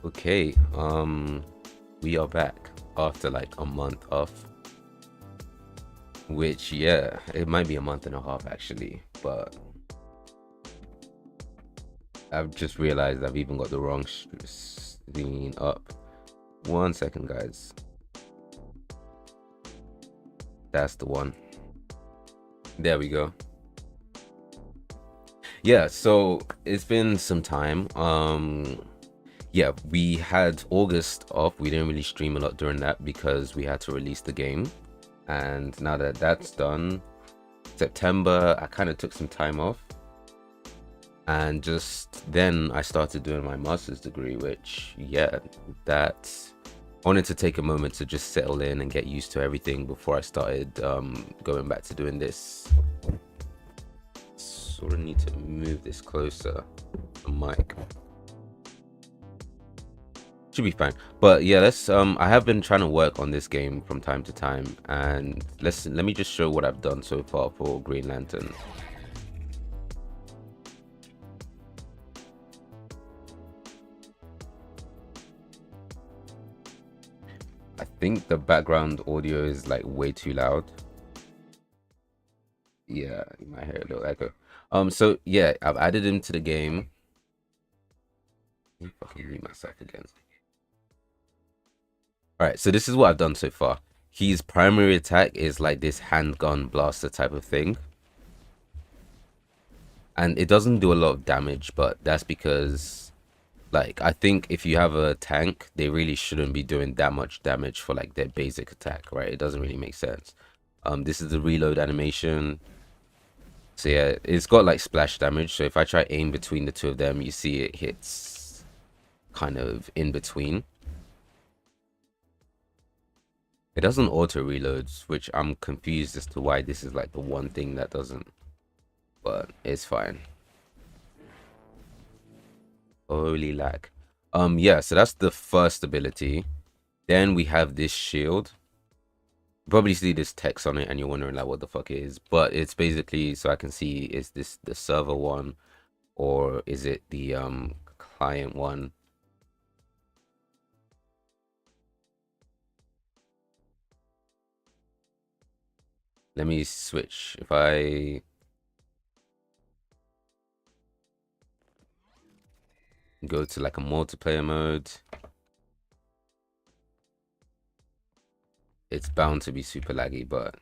Okay, we are back after like a month off, which yeah, it might be a month and a half actually, but I've just realized I've even got the wrong screen up. 1 second, guys. That's the one. There we go. Yeah, so it's been some time. Yeah, we had August off. We didn't really stream a lot during that because we had to release the game. And now that that's done, September, I kind of took some time off. And just then I started doing my master's degree, which, yeah, that I wanted to take a moment to just settle in and get used to everything before I started going back to doing this. Sort of need to move this closer, the mic. Should be fine. But yeah, let's I have been trying to work on this game from time to time, and let me just show what I've done so far for Green Lantern. I think the background audio is like way too loud. Yeah, you might hear a little echo. So yeah, I've added him to the game. Let me fucking mute myself again. Alright, so this is what I've done so far. His primary attack is like this handgun blaster type of thing. And it doesn't do a lot of damage, but that's because like I think if you have a tank, they really shouldn't be doing that much damage for like their basic attack, right? It doesn't really make sense. This is the reload animation. So yeah, it's got like splash damage. So if I try aim between the two of them, you see it hits kind of in between. It doesn't auto reloads, which I'm confused as to why this is like the one thing that doesn't, but it's fine. Holy lag. Yeah, so that's the first ability. Then we have this shield. You probably see this text on it and you're wondering like what the fuck it is, but it's basically so I can see, is this the server one or is it the client one? Let me switch. If I go to like a multiplayer mode, it's bound to be super laggy, but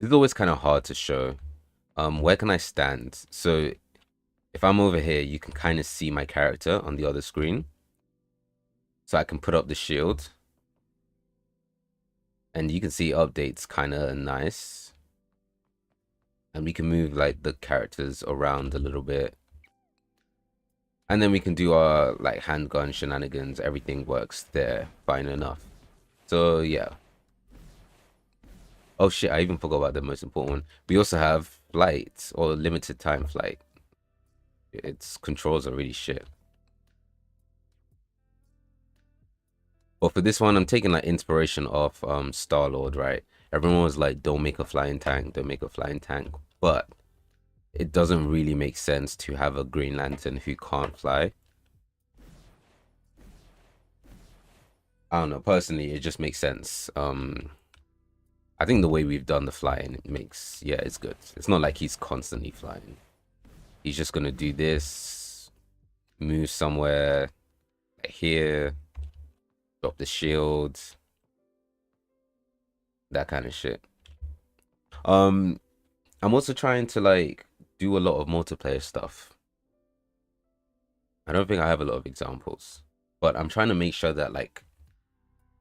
it's always kind of hard to show. Where can I stand? So if I'm over here, you can kind of see my character on the other screen. So I can put up the shield. And you can see updates kind of nice. And we can move like the characters around a little bit. And then we can do our like handgun shenanigans. Everything works there fine enough. So yeah. Oh shit, I even forgot about the most important one. We also have flight or limited time flight. Its controls are really shit. But for this one, I'm taking like inspiration off Star-Lord, right? Everyone was like, don't make a flying tank, don't make a flying tank. But it doesn't really make sense to have a Green Lantern who can't fly. I don't know, personally, it just makes sense. I think the way we've done the flying, it makes, yeah, it's good. It's not like he's constantly flying. He's just gonna do this, move somewhere here, drop the shield, that kind of shit. I'm also trying to like do a lot of multiplayer stuff. I don't think I have a lot of examples, but I'm trying to make sure that like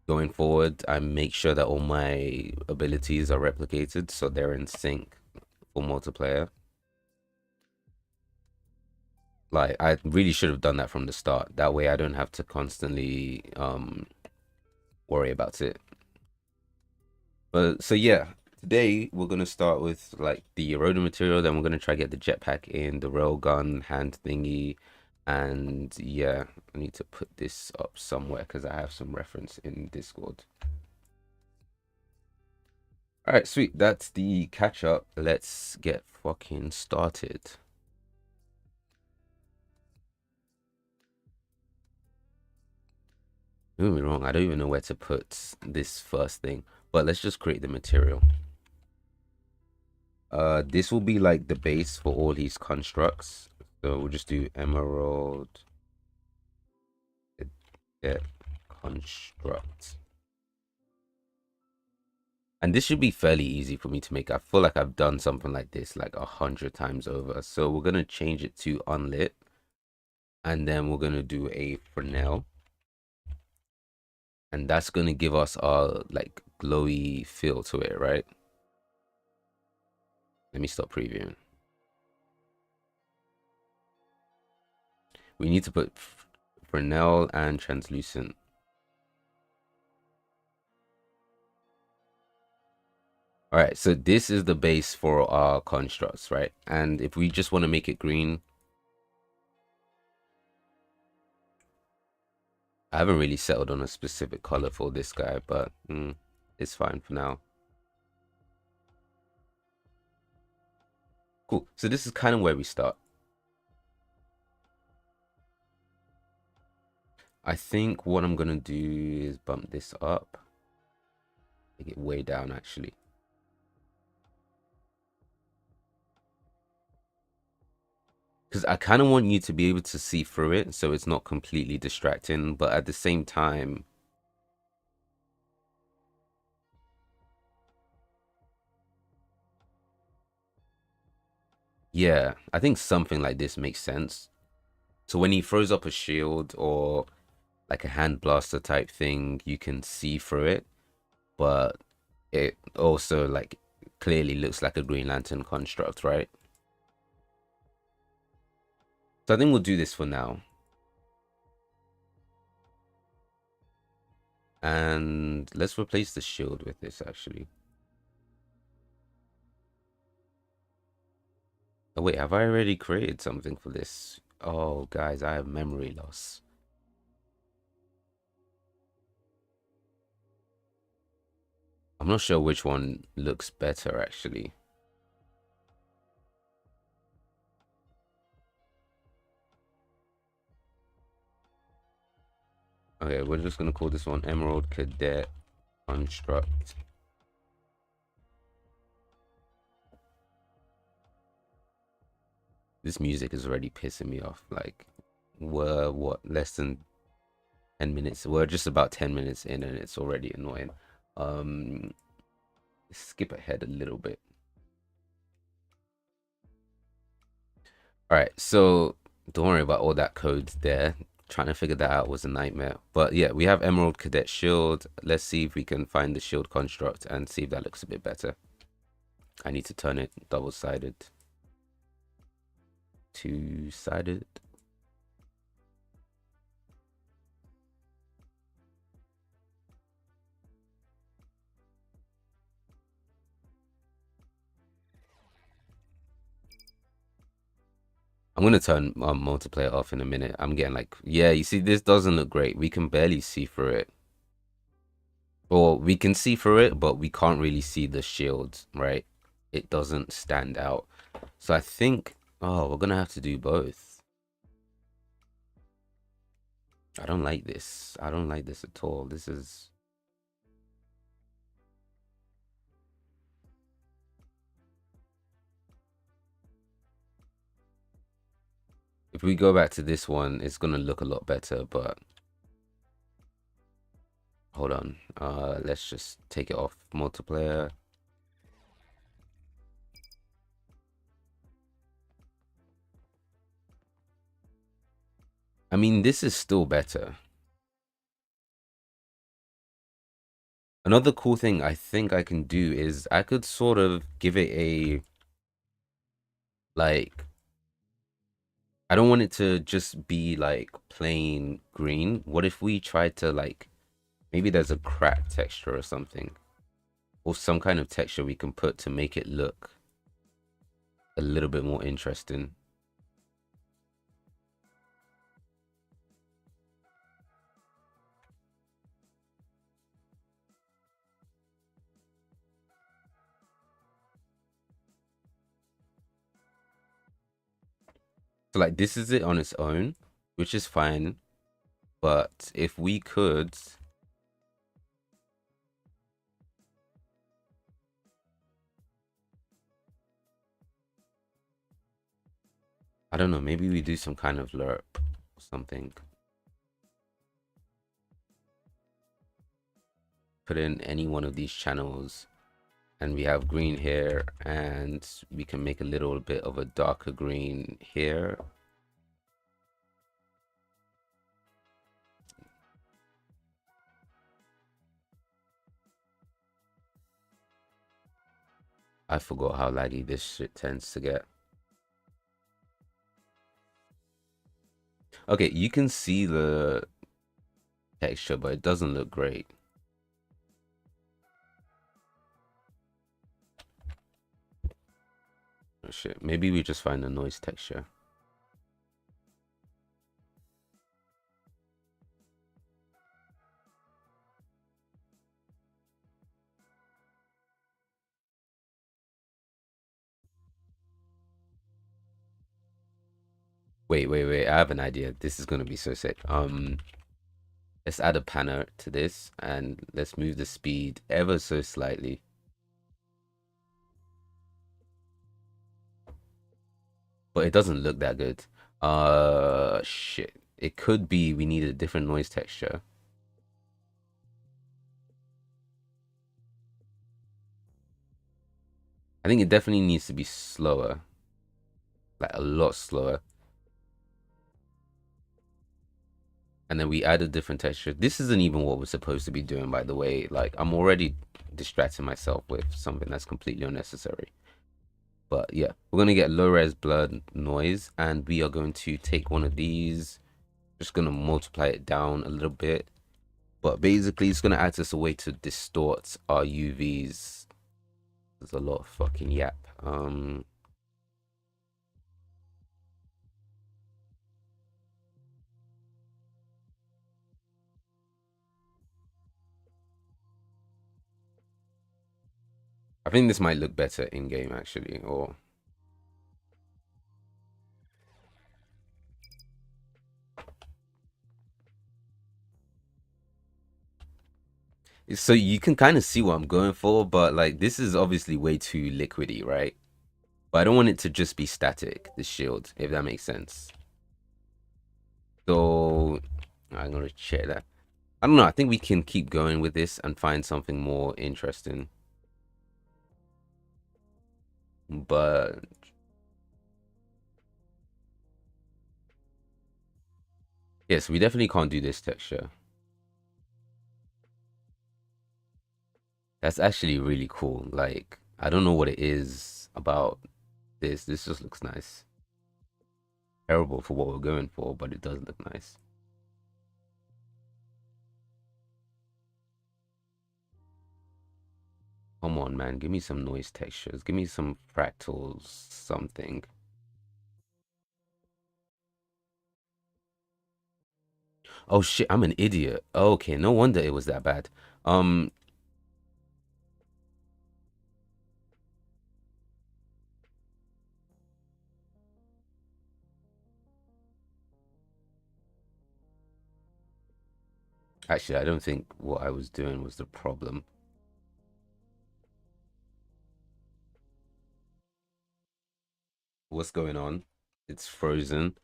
going forward, I make sure that all my abilities are replicated so they're in sync for multiplayer. Like I really should have done that from the start. That way I don't have to constantly worry about it. But so yeah, today we're gonna start with like the eroded material, then we're gonna try get the jetpack in, the railgun hand thingy, and yeah, I need to put this up somewhere because I have some reference in Discord. All right, sweet. That's the catch up. Let's get fucking started. Don't get me wrong, I don't even know where to put this first thing, but let's just create the material. This will be like the base for all these constructs. So we'll just do emerald construct. And this should be fairly easy for me to make. I feel like I've done something like this like 100 times over. So we're gonna change it to unlit, and then we're gonna do a Fresnel, and that's gonna give us our like glowy feel to it, right? Let me stop previewing. We need to put Fresnel and translucent. All right, so this is the base for our constructs, right? And if we just want to make it green, I haven't really settled on a specific color for this guy, but it's fine for now. Cool. So this is kind of where we start. I think what I'm gonna do is bump this up, take it way down actually. Because I kind of want you to be able to see through it so it's not completely distracting, but at the same time, yeah, I think something like this makes sense. So when he throws up a shield or like a hand blaster type thing, you can see through it, but it also like clearly looks like a Green Lantern construct, right? So I think we'll do this for now. And let's replace the shield with this actually. Oh wait, have I already created something for this? Oh guys, I have memory loss. I'm not sure which one looks better actually. Okay, we're just gonna call this one Emerald Cadet Construct. This music is already pissing me off. Like, we're what, less than 10 minutes? We're just about 10 minutes in and it's already annoying. Um, skip ahead a little bit. All right, so don't worry about all that code there. Trying to figure that out was a nightmare. But yeah, we have Emerald Cadet Shield. Let's see if we can find the shield construct and see if that looks a bit better. I need to turn it double-sided. Two-sided. I'm gonna turn multiplayer off in a minute. I'm getting like, yeah, you see, this doesn't look great. We can barely see through it. Or we can see through it, but we can't really see the shield, right? It doesn't stand out. So I think, oh, we're gonna have to do both. I don't like this. I don't like this at all. This is... If we go back to this one, it's gonna look a lot better, but... Hold on. Let's just take it off multiplayer. I mean, this is still better. Another cool thing I think I can do is I could sort of give it a... Like... I don't want it to just be like plain green. What if we try to like... Maybe there's a crack texture or something. Or some kind of texture we can put to make it look a little bit more interesting. So like this is it on its own, which is fine. But if we could, I don't know, maybe we do some kind of lerp or something. Put in any one of these channels and we have green here, and we can make a little bit of a darker green here. I forgot how laggy this shit tends to get. Okay, you can see the texture, but it doesn't look great. Oh shit, maybe we just find the noise texture. Wait, I have an idea. This is gonna be so sick. Let's add a panner to this and let's move the speed ever so slightly. But it doesn't look that good. Shit. It could be we need a different noise texture. I think it definitely needs to be slower. Like a lot slower. And then we add a different texture. This isn't even what we're supposed to be doing, by the way. Like, I'm already distracting myself with something that's completely unnecessary. But yeah, we're going to get low res blur noise, and we are going to take one of these, just going to multiply it down a little bit. But basically, it's going to act as a way to distort our UVs. There's a lot of fucking yap. I think this might look better in game actually, or so you can kind of see what I'm going for, but like this is obviously way too liquidy, right? But I don't want it to just be static, the shield, if that makes sense. So I'm gonna check that. I don't know, I think we can keep going with this and find something more interesting. But yes, we definitely can't do this texture. That's actually really cool. Like, I don't know what it is about this. This just looks nice. Terrible for what we're going for, but it does look nice. Come on, man. Give me some noise textures. Give me some fractals, something. Oh shit, I'm an idiot. Okay, no wonder it was that bad. Um, Actually, I don't think what I was doing was the problem. What's going on? It's frozen.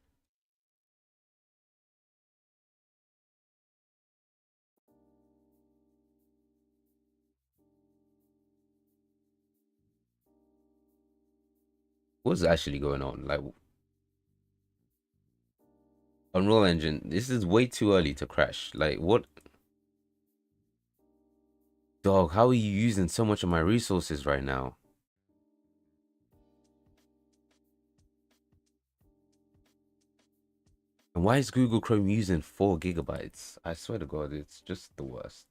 What's actually going on? Like, Unreal Engine, this is way too early to crash. Like, what? Dog, how are you using so much of my resources right now? And why is Google Chrome using 4 gigabytes? I swear to God, it's just the worst.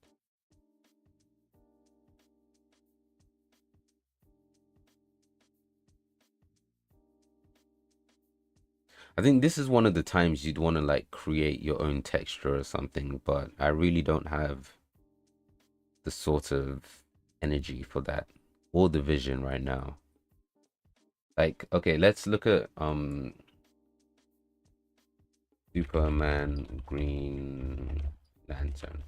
I think this is one of the times you'd want to like create your own texture or something, but I really don't have the sort of energy for that or the vision right now. Like, okay, let's look at Superman Green Lantern.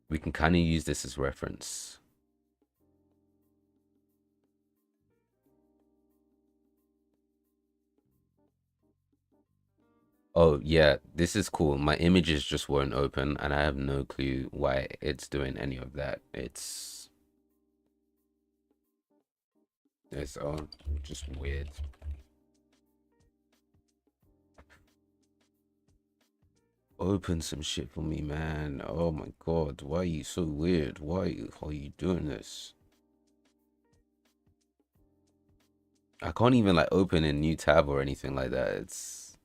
We can kind of use this as reference. Oh yeah, this is cool. My images just won't open, and I have no clue why it's doing any of that. It's just weird. Open some shit for me, man. Oh my god, why are you so weird? Why are you doing this? I can't even like open a new tab or anything like that. It's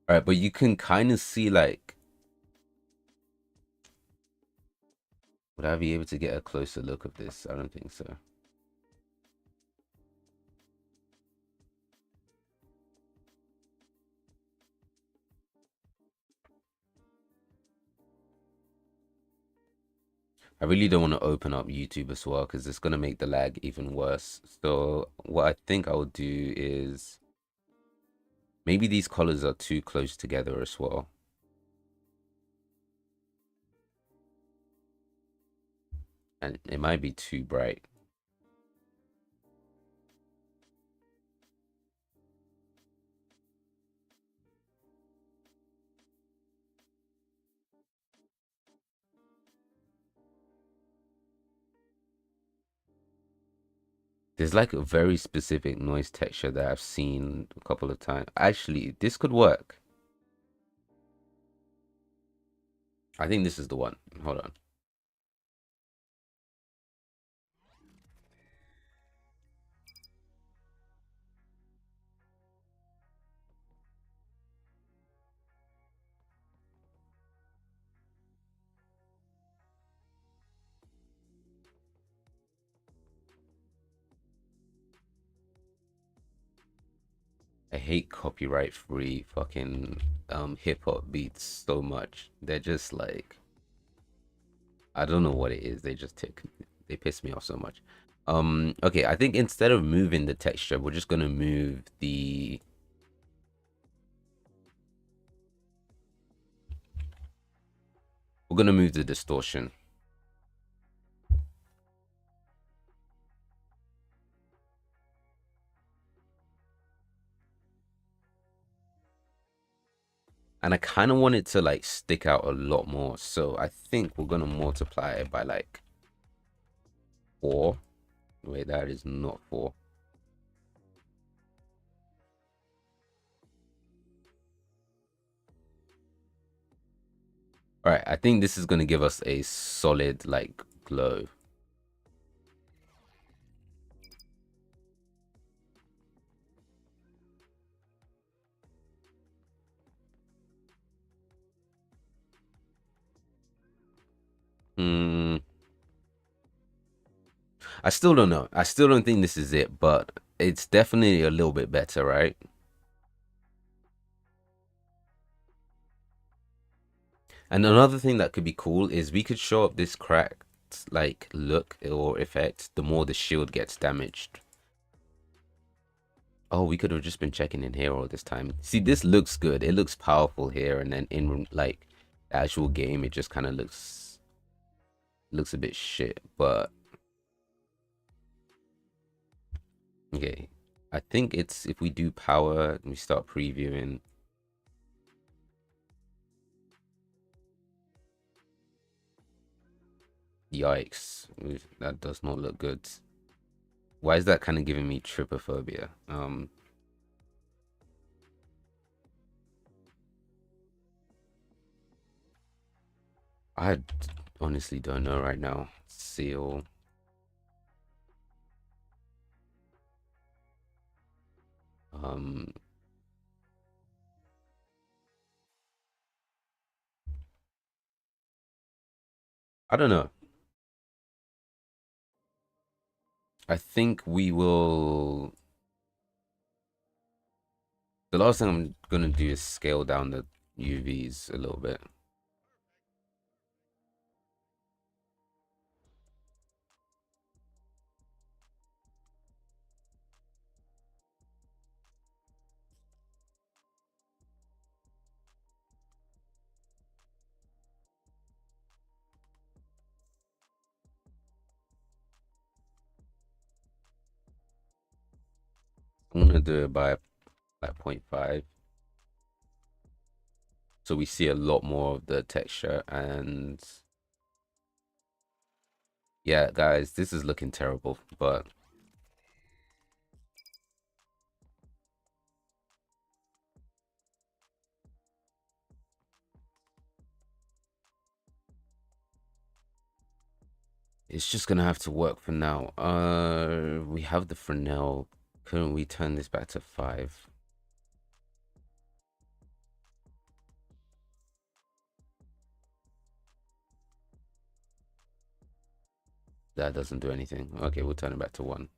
all right, but you can kind of see like, would I be able to get a closer look of this? I don't think so. I really don't want to open up YouTube as well because it's going to make the lag even worse. So what I think I'll do is maybe these colors are too close together as well. And it might be too bright. There's like a very specific noise texture that I've seen a couple of times. Actually, this could work. I think this is the one. Hold on. I hate copyright free fucking hip hop beats so much. They're just like, I don't know what it is. They piss me off so much. Okay, I think instead of moving the texture, we're just gonna move the distortion. And I kind of want it to like stick out a lot more. So I think we're gonna multiply it by like 4. Wait, that is not 4. All right, I think this is gonna give us a solid like glow. Hmm. I still don't know. I still don't think this is it, but it's definitely a little bit better, right? And another thing that could be cool is we could show up this cracked like look or effect the more the shield gets damaged. Oh, we could have just been checking in here all this time. See, this looks good. It looks powerful here, and then in like the actual game, it just kind of looks a bit shit. But okay, I think it's if we do power and we start previewing. Yikes, that does not look good. Why is that kind of giving me trypophobia? I honestly don't know right now. Seal. Um, I don't know. I think we will. The last thing I'm gonna do is scale down the UVs a little bit. I'm gonna do it by like 0.5, so we see a lot more of the texture. And yeah, guys, this is looking terrible, but it's just gonna have to work for now. We have the Fresnel. Couldn't we turn this back to 5? That doesn't do anything. Okay, we'll turn it back to 1.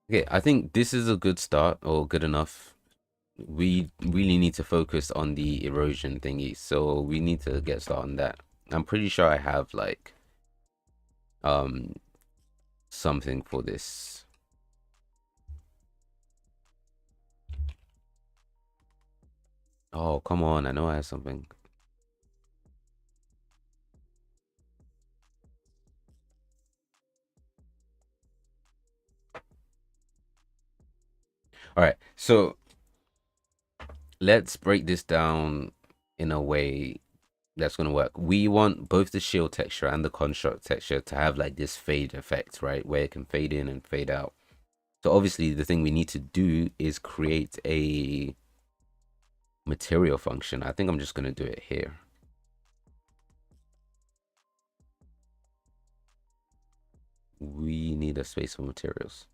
Okay, I think this is a good start, or good enough. We really need to focus on the erosion thingy, so we need to get started on that. I'm pretty sure I have like um something for this. Oh, come on, I know I have something. All right, so let's break this down in a way that's gonna work. We want both the shield texture and the construct texture to have like this fade effect, right? Where it can fade in and fade out. So obviously the thing we need to do is create a material function. I think I'm just gonna do it here. We need a space for materials.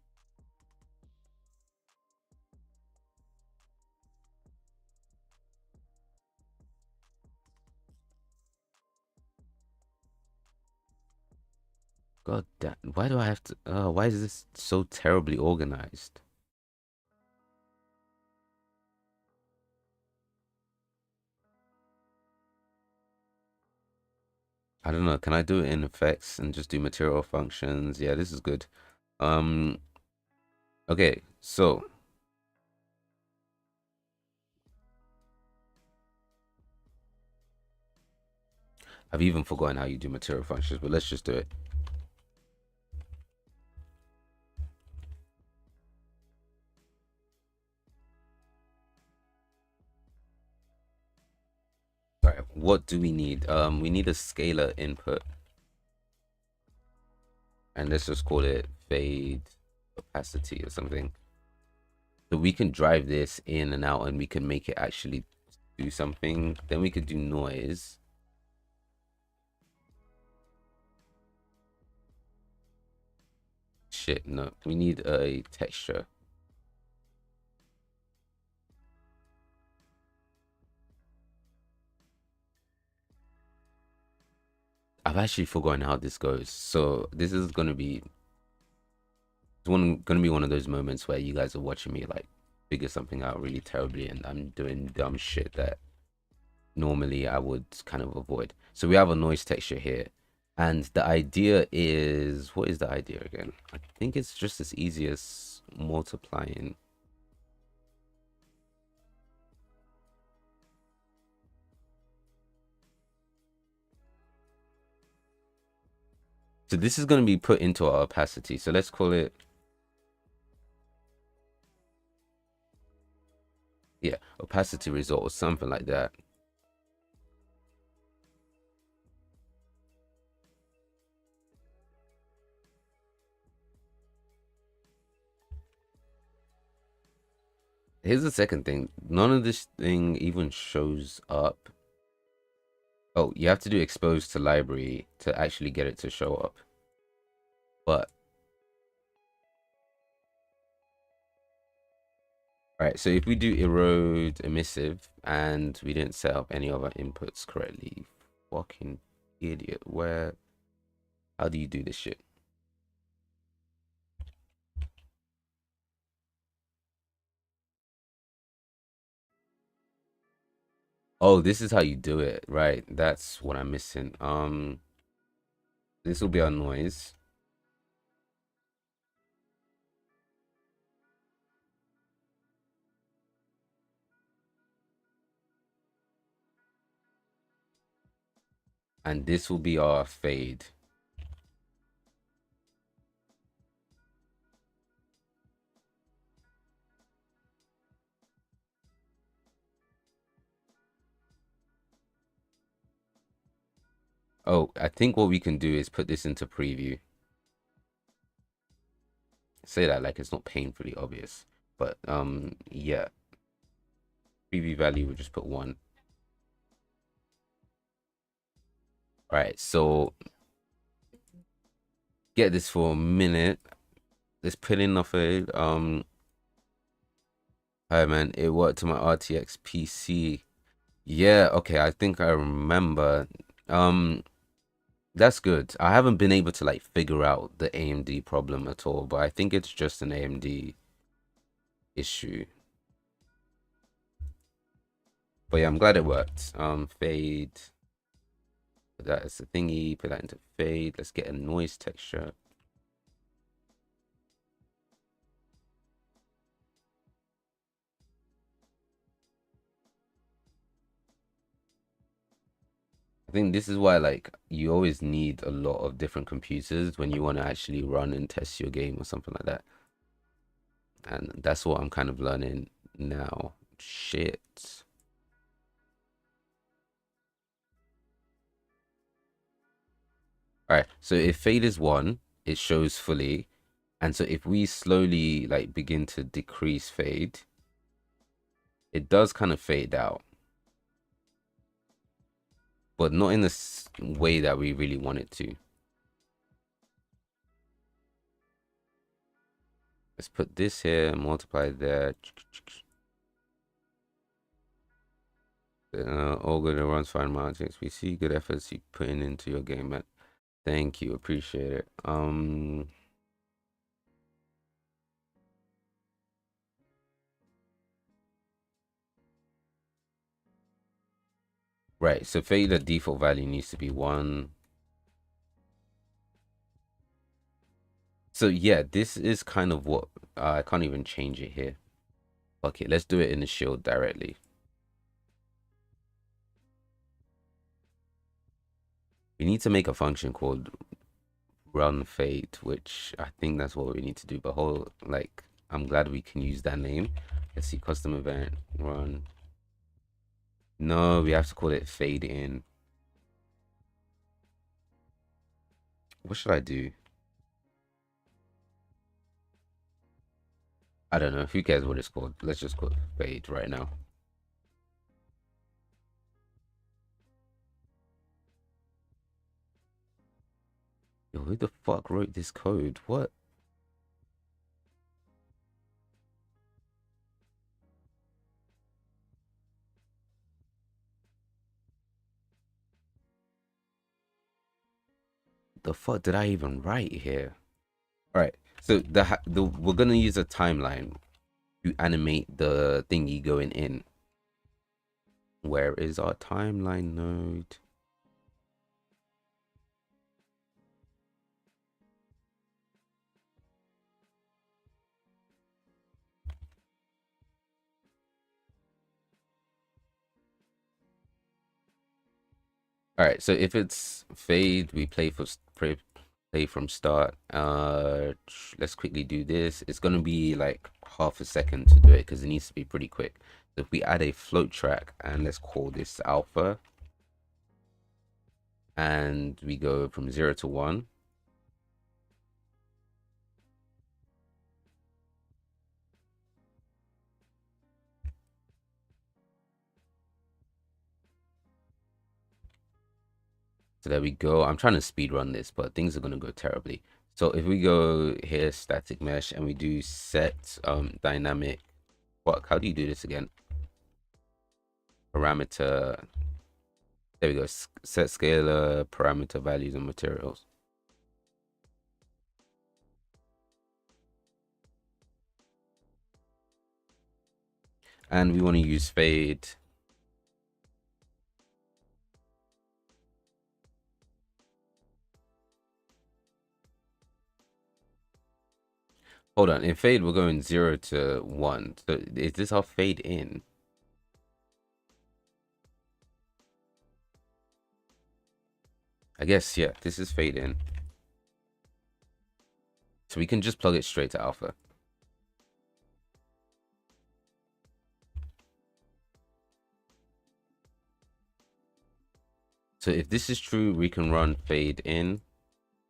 God damn, why do I have to, why is this so terribly organized? I don't know, can I do it in effects and just do material functions? Yeah, this is good. Um, okay, so I've even forgotten how you do material functions, but let's just do it. All right, what do we need? We need a scalar input, and let's just call it fade opacity or something. So we can drive this in and out, and we can make it actually do something. Then we could do noise. Shit, no, we need a texture. I've actually forgotten how this goes. So this is gonna be gonna be one of those moments where you guys are watching me like figure something out really terribly, and I'm doing dumb shit that normally I would kind of avoid. So we have a noise texture here. And the idea is, what is the idea again? I think it's just as easy as multiplying. So this is going to be put into our opacity. So let's call it, yeah, opacity result or something like that. Here's the second thing. None of this thing even shows up. Oh, you have to do expose to library to actually get it to show up. But, all right, so if we do erode emissive and we didn't set up any other inputs correctly, fucking idiot. How do you do this shit? Oh, this is how you do it, right? That's what I'm missing. This will be our noise. And this will be our fade. Oh, I think what we can do is put this into preview. Say that like it's not painfully obvious, but yeah, preview value we'll just put 1. All right, so get this for a minute. Let's put in off a hi man, it worked on my RTX PC. Yeah, okay, I think I remember. Um, that's good. I haven't been able to like figure out the AMD problem at all, but I think it's just an AMD issue. But yeah, I'm glad it worked. Fade. Put that as a thingy. Put that into fade. Let's get a noise texture. I think this is why like you always need a lot of different computers when you want to actually run and test your game or something like that. And that's what I'm kind of learning now. Shit. All right. So if fade is 1, it shows fully. And so if we slowly like begin to decrease fade, it does kind of fade out, but not in the way that we really want it to. Let's put this here, multiply there. All good and runs fine mountains. We see good efforts you putting into your game, man. Thank you, appreciate it. Right. So fade the default value needs to be 1. So yeah, this is kind of what I can't even change it here. Okay, let's do it in the shield directly. We need to make a function called run fade, which I think that's what we need to do. But like, I'm glad we can use that name. Let's see, custom event run. No, we have to call it fade in. What should I do? I don't know. Who cares what it's called? Let's just call it fade right now. Yo, who the fuck wrote this code? What? The fuck did I even write here? All right. So the we're gonna use a timeline to animate the thingy going in. Where is our timeline node? All right, so if it's fade, we play from start. Let's quickly do this. It's gonna be like half a second to do it because it needs to be pretty quick. So if we add a float track and let's call this alpha, and we go from 0 to 1. So there we go. I'm trying to speed run this, but things are gonna go terribly. So if we go here, static mesh, and we do set dynamic, fuck, how do you do this again? Parameter. There we go. Set scalar, parameter values, and materials. And we want to use fade. Hold on. In fade, we're going 0 to 1. So is this our fade in? I guess, yeah, this is fade in. So we can just plug it straight to alpha. So if this is true, we can run fade in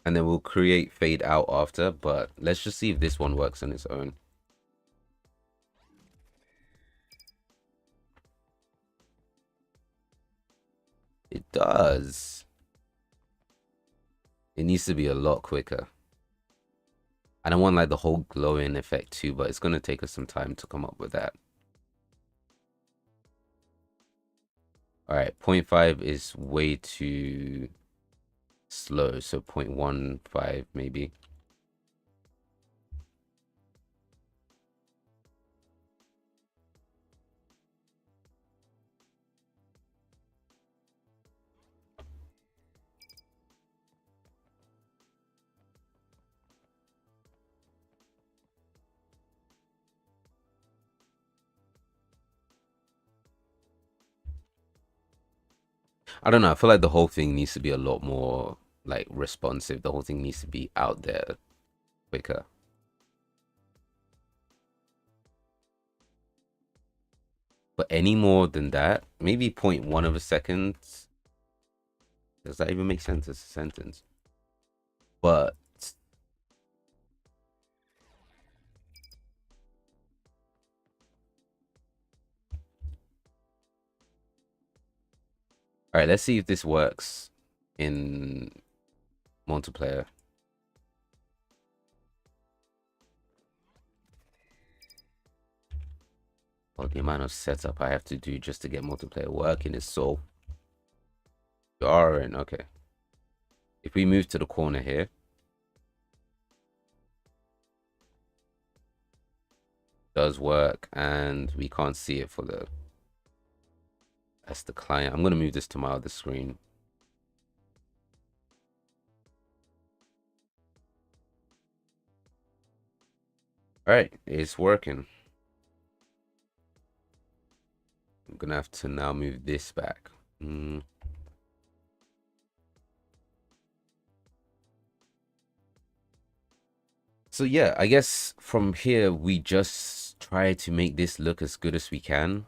and then we'll create fade out after, but let's just see if this one works on its own. It does. It needs to be a lot quicker. I don't want like the whole glowing effect too, but it's going to take us some time to come up with that. All right, 0.5 is way too slow, so 0.15 maybe. I don't know. I feel like the whole thing needs to be a lot more like responsive. The whole thing needs to be out there quicker. But any more than that, maybe 0.1 of a second. Does that even make sense as a sentence? But all right, let's see if this works in multiplayer. Well, the amount of setup I have to do just to get multiplayer working is so jarring. Okay. If we move to the corner here, does work, and we can't see it for the that's the client. I'm gonna move this to my other screen. All right, it's working. I'm gonna have to now move this back. So yeah, I guess from here we just try to make this look as good as we can.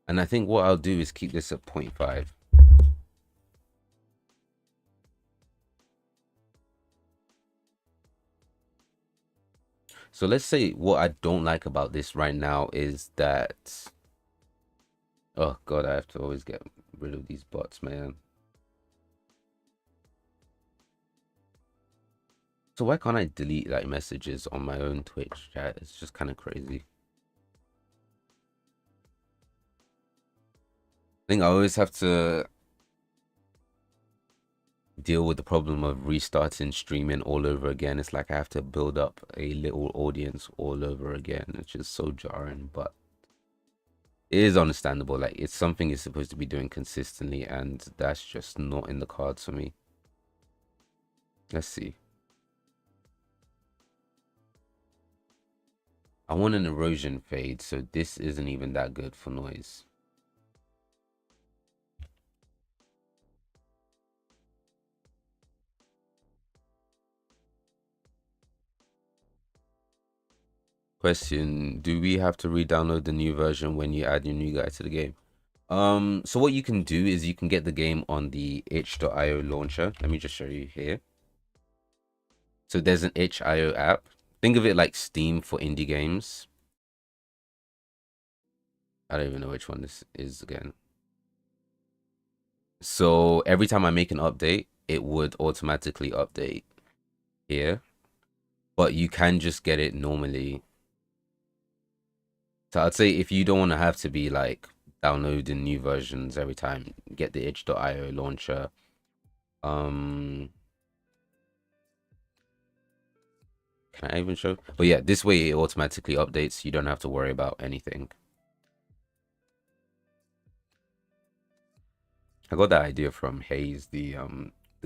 And I think what I'll do is keep this at 0.5. So let's say what I don't like about this right now is that, oh God, I have to always get rid of these bots, man. So why can't I delete like messages on my own Twitch chat? It's just kind of crazy. I think I always have to deal with the problem of restarting streaming all over again. It's like I have to build up a little audience all over again. It's just so jarring, but it is understandable. Like it's something you're supposed to be doing consistently, and that's just not in the cards for me. Let's see. I want an erosion fade, so this isn't even that good for noise. Question, do we have to re-download the new version when you add your new guy to the game? So what you can do is you can get the game on the itch.io launcher. Let me just show you here. So there's an itch.io app. Think of it like Steam for indie games. I don't even know which one this is again. So every time I make an update, it would automatically update here. But you can just get it normally. So I'd say if you don't want to have to be like downloading new versions every time, get the itch.io launcher. Can I even show? But yeah, this way it automatically updates. You don't have to worry about anything. I got that idea from Hayes, the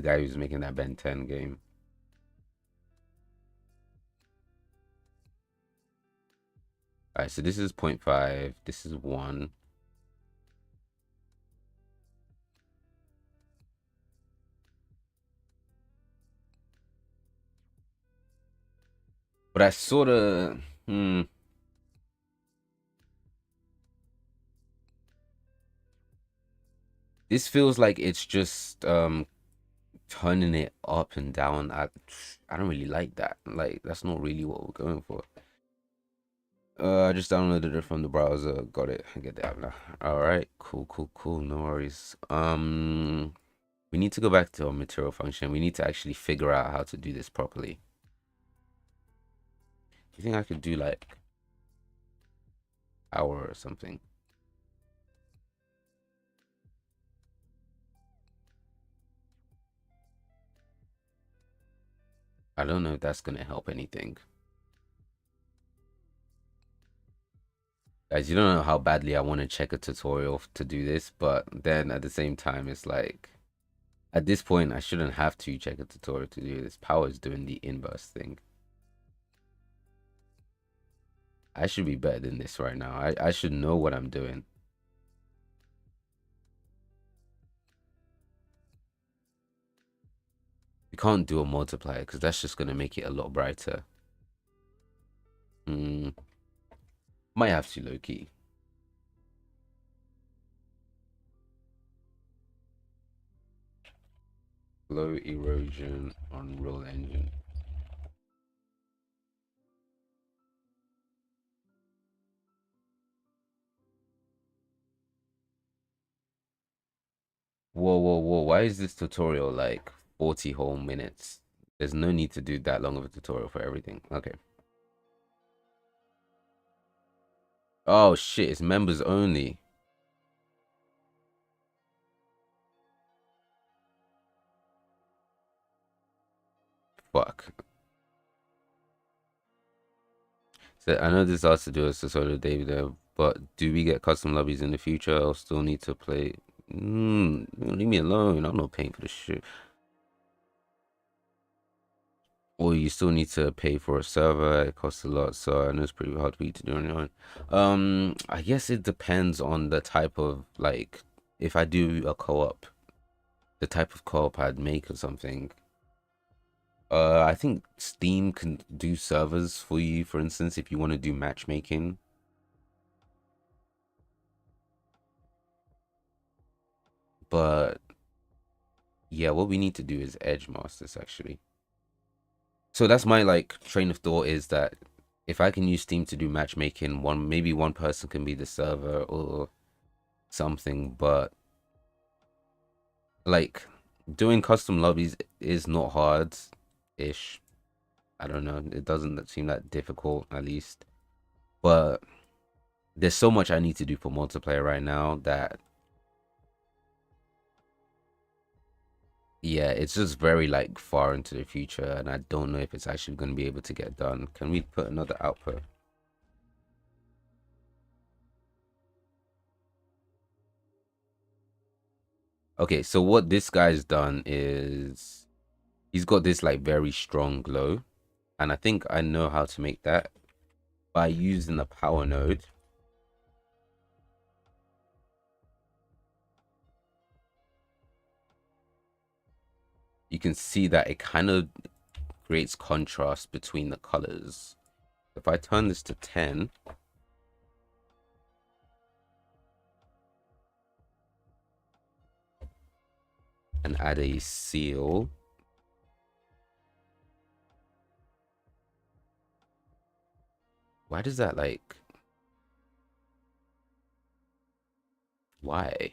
guy who's making that Ben 10 game. All right, so this is 0.5. This is 1. But I sort of, this feels like it's just turning it up and down. I don't really like that. Like that's not really what we're going for. I just downloaded it from the browser. Got it. I get the app now. All right. Cool. Cool. Cool. No worries. We need to go back to our material function. We need to actually figure out how to do this properly. You think I could do like hour or something? I don't know if that's gonna help anything. Guys, you don't know how badly I want to check a tutorial to do this, but then at the same time, it's like at this point, I shouldn't have to check a tutorial to do this. Power is doing the inverse thing. I should be better than this right now. I should know what I'm doing. We can't do a multiplier because that's just gonna make it a lot brighter. Might have to low key. Low erosion on Unreal Engine. Whoa, whoa, whoa. Why is this tutorial like 40 whole minutes? There's no need to do that long of a tutorial for everything. Okay. Oh shit, it's members only. Fuck. So I know this has to do with tutorial David there, but do we get custom lobbies in the future? I'll still need to play. Leave me alone. I'm not paying for this shit. Or you still need to pay for a server. It costs a lot, so I know it's pretty hard for you to do on your own. I guess it depends on the type of like if I do a co-op, the type of co-op I'd make or something. I think Steam can do servers for you, for instance, if you want to do matchmaking. But yeah, what we need to do is Edge Masters actually. So that's my like train of thought is that if I can use Steam to do matchmaking, maybe one person can be the server or something, but like doing custom lobbies is not hard ish. I don't know. It doesn't seem that difficult at least. But there's so much I need to do for multiplayer right now that yeah, it's just very like far into the future and I don't know if it's actually going to be able to get done. Can we put another output? Okay, so what this guy's done is he's got this like very strong glow, and I think I know how to make that by using the power node. You can see that it kind of creates contrast between the colors. If I turn this to 10, and add a seal, why does that like, why?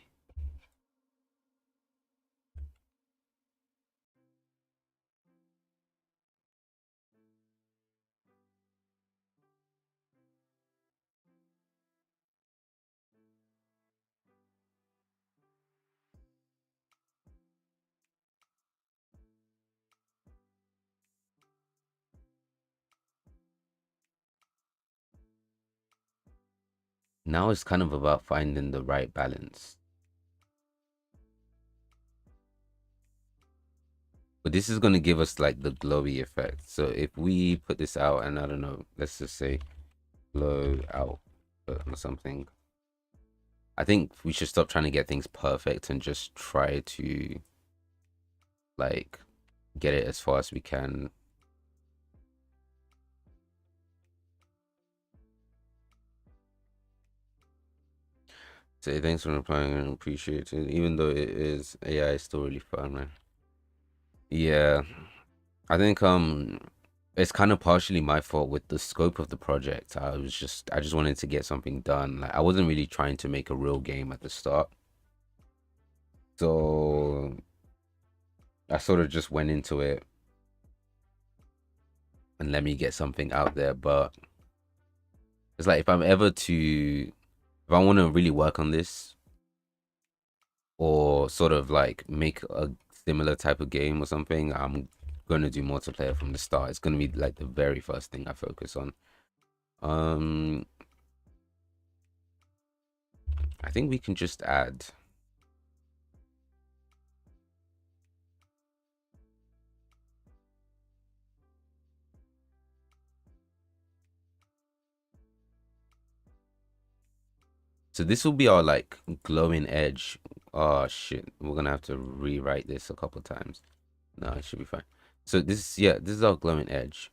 Now it's kind of about finding the right balance. But this is going to give us like the glowy effect. So if we put this out and I don't know, let's just say glow out or something. I think we should stop trying to get things perfect and just try to like get it as far as we can. Say thanks for replying and appreciate it. Even though it is AI, is still really fun, man. Yeah, I think it's kind of partially my fault with the scope of the project. I just wanted to get something done. Like I wasn't really trying to make a real game at the start. So I sort of just went into it and let me get something out there. But it's like if I want to really work on this or sort of like make a similar type of game or something, I'm gonna do multiplayer from the start. It's gonna be like the very first thing I focus on. Um, I think we can just add. So this will be our like glowing edge. Oh shit, we're gonna have to rewrite this a couple times. No, it should be fine. So this is our glowing edge.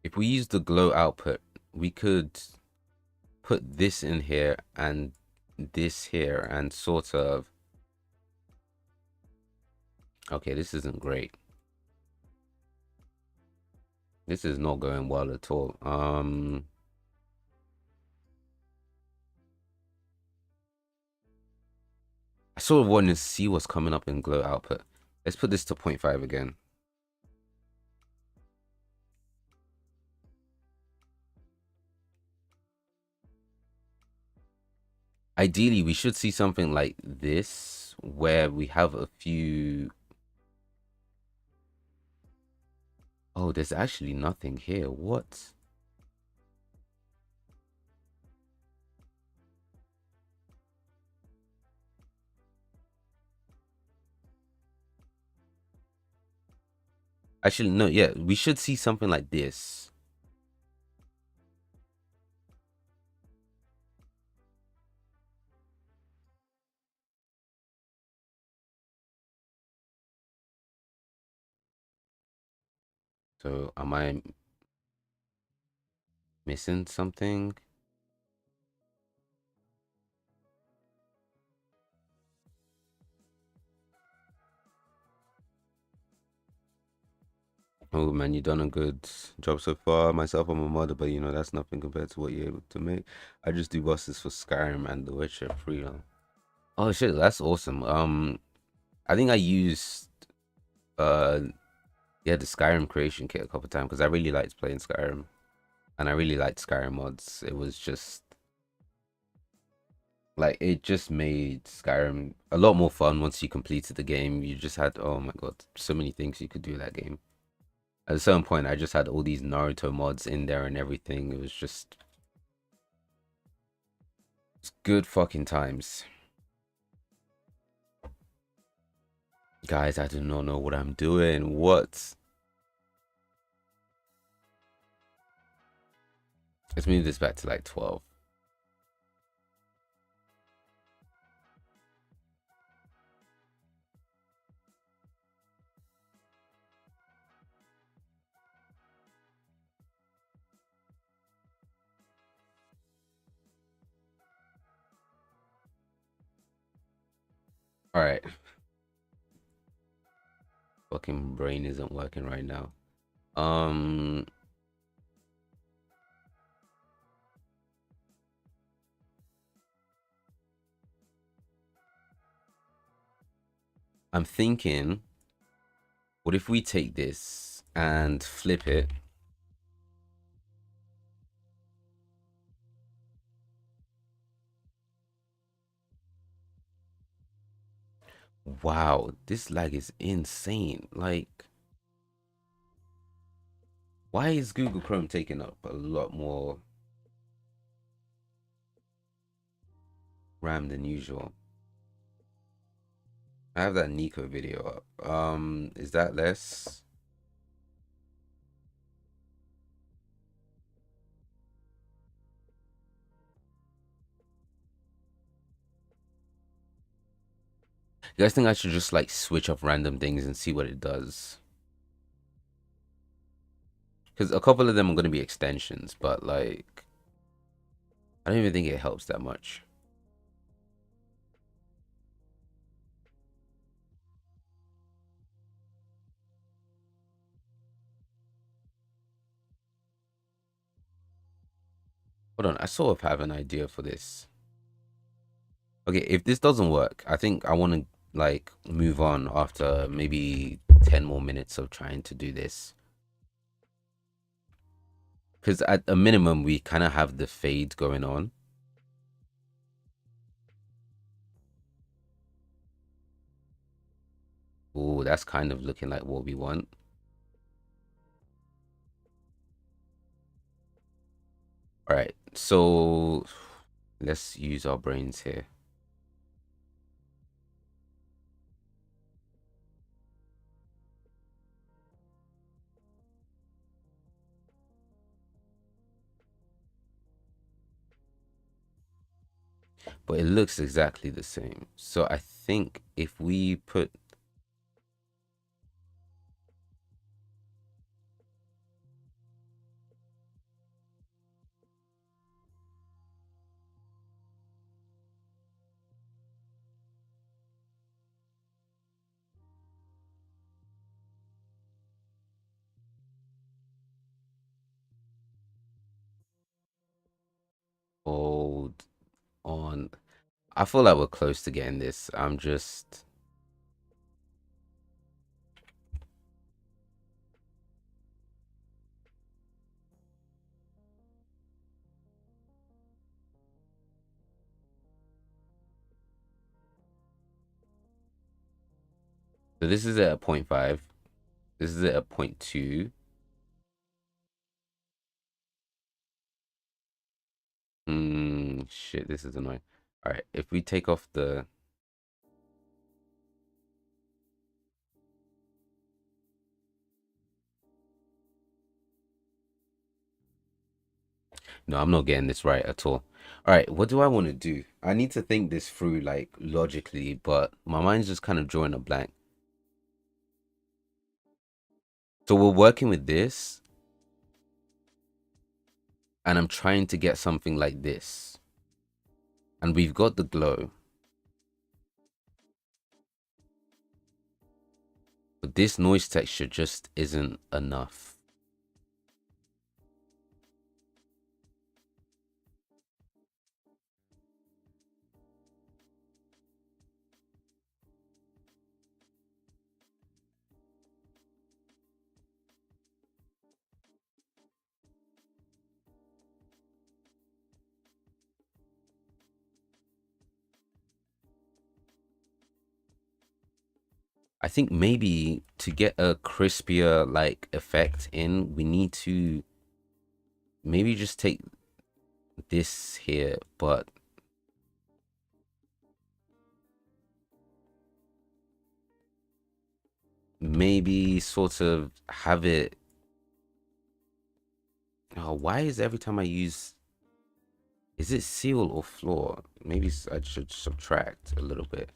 If we use the glow output, we could put this in here and this here and sort of. Okay, this isn't great. This is not going well at all. I sort of want to see what's coming up in glow output. Let's put this to 0.5 again. Ideally, we should see something like this where we have a few. Oh, there's actually nothing here. What? Actually, no, yeah, we should see something like this. So, am I missing something? Oh man, you done a good job so far. Myself, I'm a modder, but you know that's nothing compared to what you're able to make. I just do bosses for Skyrim and The Witcher free. Oh shit, that's awesome. I think I used uh yeah the Skyrim creation kit a couple times because I really liked playing Skyrim and I really liked Skyrim mods. It was just like it just made Skyrim a lot more fun once you completed the game. You just had, oh my god, so many things you could do in that game. At a certain point, I just had all these Naruto mods in there and everything. It was just it's good fucking times. Guys, I do not know what I'm doing. What? Let's move this back to like 12. All right. Fucking brain isn't working right now. Um, I'm thinking, what if we take this and flip it? Wow, this lag is insane. Like, why is Google Chrome taking up a lot more RAM than usual? I have that Nico video up. Is that less? You guys think I should just like switch up random things and see what it does? Because a couple of them are going to be extensions, but like I don't even think it helps that much. Hold on, I sort of have an idea for this. Okay, if this doesn't work, I think I want to like move on after maybe 10 more minutes of trying to do this. Because at a minimum, we kind of have the fade going on. Oh, that's kind of looking like what we want. All right, so let's use our brains here. But it looks exactly the same. So I think if we put, hold on, I feel like we're close to getting this. I'm just, so this is at a 0.5. This is at a 0.2. Shit, this is annoying. All right, if we take off the, no, I'm not getting this right at all. All right, what do I want to do? I need to think this through like logically, but my mind's just kind of drawing a blank. So we're working with this, and I'm trying to get something like this. And we've got the glow. But this noise texture just isn't enough. I think maybe to get a crispier like effect in, we need to maybe just take this here, but maybe sort of have it. Oh, why is every time I use, is it seal or floor? Maybe I should subtract a little bit.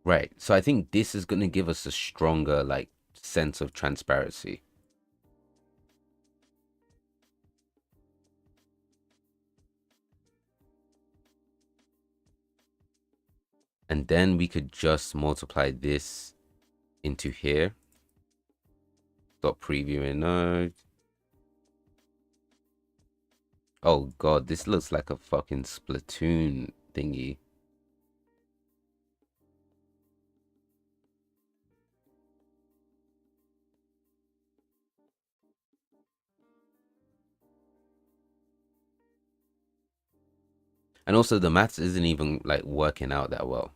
Right. So I think this is going to give us a stronger like sense of transparency. And then we could just multiply this into here. Stop previewing. No. Oh god, this looks like a fucking Splatoon thingy. And also the maths isn't even like working out that well.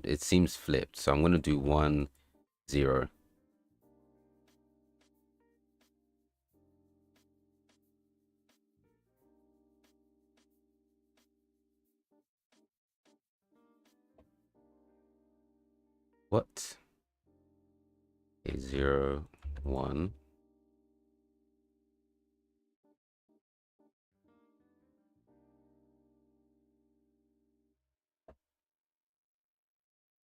It seems flipped. So I'm gonna do 1, 0. What? A 0, 1.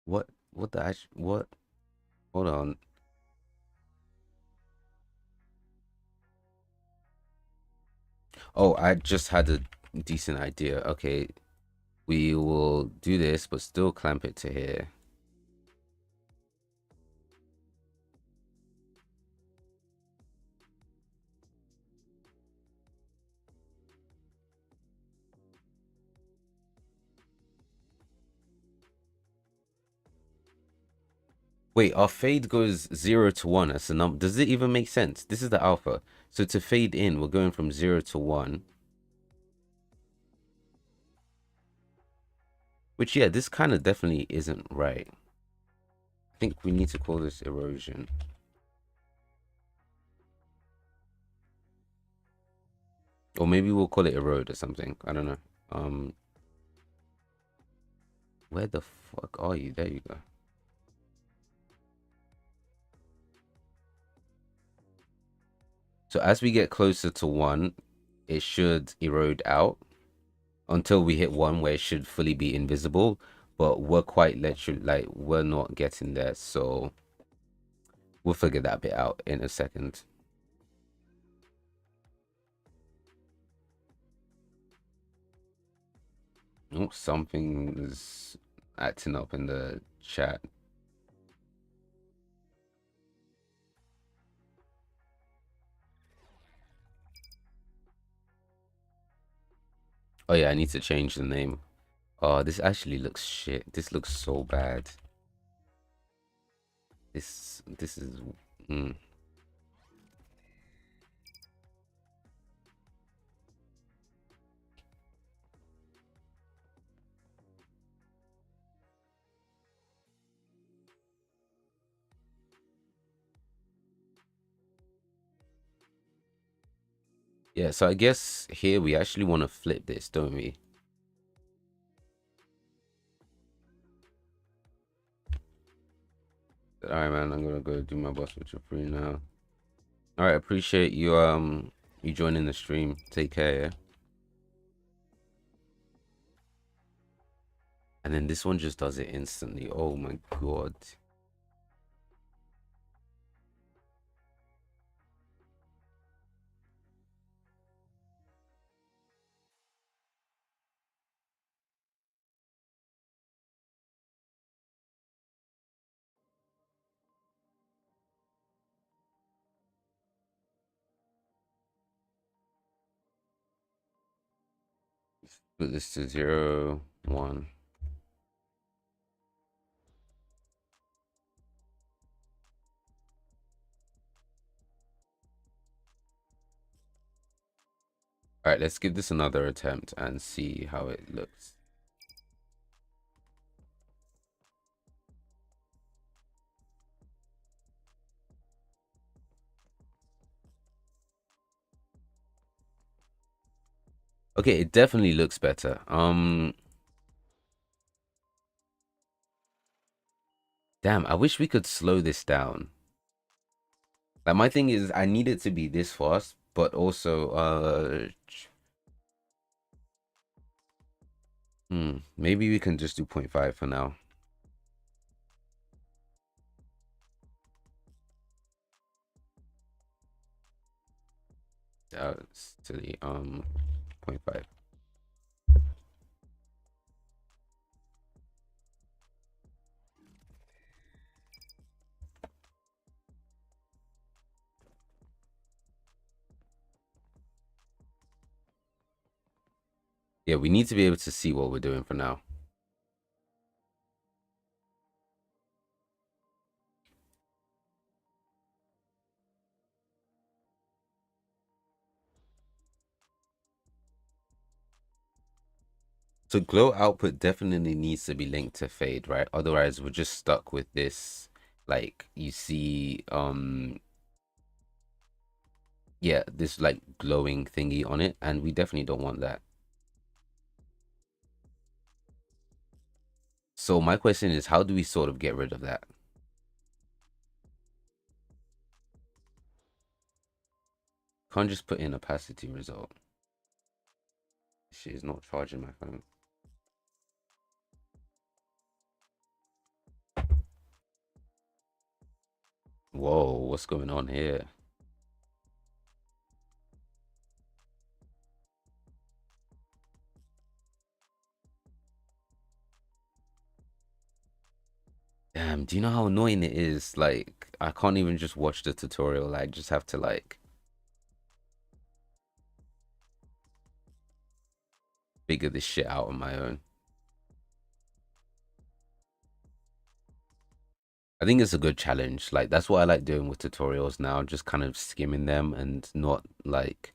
What the what? Hold on. Oh, I just had a decent idea. Okay, we will do this, but still clamp it to here. Wait, our fade goes 0 to 1 as a number. Does it even make sense? This is the alpha. So to fade in, we're going from 0 to 1. Which, yeah, this kind of definitely isn't right. I think we need to call this erosion. Or maybe we'll call it erode or something. I don't know. Um, where the fuck are you? There you go. So as we get closer to 1, it should erode out until we hit 1 where it should fully be invisible. But we're quite literally, like, we're not getting there. So we'll figure that bit out in a second. Oh, something's acting up in the chat. Oh yeah, I need to change the name. Oh, this actually looks shit. This looks so bad. This is mm. Yeah, so I guess here we actually want to flip this, don't we? All right, man. I'm gonna go do my boss with you free now. All right, appreciate you you joining the stream. Take care, yeah. And then this one just does it instantly. Oh my god. Put this to 0, 1. All right, let's give this another attempt and see how it looks. Okay, it definitely looks better. Damn, I wish we could slow this down. Like my thing is I need it to be this fast, but also maybe we can just do 0.5 for now. To the 0.5. Yeah, we need to be able to see what we're doing for now. So glow output definitely needs to be linked to fade, right? Otherwise we're just stuck with this, like you see yeah, this like glowing thingy on it, and we definitely don't want that. So my question is, how do we sort of get rid of that? can't just put in opacity result. Shit is not charging my phone. Whoa, what's going on here? Damn, do you know how annoying it is? Like, I can't even just watch the tutorial. I just have to like figure this shit out on my own. I think it's a good challenge. Like, that's what I like doing with tutorials now, just kind of skimming them and not like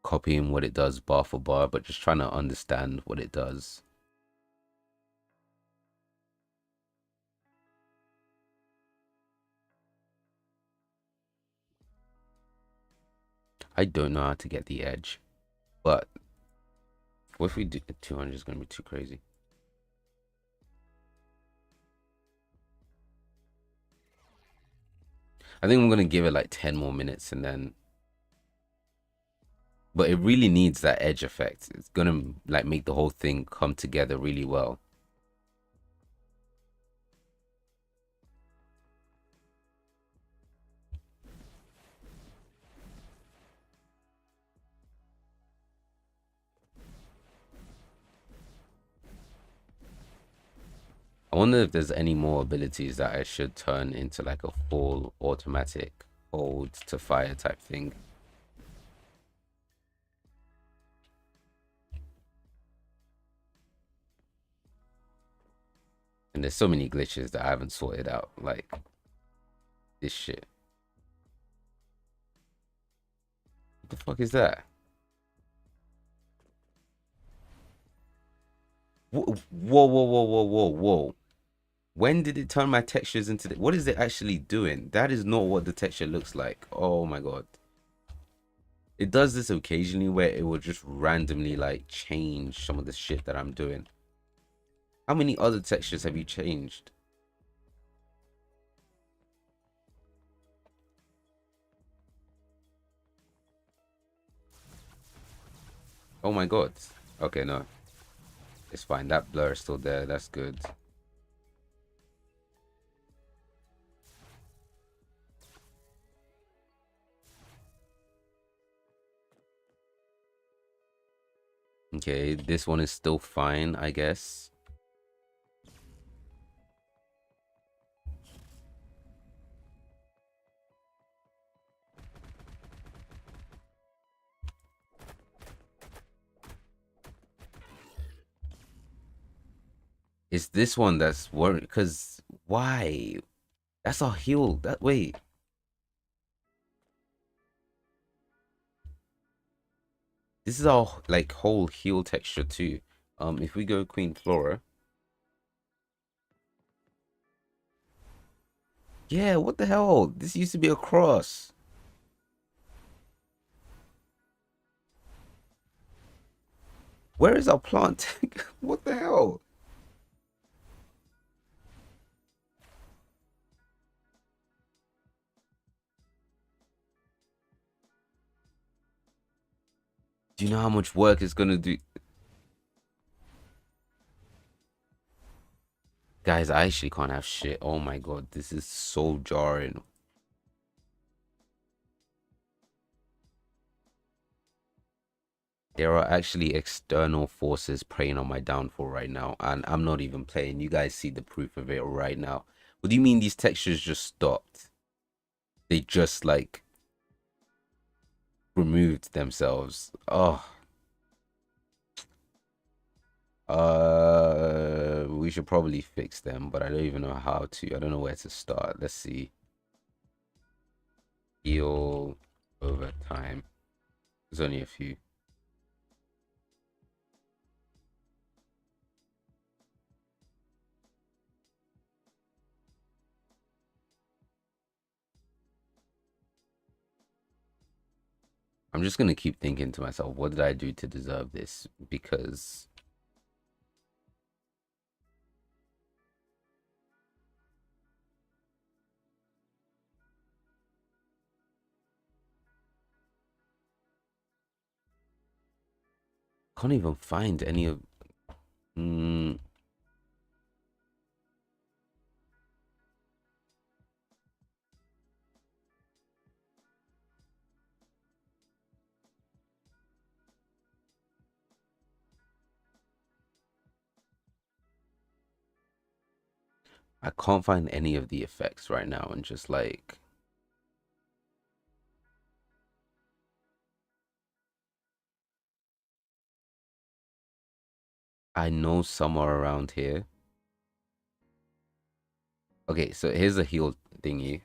copying what it does bar for bar, but just trying to understand what it does. I don't know how to get the edge, but what if we do 200 is going to be too crazy. I think I'm going to give it like 10 more minutes and then, but it really needs that edge effect. It's going to like make the whole thing come together really well. I wonder if there's any more abilities that I should turn into like a full automatic hold to fire type thing. And there's so many glitches that I haven't sorted out, like this shit. What the fuck is that? Whoa, whoa, whoa, whoa, whoa, whoa, whoa. When did it turn my textures into the... What is it actually doing? That is not what the texture looks like. Oh my god. It does this occasionally where it will just randomly like change some of the shit that I'm doing. How many other textures have you changed? Oh my god. Okay, no. It's fine. That blur is still there. That's good. Okay, this one is still fine, I guess. It's this one that's worried because why? That's our heal. That wait. This is our like whole heal texture too. If we go Queen Flora. Yeah, what the hell? This used to be a cross. Where is our plant? What the hell? Do you know how much work it's gonna do? Guys, I actually can't have shit. Oh my god, this is so jarring. There are actually external forces preying on my downfall right now, and I'm not even playing. You guys see the proof of it right now. What do you mean these textures just stopped? They just like removed themselves. Oh, we should probably fix them, but I don't even know how to. I don't know where to start. Let's see. Heal over time. There's only a few. I'm just gonna keep thinking to myself, what did I do to deserve this? Because can't even find any of. Mm, I can't find any of the effects right now, and just like I know somewhere around here. Okay, so here's a heal thingy.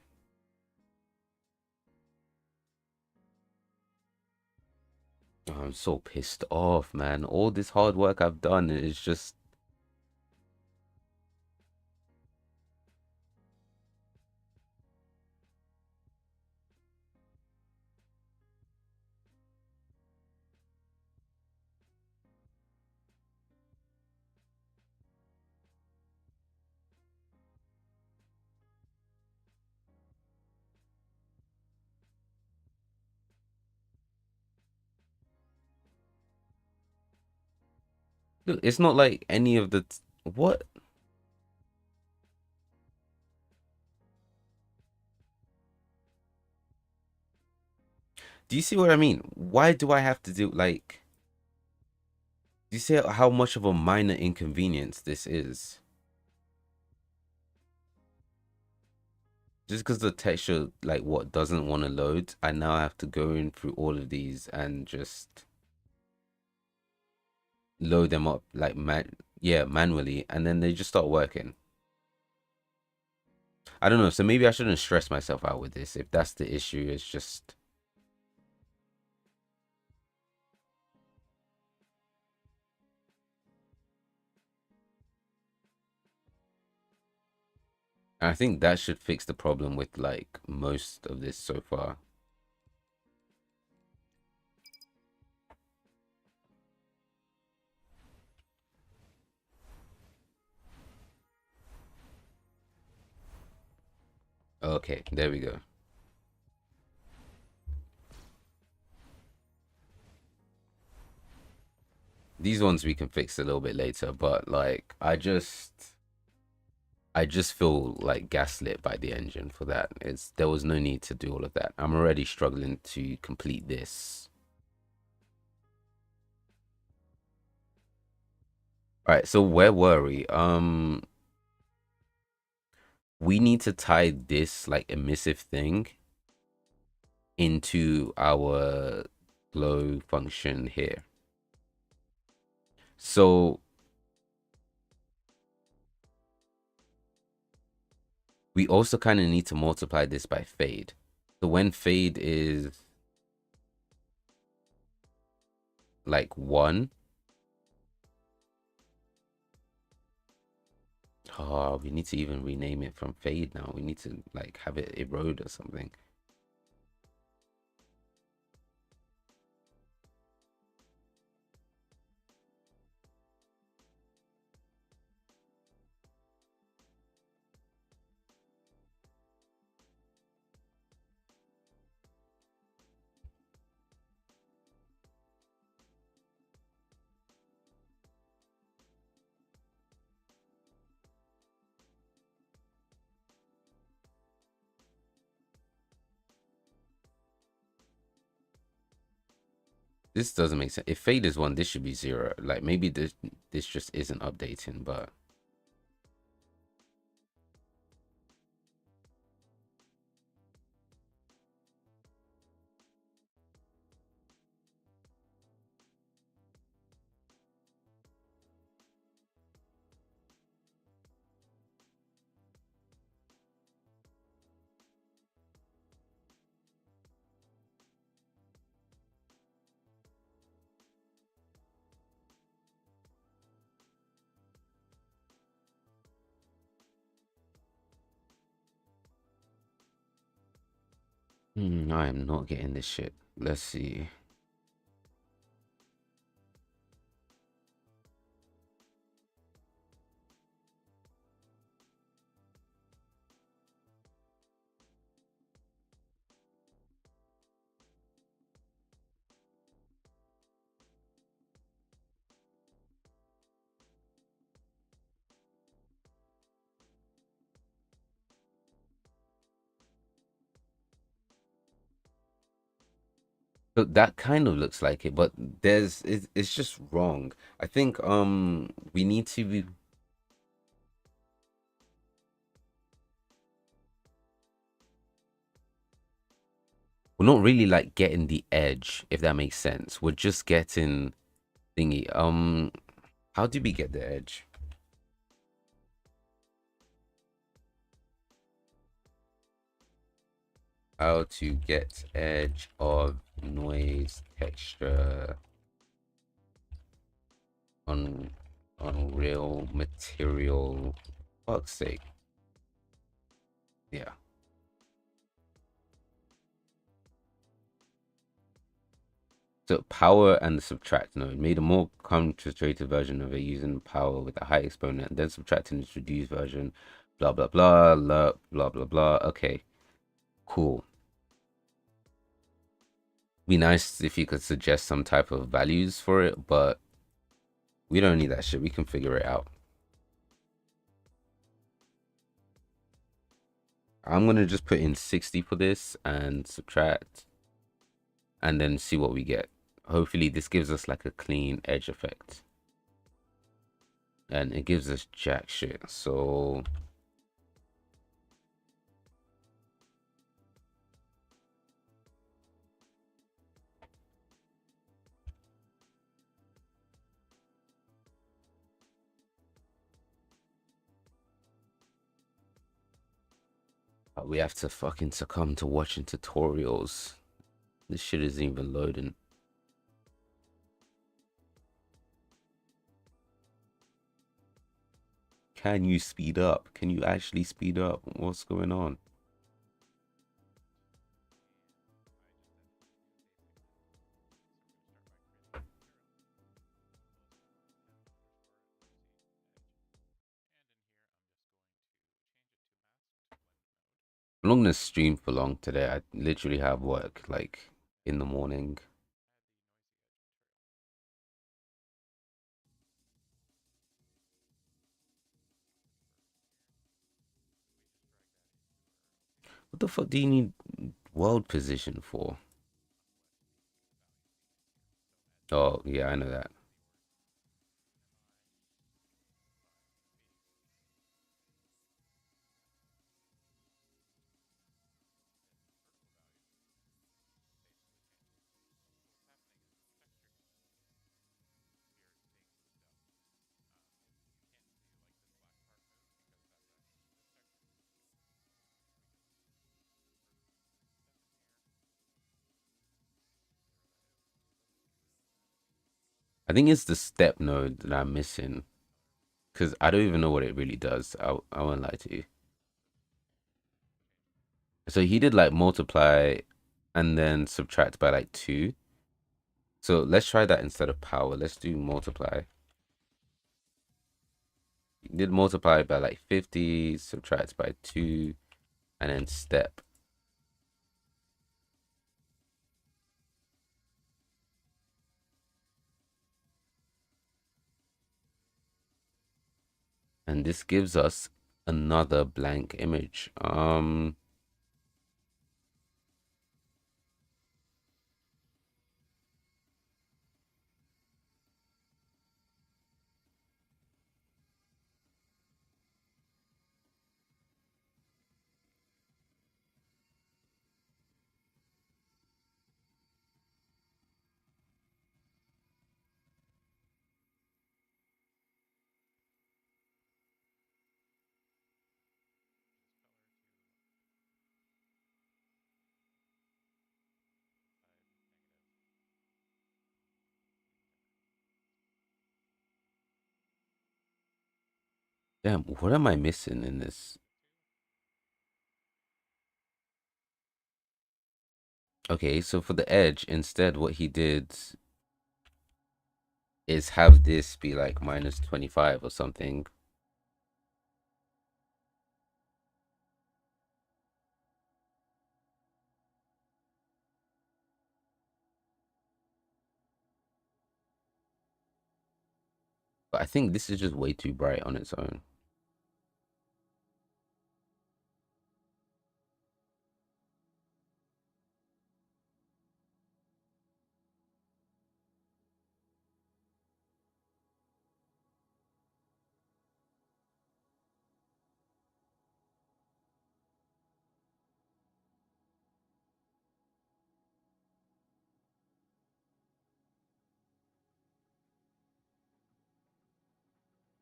Oh, I'm so pissed off, man. All this hard work I've done is just. Look, it's not like any of the. What? Do you see what I mean? Why do I have to do like? Do you see how much of a minor inconvenience this is? Just because the texture, like, what doesn't want to load, I now have to go in through all of these and just load them up, like, yeah, manually, and then they just start working. I don't know. So maybe I shouldn't stress myself out with this. If that's the issue, it's just. I think that should fix the problem with like most of this so far. Okay, there we go. These ones we can fix a little bit later, but like I just feel like gaslit by the engine for that. There was no need to do all of that. I'm already struggling to complete this. All right, so where were we? We need to tie this like emissive thing into our glow function here. So we also kind of need to multiply this by fade. So when fade is like 1, oh, we need to even rename it from fade now. We need to like have it erode or something. This doesn't make sense. If fade is 1, this should be 0. Like maybe this just isn't updating, but I am not getting this shit. Let's see. So that kind of looks like it, but it's just wrong. I think we need to be. We're not really like getting the edge, if that makes sense. We're just getting thingy. How do we get the edge? How to get edge of noise texture on real material. Fuck's sake. Yeah. So power and the subtract node made a more concentrated version of it using power with a high exponent, then subtracting its reduced version. Blah blah blah blah blah blah blah. Okay, cool. Be nice if you could suggest some type of values for it, but we don't need that shit. We can figure it out. I'm gonna just put in 60 for this and subtract, and then see what we get. Hopefully, this gives us like a clean edge effect, and it gives us jack shit. So we have to fucking succumb to watching tutorials. This shit isn't even loading. Can you speed up? Can you actually speed up? What's going on? I'm not gonna stream for long today. I literally have work like in the morning. What the fuck do you need world position for? Oh, yeah, I know that. I think it's the step node that I'm missing because I don't even know what it really does. I won't lie to you. So he did like multiply and then subtract by like two. So let's try that instead of power. Let's do multiply. He did multiply by like 50, subtract by two, and then step. And this gives us another blank image. Damn, what am I missing in this? Okay, so for the edge, instead, what he did is have this be like minus 25 or something. But I think this is just way too bright on its own.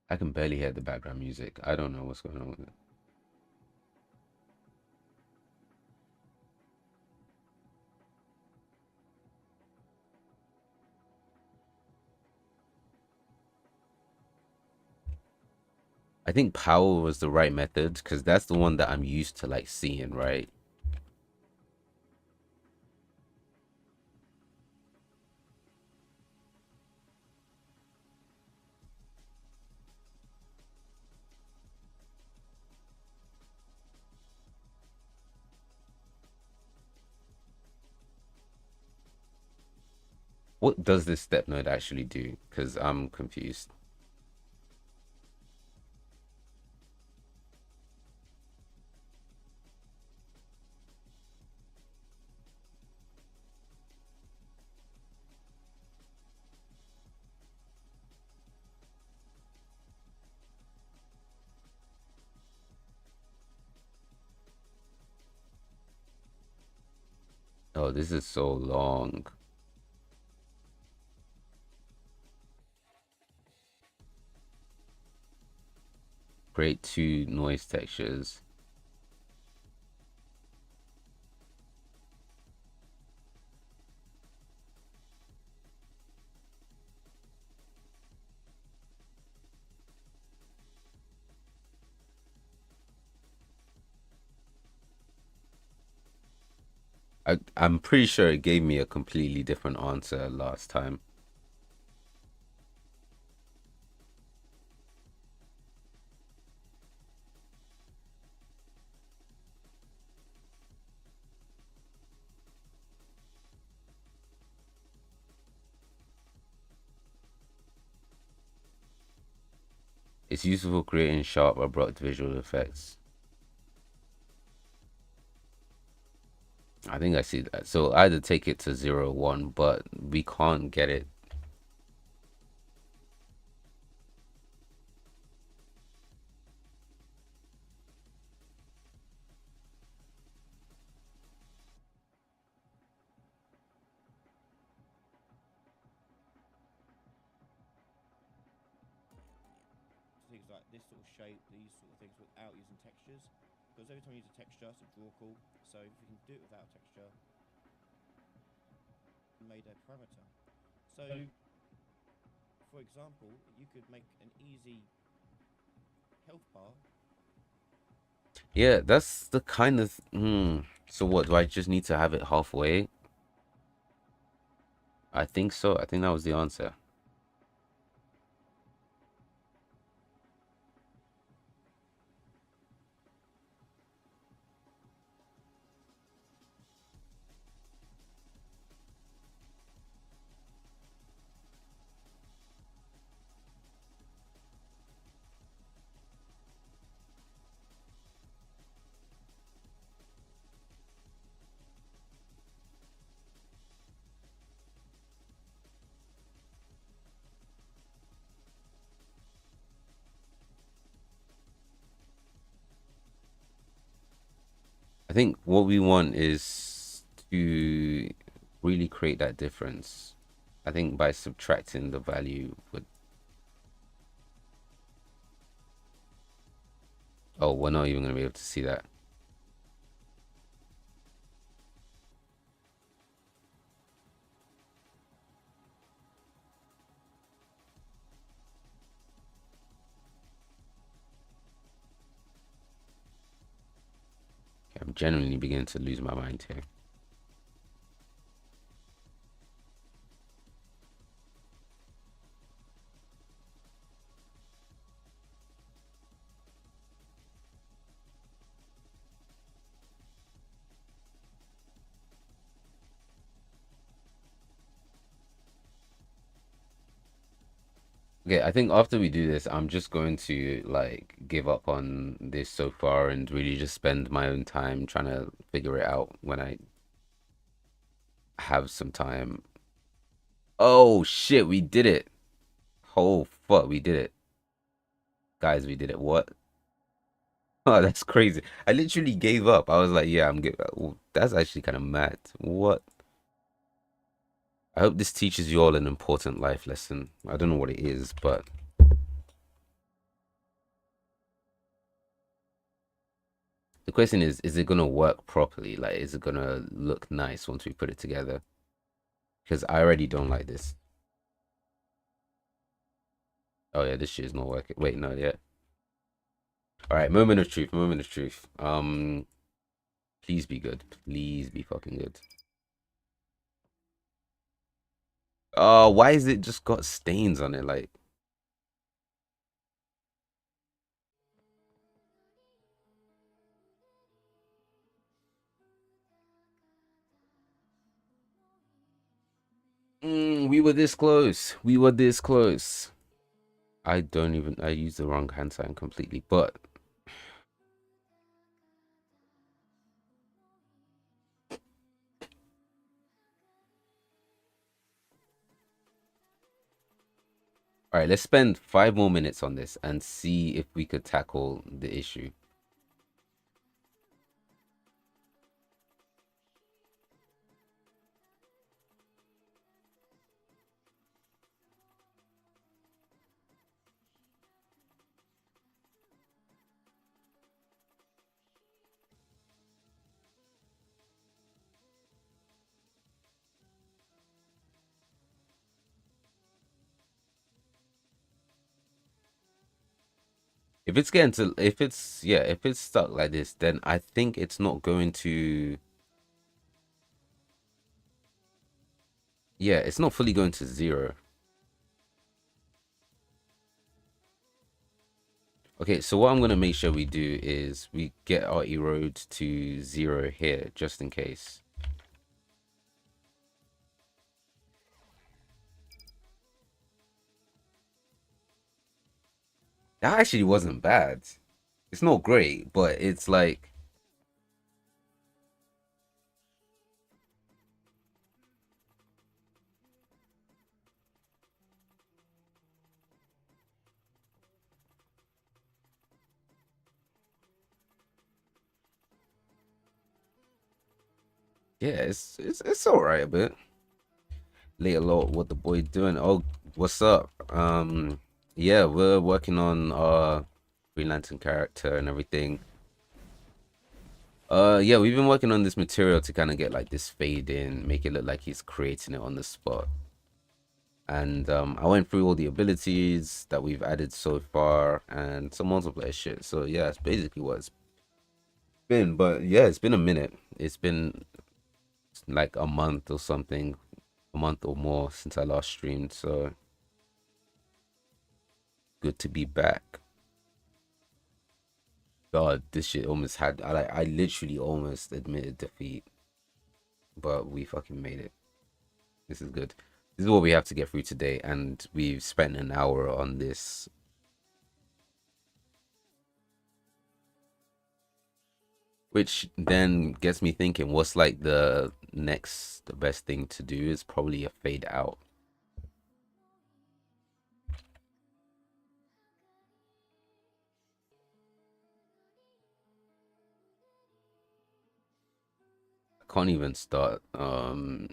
I can barely hear the background music. I don't know what's going on with it. I think power was the right method because that's the one that I'm used to like seeing, right? What does this step node actually do? Because I'm confused. Oh, this is so long. Create two noise textures. I'm pretty sure it gave me a completely different answer last time. It's useful for creating sharp, abrupt visual effects. I think I see that. So either take it to 0, 1, but we can't get it. things like this sort of shape, these sort of things without using textures. Because every time you use a texture, it's a draw call. So if you can do it without texture, you made a parameter. So, for example, you could make an easy health bar. Yeah, that's the kind of. So what? Do I just need to have it halfway? I think so. I think that was the answer. I think what we want is to really create that difference. I think by subtracting the value would. Oh, we're not even gonna be able to see that. I'm genuinely beginning to lose my mind here. Okay, I think after we do this, I'm just going to like give up on this so far and really just spend my own time trying to figure it out when I have some time. Oh shit, we did it. Oh fuck, we did it. Guys, we did it. What? Oh, that's crazy. I literally gave up. I was like, yeah, I'm good. That's actually kind of mad. What? I hope this teaches you all an important life lesson. I don't know what it is, but The question is it gonna work properly? Like, is it gonna look nice once we put it together? Because I already don't like this. Oh yeah, this shit is not working. Wait, no, yeah. All right, moment of truth. Moment of truth. Please be good. Please be fucking good. Oh, why is it just got stains on it? Like, we were this close. We were this close. I don't even. I used the wrong hand sign completely. But all right, let's spend 5 more minutes on this and see if we could tackle the issue. If it's getting to, if it's, yeah, if it's stuck like this, then I think it's not going to, yeah, it's not fully going to zero. Okay, so what I'm gonna make sure we do is we get our erode to zero here, just in case. That actually wasn't bad. It's not great, but it's like, yeah, it's all right, but later, Lord, what the boy doing? Oh, what's up? Yeah, we're working on our Green Lantern character and everything. Yeah, we've been working on this material to kind of get like this fade in, make it look like he's creating it on the spot. And I went through all the abilities that we've added so far and some multiplayer shit. So yeah, it's basically what it's been. But yeah, it's been a minute. It's been like a month or something, a month or more since I last streamed. So good to be back. God, this shit almost had I literally almost admitted defeat, but we fucking made it. This is good. This is what we have to get through today, and we've spent an hour on this. Which then gets me thinking, what's like the best thing to do is probably a fade out. I can't even start. Hmm,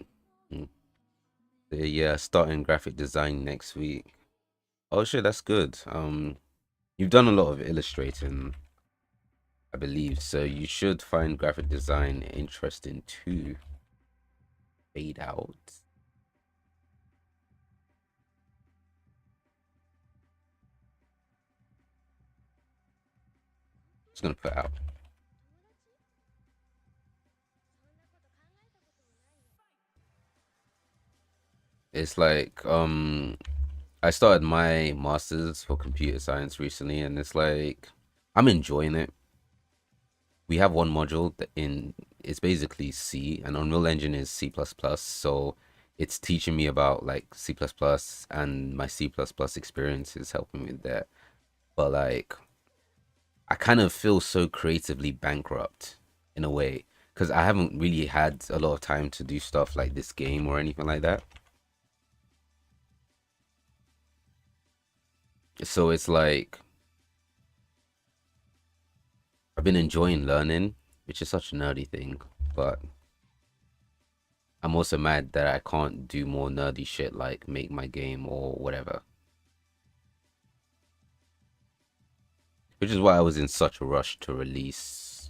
yeah, starting graphic design next week. Oh shit, that's good. You've done a lot of illustrating, I believe, so you should find graphic design interesting too. Fade out. Just gonna put out. It's like I started my master's for computer science recently, and it's like I'm enjoying it. We have one module that in it's basically C, and Unreal Engine is C++, plus plus. So it's teaching me about like C++, plus plus, and my C++ plus plus experience is helping me with that. But like I kind of feel so creatively bankrupt in a way because I haven't really had a lot of time to do stuff like this game or anything like that. So it's like I've been enjoying learning, which is such a nerdy thing, but I'm also mad that I can't do more nerdy shit like make my game or whatever. Which is why I was in such a rush to release.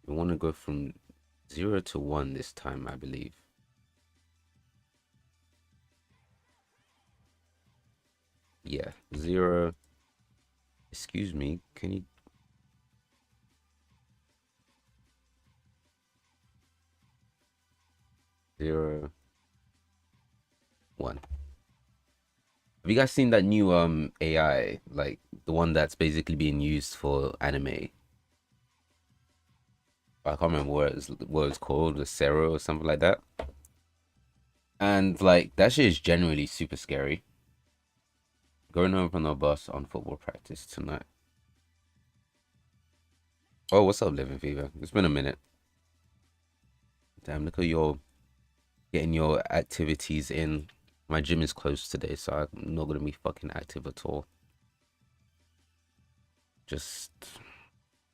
We want to go from 0 to 1 this time, I believe. Yeah, 0. Excuse me, can you 0, 1. Have you guys seen that new AI, like the one that's basically being used for anime? I can't remember what it's called, the Zero or something like that. And like that shit is generally super scary. Going home from the bus on football practice tonight. Oh, what's up, Living Fever? It's been a minute. Damn, look at your getting your activities in. My gym is closed today, so I'm not gonna be fucking active at all. Just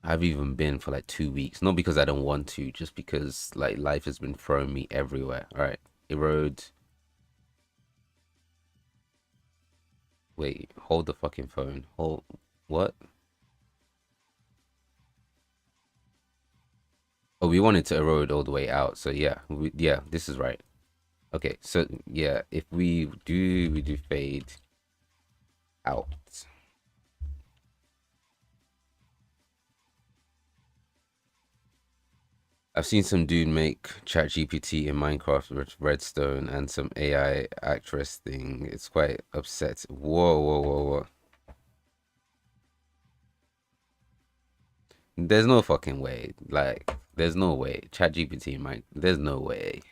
I've even been for like 2 weeks. Not because I don't want to, just because like life has been throwing me everywhere. Alright. Erode. Wait, hold the fucking phone. Hold what? Oh, we wanted to erode all the way out. So yeah, this is right. Okay, so yeah, if we do fade out. I've seen some dude make ChatGPT in Minecraft with Redstone and some AI actress thing. It's quite upset. Whoa, whoa, whoa, whoa. There's no fucking way. Like, there's no way. ChatGPT, Mike. There's no way.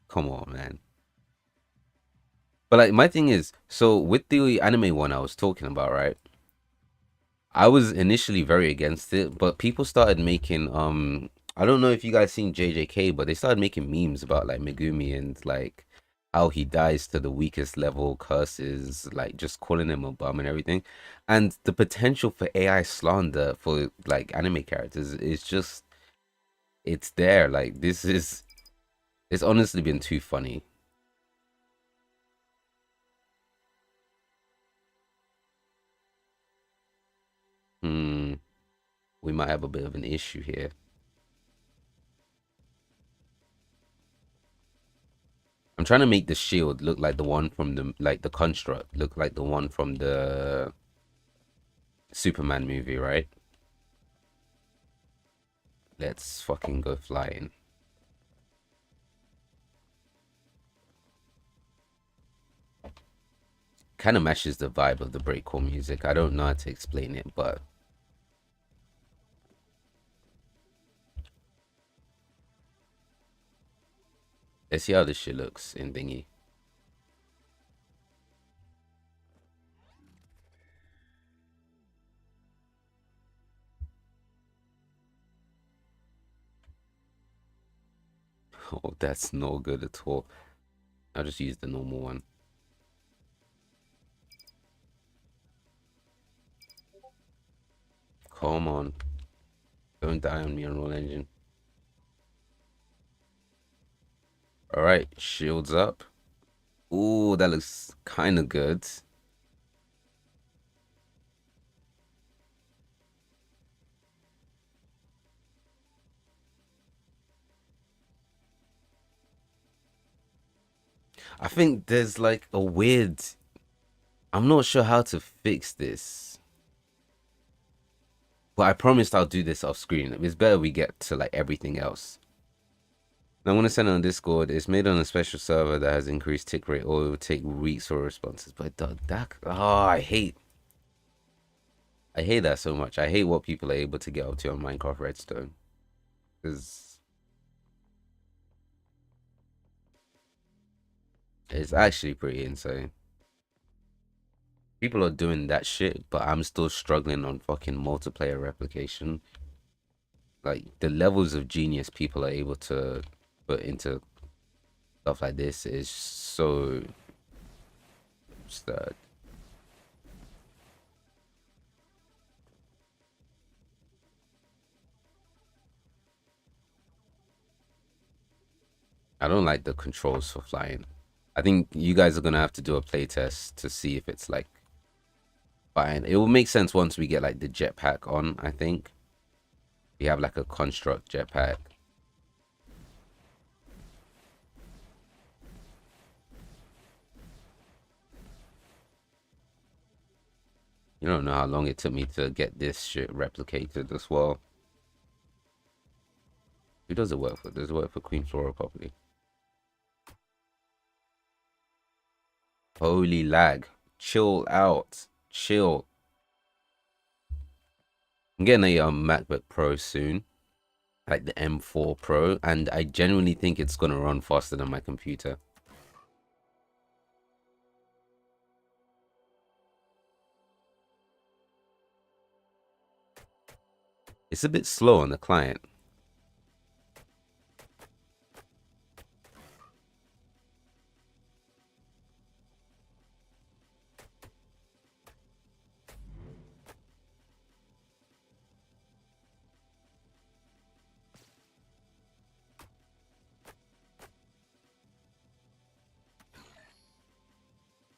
Come on, man. But like, my thing is, so with the anime one I was talking about, right? I was initially very against it, but people started making I don't know if you guys seen JJK, but they started making memes about like Megumi and like how he dies to the weakest level curses, like just calling him a bum and everything. And the potential for AI slander for like anime characters is just it's there. Like it's honestly been too funny. Hmm, we might have a bit of an issue here. I'm trying to make the shield look like the one from the construct look like the one from the Superman movie, right? Let's fucking go flying. Kind of matches the vibe of the breakcore music. I don't know how to explain it, but let's see how this shit looks in thingy. Oh, that's no good at all. I'll just use the normal one. Come on. Don't die on me, Unreal Engine. Alright, shields up. Ooh, that looks kind of good. I think there's like a weird. I'm not sure how to fix this. But I promised I'll do this off screen. It's better we get to like everything else. Now, I'm gonna send it on Discord. It's made on a special server that has increased tick rate, or it will take weeks for responses. But I hate that so much. I hate what people are able to get up to on Minecraft Redstone. Because it's actually pretty insane. People are doing that shit, but I'm still struggling on fucking multiplayer replication. Like the levels of genius people are able to put into stuff like this is so absurd. I don't like the controls for flying. I think you guys are gonna have to do a playtest to see if it's like fine. It will make sense once we get like the jetpack on, I think. We have like a construct jetpack. You don't know how long it took me to get this shit replicated as well. Who does it work for? Does it work for Queen Flora properly? Holy lag. Chill out. Chill. I'm getting a MacBook Pro soon, like the M4 Pro, and I genuinely think it's gonna run faster than my computer. It's a bit slow on the client.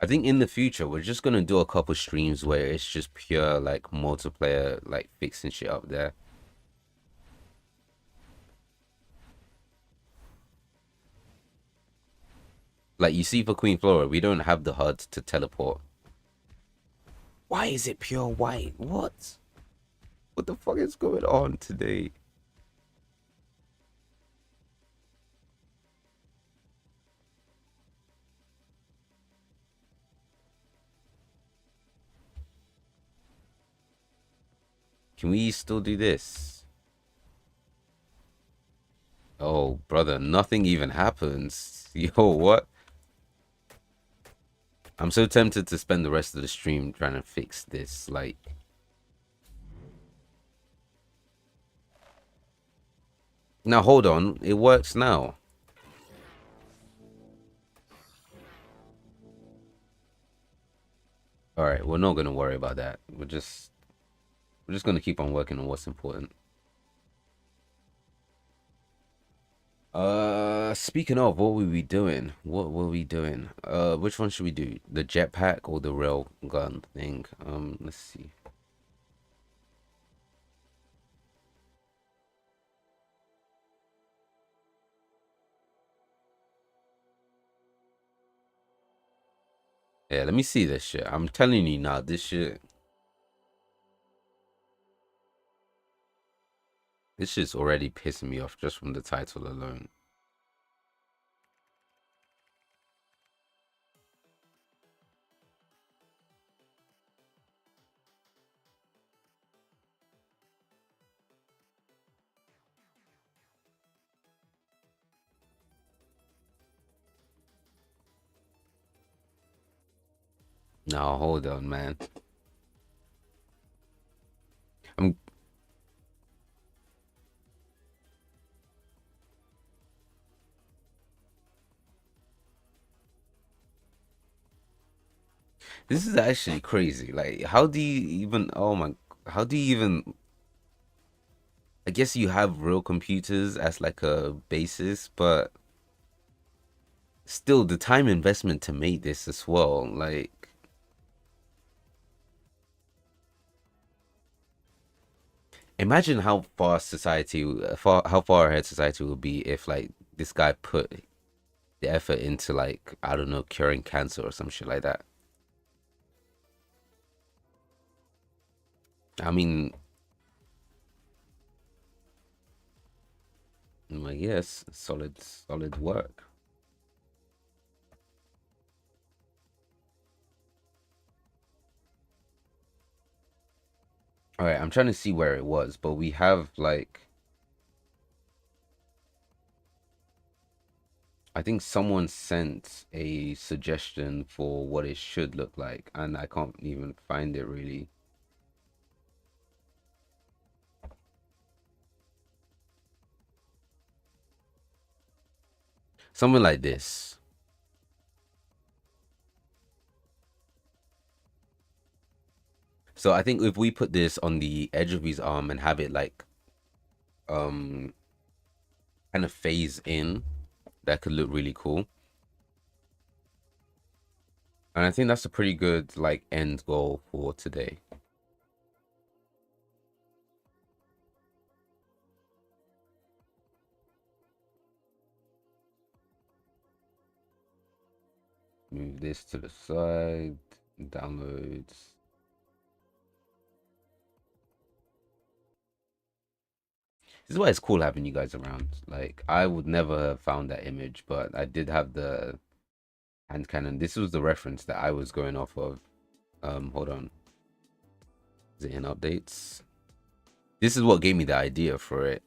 I think in the future we're just gonna do a couple streams where it's just pure like multiplayer, like fixing shit up there. Like you see for Queen Flora, we don't have the HUD to teleport. Why is it pure white? What? What the fuck is going on today? Can we still do this? Oh, brother, nothing even happens. Yo, what? I'm so tempted to spend the rest of the stream trying to fix this. Like, now hold on. It works now. All right, we're not gonna worry about that. We're just gonna keep on working on what's important. Speaking of, what were we doing? What were we doing? Which one should we do? The jetpack or the rail gun thing? Let's see. Yeah, let me see this shit. I'm telling you now, this shit's already pissing me off just from the title alone. Now hold on, man. I'm This is actually crazy. Like, how do you even? Oh my! How do you even? I guess you have real computers as like a basis, but still, the time investment to make this as well. Like, imagine how far society, how far ahead society would be if like this guy put the effort into like I don't know curing cancer or some shit like that. I mean, I'm like, yes, solid work. All right, I'm trying to see where it was, but we have like I think someone sent a suggestion for what it should look like, and I can't even find it really. Something like this. So I think if we put this on the edge of his arm and have it like um kind of phase in, that could look really cool. And I think that's a pretty good like end goal for today. move this to the side. Downloads. This is why it's cool having you guys around. Like, I would never have found that image, but I did have the hand cannon. This was the reference that I was going off of. Hold on. Is it in updates? This is what gave me the idea for it.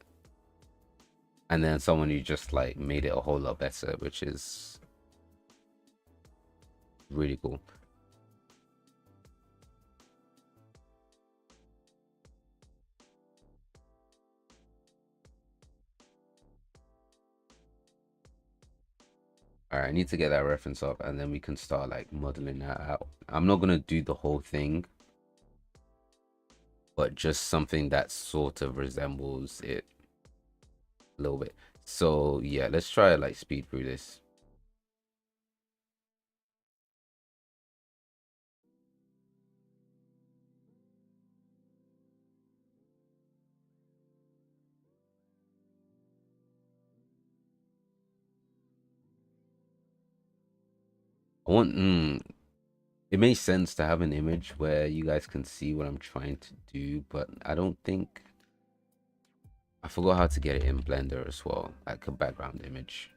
And then someone who just like made it a whole lot better, which is really cool. All right, I need to get that reference up, and then we can start like modeling that out. I'm not gonna do the whole thing, but just something that sort of resembles it a little bit. So yeah, let's try like speed through this. I want it makes sense to have an image where you guys can see what I'm trying to do, but I don't think I forgot how to get it in Blender as well, like a background image.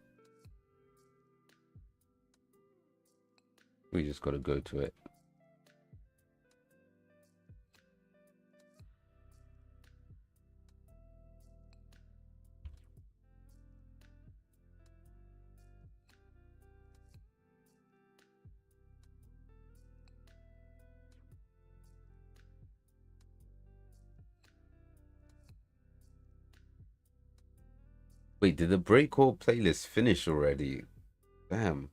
We just gotta go to it. Wait, did the breakcore playlist finish already? Damn.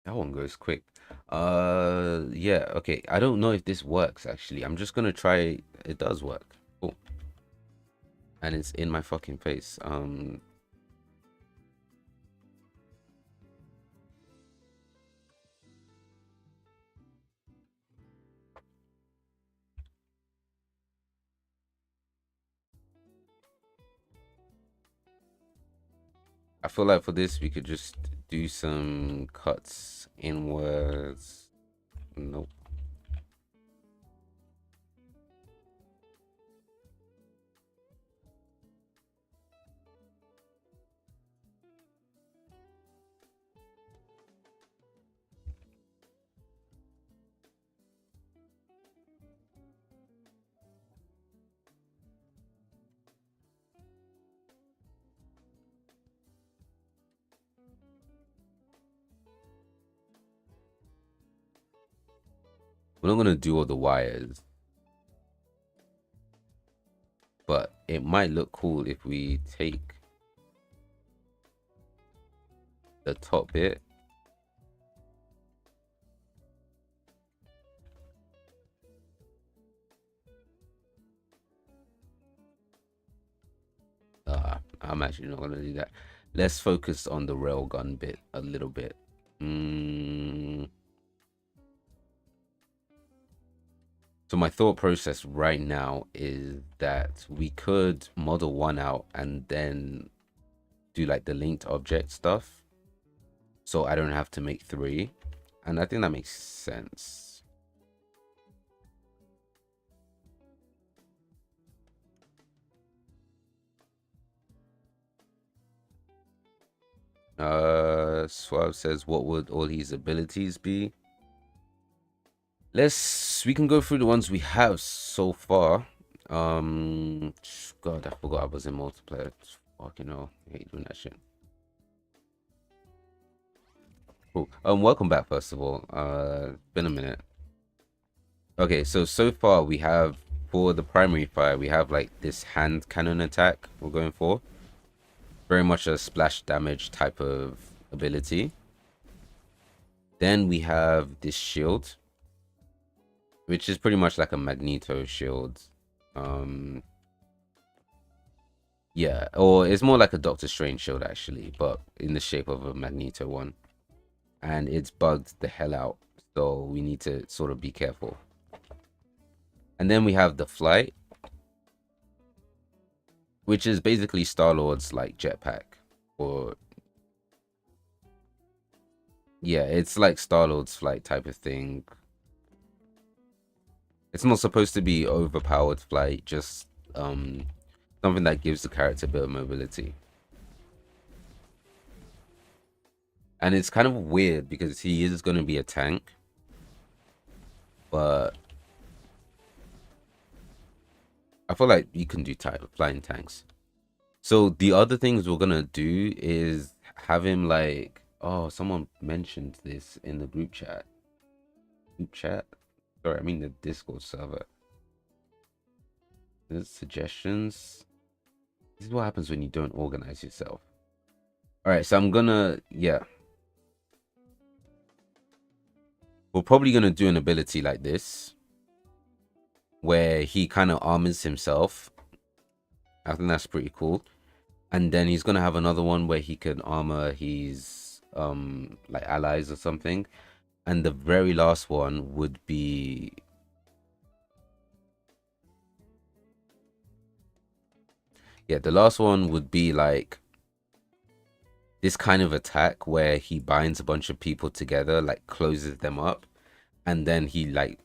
That one goes quick. Yeah, okay. I don't know if this works actually. I'm just gonna try. It does work. Cool. And it's in my fucking face. I feel like for this we could just do some cuts inwards. Nope. We're not gonna do all the wires, but it might look cool if we take the top bit. I'm actually not gonna do that. Let's focus on the railgun bit a little bit. So my thought process right now is that we could model one out and then do like the linked object stuff. So I don't have to make three. And I think that makes sense. Suave says, what would all his abilities be? We can go through the ones we have so far. God, I forgot I was in multiplayer. Fucking hell, I hate doing that shit. Cool. Welcome back first of all. Been a minute. Okay, so far we have for the primary fire, we have like this hand cannon attack we're going for. Very much a splash damage type of ability. Then we have this shield, which is pretty much like a Magneto shield. Yeah, or it's more like a Doctor Strange shield actually, but in the shape of a Magneto one. And it's bugged the hell out, so we need to sort of be careful. And then we have the flight, which is basically Star-Lord's like jetpack. Or yeah, it's like Star-Lord's flight type of thing. It's not supposed to be overpowered flight, just something that gives the character a bit of mobility. And it's kind of weird because he is going to be a tank, but I feel like you can do flying tanks. So the other things we're gonna do is have him like, oh, someone mentioned this in the group chat. Group chat? Sorry, I mean the Discord server. There's suggestions. This is what happens when you don't organize yourself. All right, so I'm gonna, yeah, we're probably gonna do an ability like this where he kind of armors himself. I think that's pretty cool. And then he's gonna have another one where he can armor his like allies or something. And the very last one would be, yeah, the last one would be like this kind of attack where he binds a bunch of people together, like closes them up, and then he like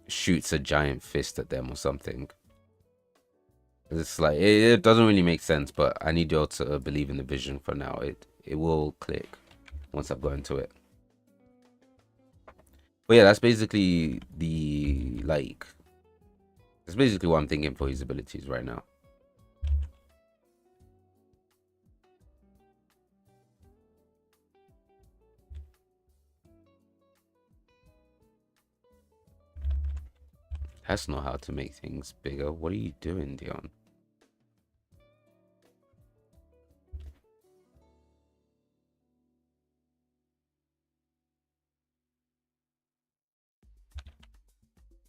shoots a giant fist at them or something. It's like it doesn't really make sense, but I need you all to believe in the vision for now. It will click once I've got into it. But yeah, that's basically the like that's basically what I'm thinking for his abilities right now. That's not how to make things bigger. What are you doing, Dion?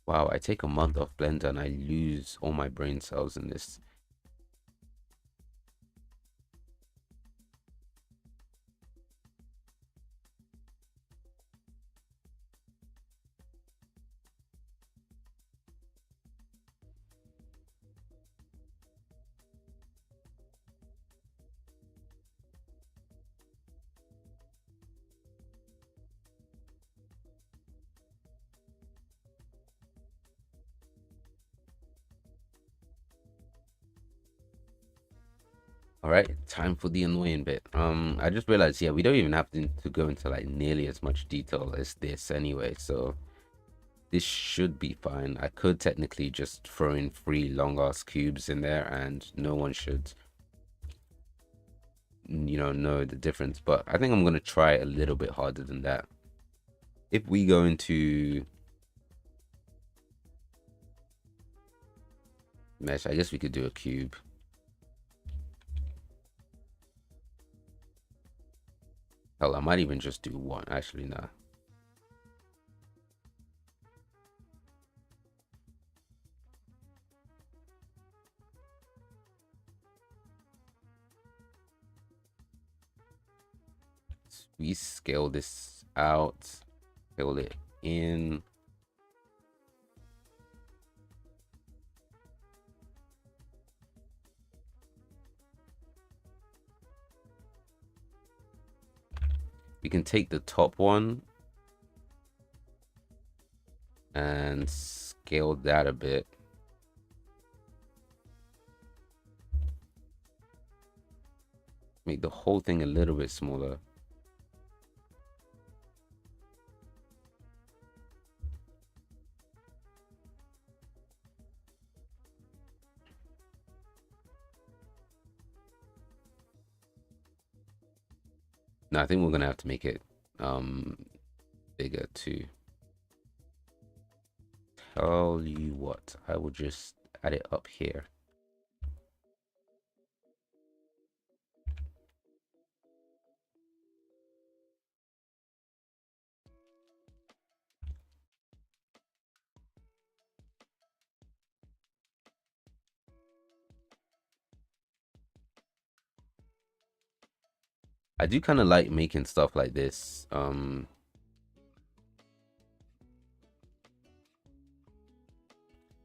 Wow, I take a month off Blender and I lose all my brain cells in this. All right, time for the annoying bit. I just realized, yeah, we don't even have to go into like nearly as much detail as this anyway, so this should be fine. I could technically just throw in 3 long ass cubes in there and no one should, know the difference, but I think I'm gonna try a little bit harder than that. If we go into mesh, I guess we could do a cube. Hell, I might even just do one. Actually, nah. We scale this out, fill it in. We can take the top one and scale that a bit. Make the whole thing a little bit smaller. No, I think we're gonna have to make it bigger too. Tell you what, I will just add it up here. I do kind of like making stuff like this.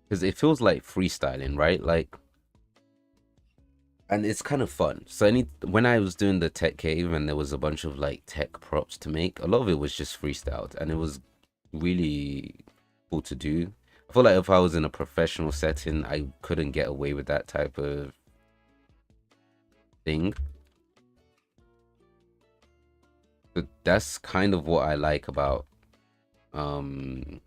Because it feels like freestyling, right? Like and it's kind of fun. So when I was doing the tech cave and there was a bunch of like tech props to make, a lot of it was just freestyled, and it was really cool to do. I feel like if I was in a professional setting, I couldn't get away with that type of thing. But that's kind of what I like about um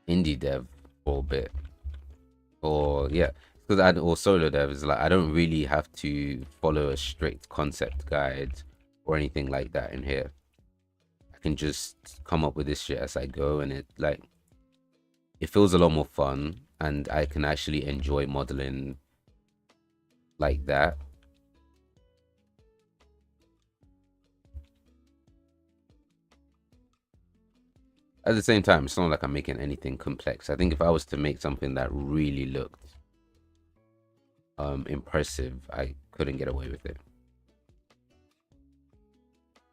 indie dev for a bit. Or yeah, because I or solo dev is like I don't really have to follow a strict concept guide or anything like that in here. I can just come up with this shit as I go, and it feels a lot more fun, and I can actually enjoy modeling like that. At the same time, it's not like I'm making anything complex. I think if I was to make something that really looked impressive, I couldn't get away with it.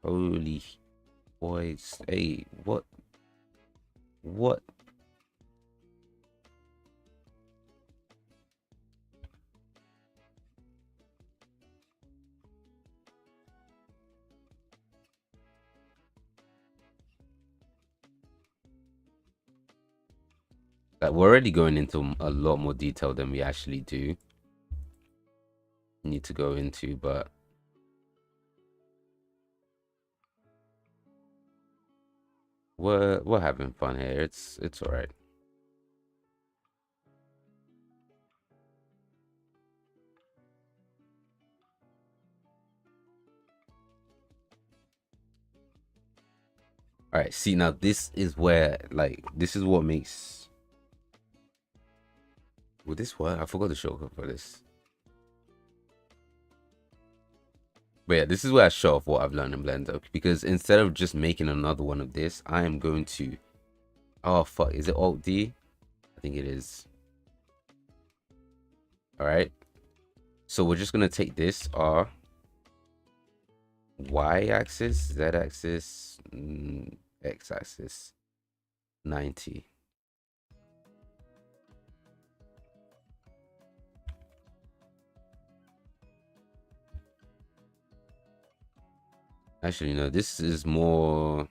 Holy boys, hey, what? Like we're already going into a lot more detail than we actually do need to go into, but we're having fun here. It's all right. All right. See, now this is where like this is what makes. Would this work? I forgot the shortcut for this. But yeah, this is where I show off what I've learned in Blender, because instead of just making another one of this, I am going to. Oh fuck! Is it Alt D? I think it is. All right. So we're just gonna take this R, Y axis, Z axis, X axis, 90. Actually, no, this is more.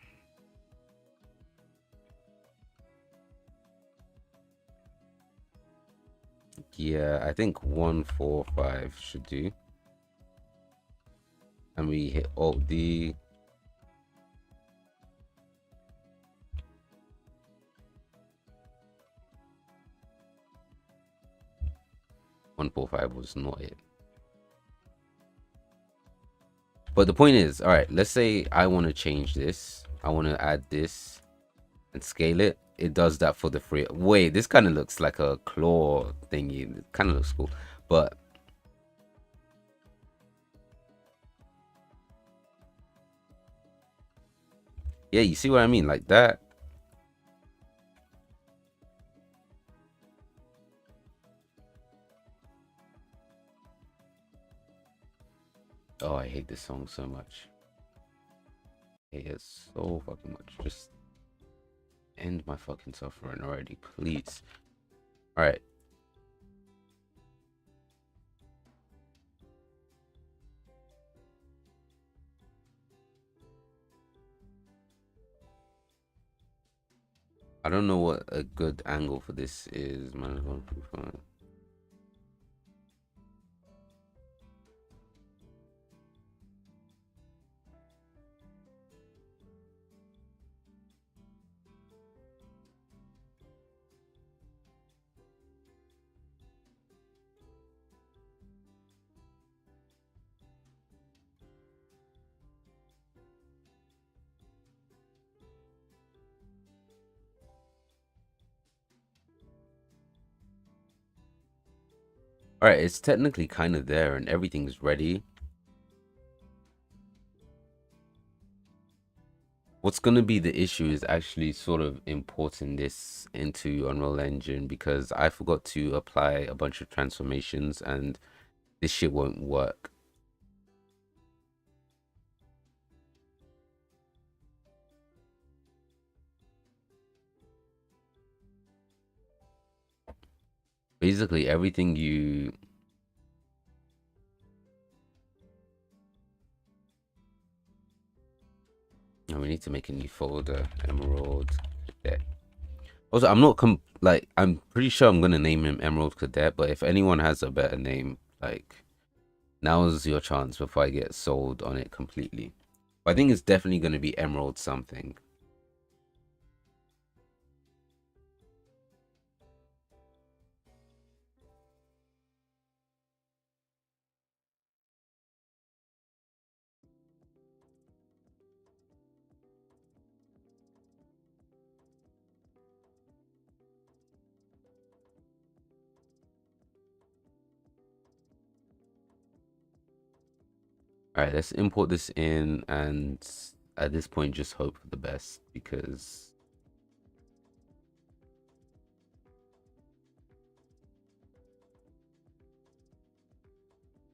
Yeah, I think 145 should do. And we hit Alt D. One four five was not it. But the point is, all right, let's say I want to change this. I want to add this and scale it. It does that for the free. Wait, this kind of looks like a claw thingy. It kind of looks cool. But yeah, you see what I mean? Like that. Oh, I hate this song so much. I hate it so fucking much. Just end my fucking suffering already, please. All right. I don't know what a good angle for this is. -135. All right, it's technically kind of there and everything's ready. What's going to be the issue is actually sort of importing this into Unreal Engine, because I forgot to apply a bunch of transformations and this shit won't work. Basically everything you... Oh, we need to make a new folder. Emerald Cadet. Also, I'm not like, I'm pretty sure I'm gonna name him Emerald Cadet, but if anyone has a better name, like, now's your chance before I get sold on it completely. But I think it's definitely gonna be Emerald something. All right, let's import this in, and at this point, just hope for the best, because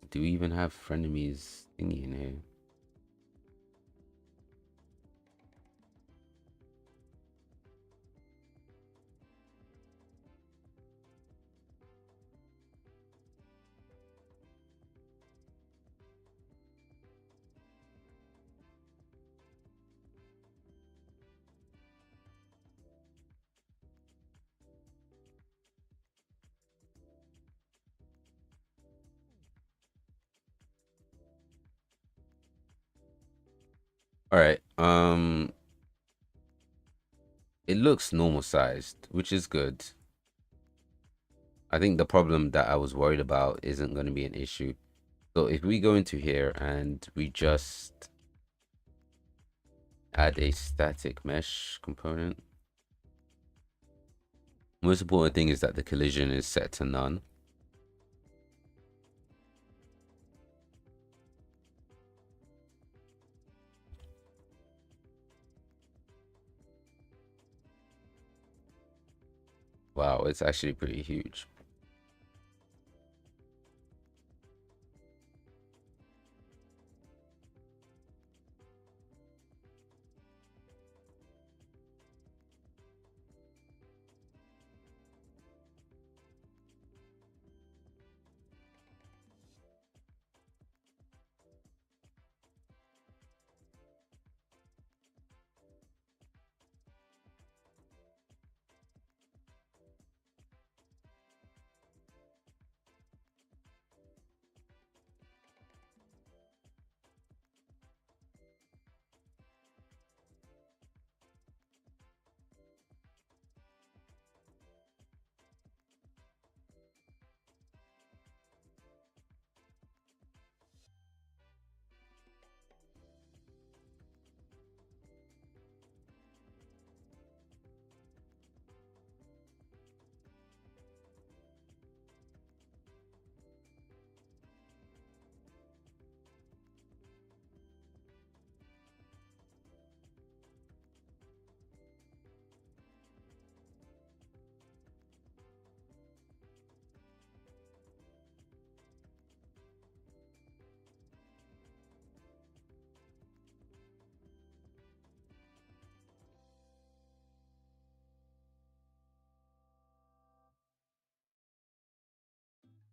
do we even have frenemies thingy in here? All right, it looks normal sized, which is good. I think the problem that I was worried about isn't going to be an issue. So if we go into here and we just add a static mesh component, most important thing is that the collision is set to none. Wow, it's actually pretty huge.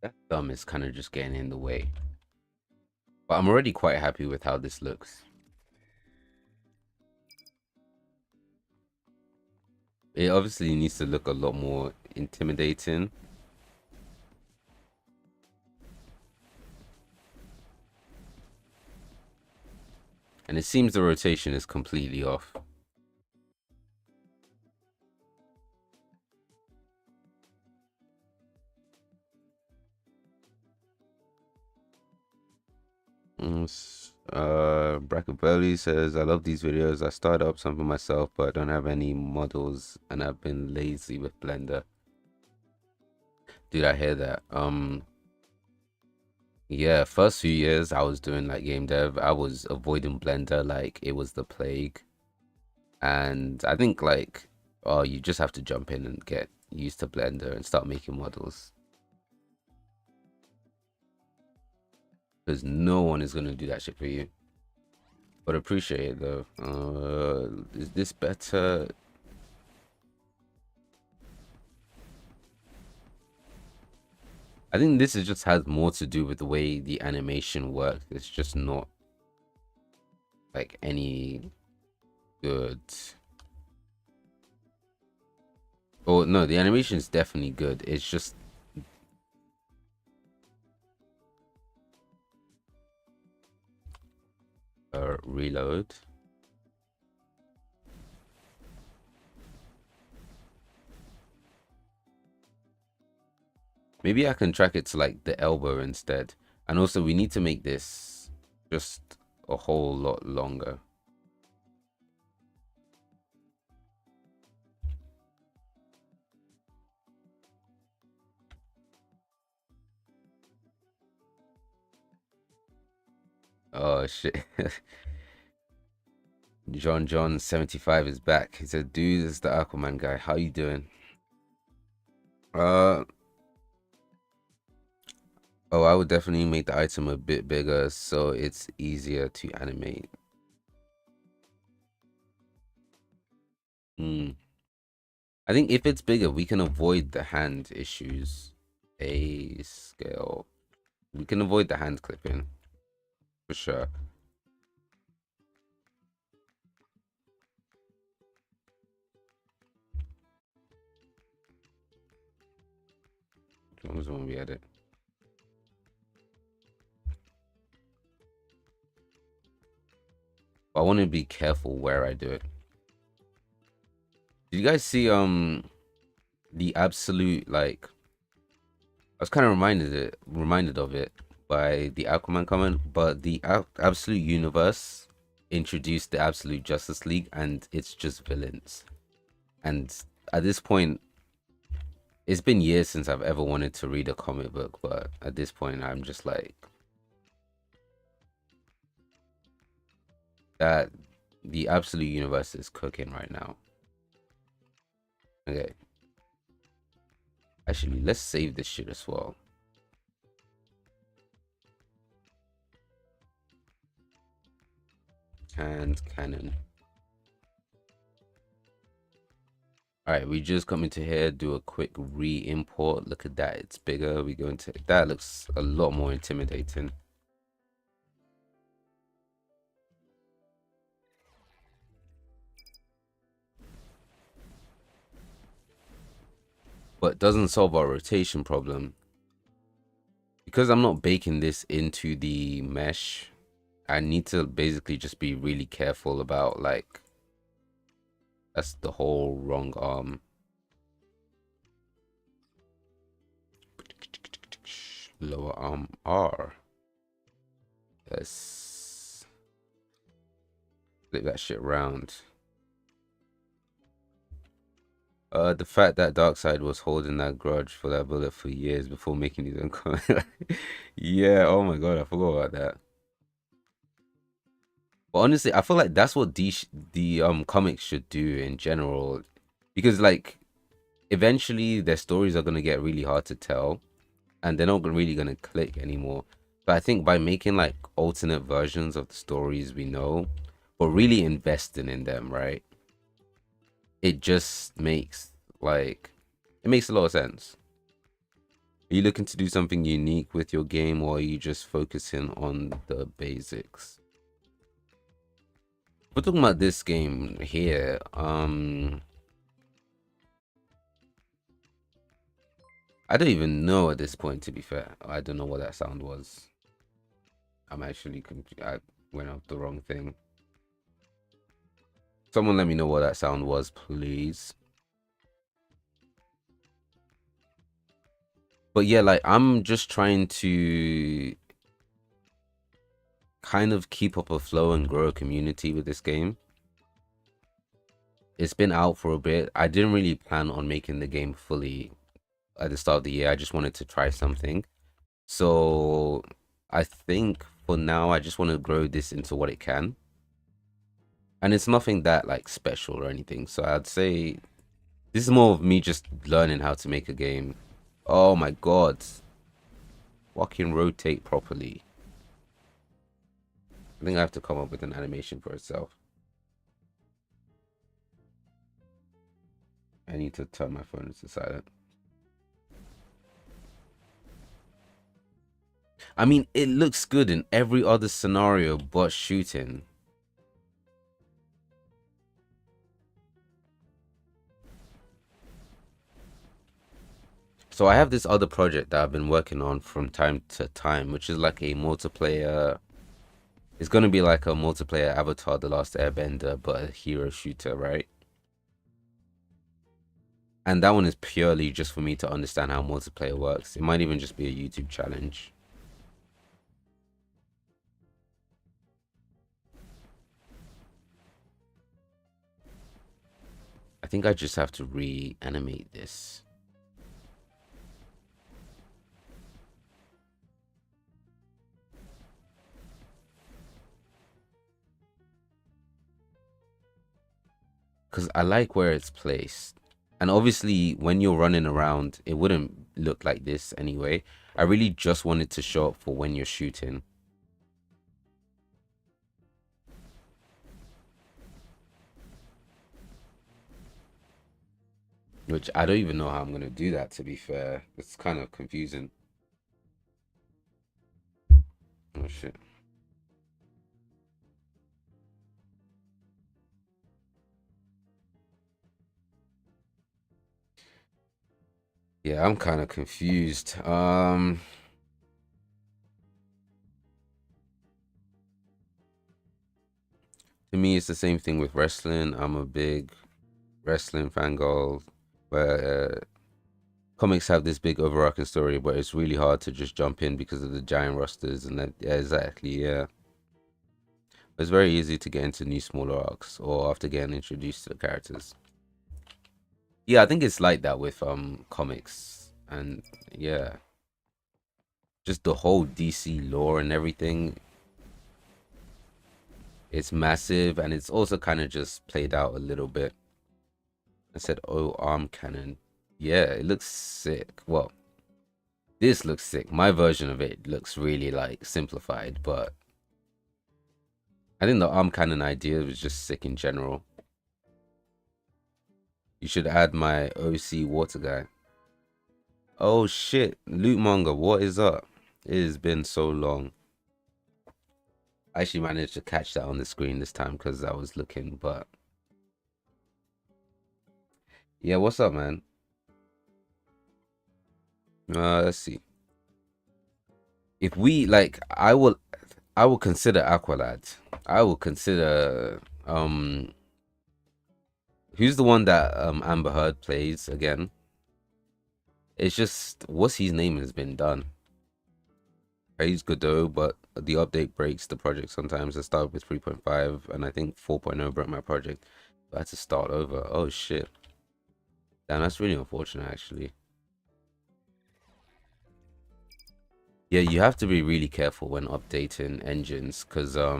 That thumb is kind of just getting in the way. But I'm already quite happy with how this looks. It obviously needs to look a lot more intimidating. And it seems the rotation is completely off. Bracketveli says, I love these videos. I started up something myself, but I don't have any models, and I've been lazy with Blender. Dude, I hear that. Yeah, first few years I was doing like game dev, I was avoiding Blender like it was the plague. And I think like, oh, you just have to jump in and get used to Blender and start making models. Because no one is gonna do that shit for you. But appreciate it though. Is this better? I think this is just has more to do with the way the animation works. It's just not like any good. Oh no, the animation is definitely good. It's just reload. Maybe I can track it to like the elbow instead. And also we need to make this just a whole lot longer. Oh shit. John 75 is back. He said, dude, this is the Aquaman guy. How you doing? Uh oh, I would definitely make the item a bit bigger so it's easier to animate. Hmm. I think if it's bigger, we can avoid the hand issues. A scale. We can avoid the hand clipping for sure. Which one was the one we edit? But I want to be careful where I do it. Did you guys see the absolute like? I was kind of reminded of it by the Aquaman comment, but the absolute universe introduced the absolute Justice League, and it's just villains. And at this point, it's been years since I've ever wanted to read a comic book, but at this point, I'm just like that. The absolute universe is cooking right now. Okay, actually, let's save this shit as well. And canon. All right, we just come into here, do a quick re-import. Look at that, it's bigger. We go into that, looks a lot more intimidating. But doesn't solve our rotation problem. Because I'm not baking this into the mesh, I need to basically just be really careful about like, that's the whole wrong arm. Lower arm R. Let's flip that shit round. The fact that Darkseid was holding that grudge for that bullet for years before making his own comment. Yeah, oh my god, I forgot about that. But honestly, I feel like that's what the comics should do in general, because like eventually their stories are gonna get really hard to tell, and they're not really gonna click anymore. But I think by making like alternate versions of the stories we know, but really investing in them, right? It just makes like it makes a lot of sense. Are you looking to do something unique with your game, or are you just focusing on the basics? We're talking about this game here. I don't even know at this point, to be fair. I don't know what that sound was. I'm actually I went off the wrong thing. Someone let me know what that sound was, please. But yeah, like I'm just trying to kind of keep up a flow and grow a community with this game. It's been out for a bit. I didn't really plan on making the game fully at the start of the year. I just wanted to try something. So I think for now, I just want to grow this into what it can. And it's nothing that like special or anything. So I'd say this is more of me just learning how to make a game. Oh my god. Fucking rotate properly. I think I have to come up with an animation for itself. I need to turn my phone into silent. I mean, it looks good in every other scenario but shooting. So I have this other project that I've been working on from time to time, which is like a multiplayer. It's gonna be like a multiplayer Avatar: The Last Airbender, but a hero shooter, right? And that one is purely just for me to understand how multiplayer works. It might even just be a YouTube challenge. I think I just have to reanimate this. Because I like where it's placed. And obviously, when you're running around, it wouldn't look like this anyway. I really just want it to show up for when you're shooting. Which I don't even know how I'm going to do that, to be fair. It's kind of confusing. Oh, shit. Yeah, I'm kind of confused. To me, it's the same thing with wrestling. I'm a big wrestling fan girl, where comics have this big overarching story, but it's really hard to just jump in because of the giant rosters and that. Yeah, exactly. Yeah, it's very easy to get into new smaller arcs or after getting introduced to the characters. Yeah, I think it's like that with comics and yeah, just the whole DC lore and everything. It's massive and it's also kind of just played out a little bit. I said, oh, arm cannon. Yeah, it looks sick. Well, this looks sick. My version of it looks really like simplified, but I think the arm cannon idea was just sick in general. You should add my OC water guy. Oh shit, Loot Monger, what is up? It has been so long. I actually managed to catch that on the screen this time because I was looking, but yeah, what's up, man? Let's see. If we like, I will consider Aqualad. I will consider who's the one that Amber Heard plays again? It's just what's his name has been done. He's good though, but the update breaks the project sometimes. I started with 3.5 and I think 4.0 broke my project. I had to start over. Oh shit. Damn, that's really unfortunate actually. Yeah, you have to be really careful when updating engines because I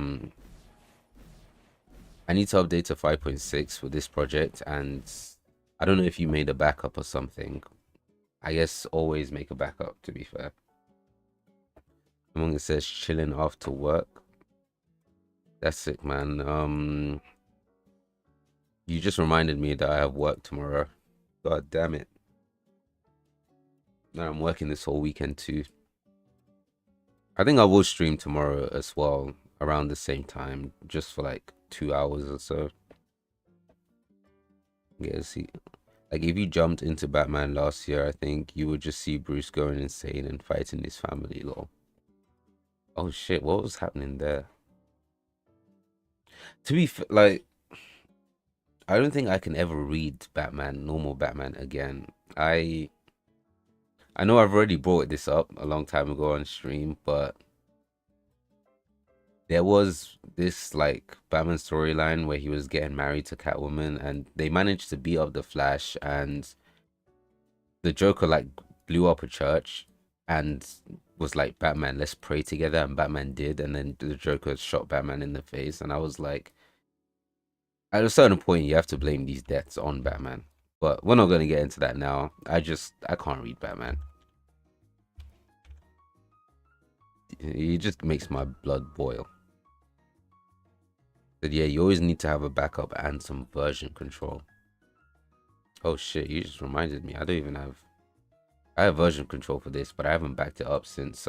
need to update to 5.6 for this project and I don't know if you made a backup or something. I guess always make a backup to be fair. Among it says chilling after work. That's sick, man. You just reminded me that I have work tomorrow. God damn it. And I'm working this whole weekend too. I think I will stream tomorrow as well around the same time, just for like 2 hours or so. Yeah, see. Like if you jumped into Batman last year, I think you would just see Bruce going insane and fighting his family, lol. Oh shit, what was happening there? To be like, I don't think I can ever read Batman, normal Batman again. I know I've already brought this up a long time ago on stream, but there was this like Batman storyline where he was getting married to Catwoman and they managed to beat up the Flash and the Joker like blew up a church and was like, Batman, let's pray together, and Batman did, and then the Joker shot Batman in the face, and I was like, at a certain point you have to blame these deaths on Batman. But we're not gonna get into that now. I can't read Batman. It just makes my blood boil. But yeah, you always need to have a backup and some version control. Oh shit, you just reminded me. I have version control for this, but I haven't backed it up since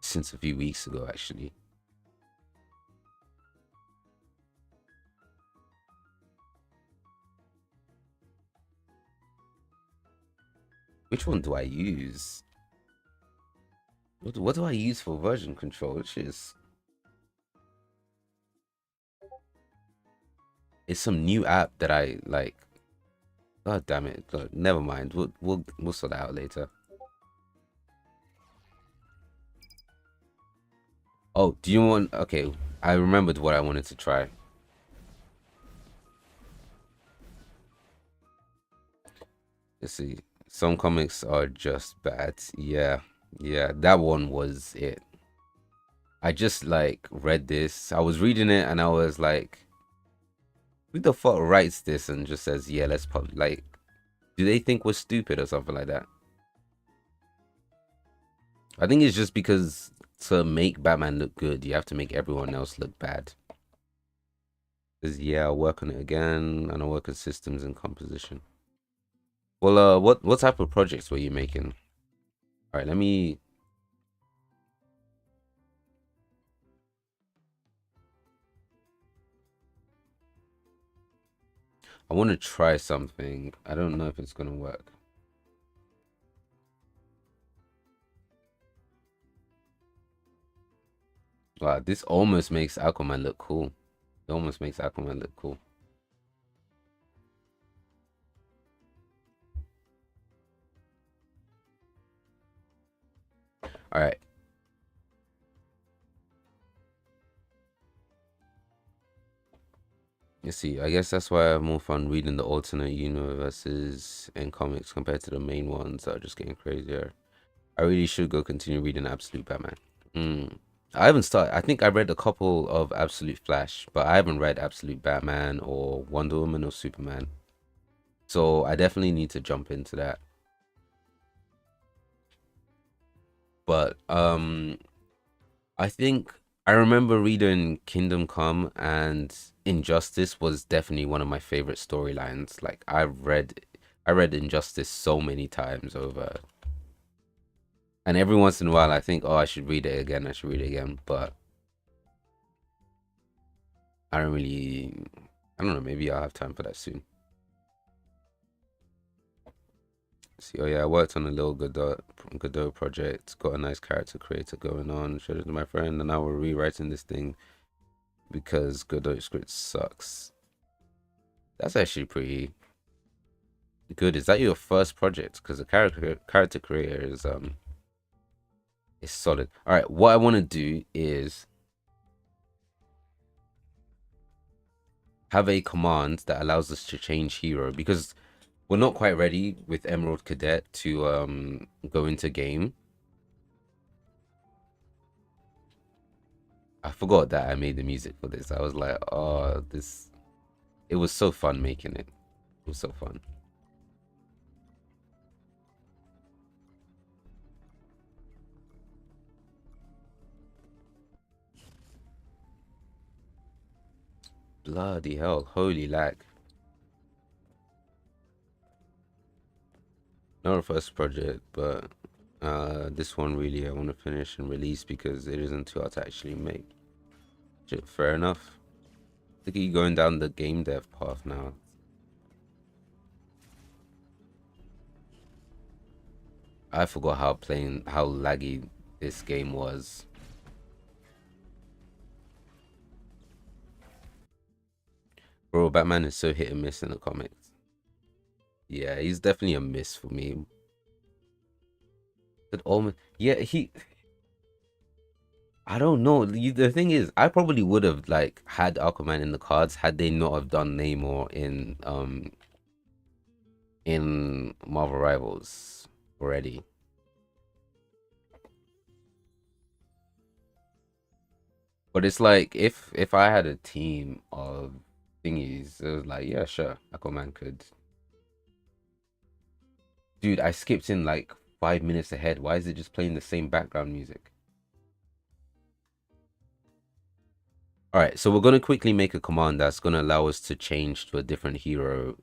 since a few weeks ago, actually. Which one do I use? What do I use for version control? Which is it's some new app that I like. God damn it! Never mind. We'll sort that out later. Oh, do you want? Okay, I remembered what I wanted to try. Let's see. Some comics are just bad. Yeah, yeah, that one was it. I just like read this. I was reading it and I was like, who the fuck writes this and just says, yeah, let's pub like, do they think we're stupid or something like that? I think it's just because to make Batman look good, you have to make everyone else look bad. Because yeah, I'll work on it again and I'll work on systems and composition. Well, what type of projects were you making? All right, let me. I want to try something. I don't know if it's gonna work. Wow, this almost makes Aquaman look cool. It almost makes Aquaman look cool. All right. You see, I guess that's why I have more fun reading the alternate universes and comics compared to the main ones that are just getting crazier. I really should go continue reading Absolute Batman. Mm. I haven't started. I think I read a couple of Absolute Flash, but I haven't read Absolute Batman or Wonder Woman or Superman. So I definitely need to jump into that. But I think I remember reading Kingdom Come and Injustice was definitely one of my favorite storylines. Like I read Injustice so many times over. And every once in a while I think, oh, I should read it again, I should read it again, but I don't really I don't know, maybe I'll have time for that soon. See, oh yeah, I worked on a little Godot project, got a nice character creator going on, showed it to my friend, and now we're rewriting this thing because Godot script sucks. That's actually pretty good. Is that your first project? Because the character creator is solid. All right, what I want to do is have a command that allows us to change hero because we're not quite ready with Emerald Cadet to go into game. I forgot that I made the music for this. I was like, oh, this. It was so fun making it. It was so fun. Bloody hell! Holy lag. Not a first project, but this one really I want to finish and release because it isn't too hard to actually make. Fair enough. I think you're going down the game dev path now. I forgot how laggy this game was. Bro, Batman is so hit and miss in the comics. Yeah, he's definitely a miss for me. But almost, yeah, he. I don't know. The thing is, I probably would have like had Aquaman in the cards had they not have done Namor in Marvel Rivals already. But it's like if I had a team of thingies, it was like, yeah, sure, Aquaman could. Dude, I skipped in like 5 minutes ahead. Why is it just playing the same background music? All right, so we're gonna quickly make a command that's gonna allow us to change to a different hero.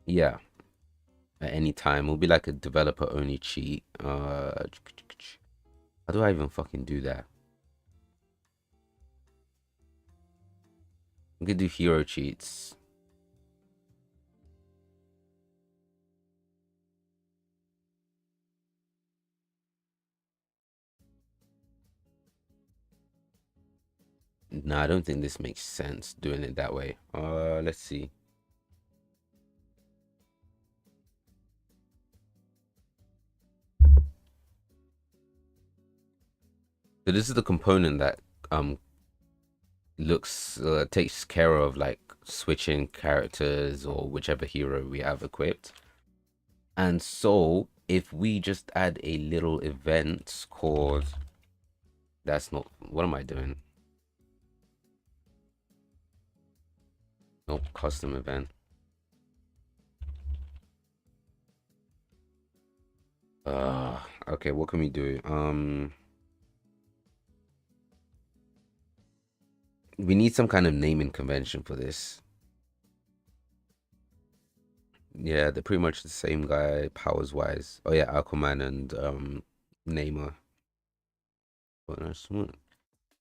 Yeah, at any time. It'll be like a developer only cheat. How do I even fucking do that? We could do hero cheats. No, I don't think this makes sense doing it that way. Let's see. So this is the component that um looks takes care of like switching characters or whichever hero we have equipped. And so if we just add a little event called, that's not, what am I doing? Nope, custom event. Okay, what can we do? We need some kind of naming convention for this. Yeah, they're pretty much the same guy powers wise. Oh yeah, Aquaman and Neymar.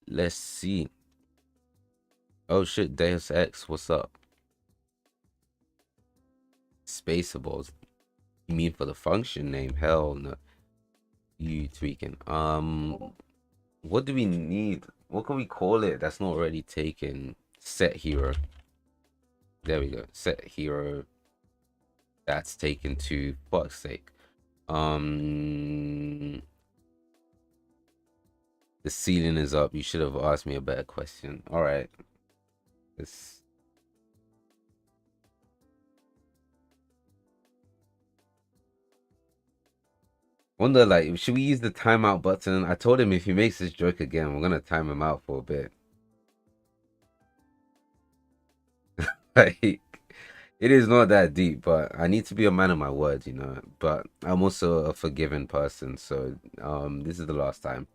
Let's see. Oh shit, Deus Ex, what's up? Spaceables. You mean for the function name? Hell no. You tweaking. What do we need? What can we call it that's not already taken? Set hero. There we go. Set hero. That's taken to fuck's sake. The ceiling is up. You should have asked me a better question. All right. This. Wonder, like, should we use the timeout button? I told him if he makes this joke again, we're gonna time him out for a bit. Like, it is not that deep, but I need to be a man of my word, you know. But I'm also a forgiving person, so this is the last time.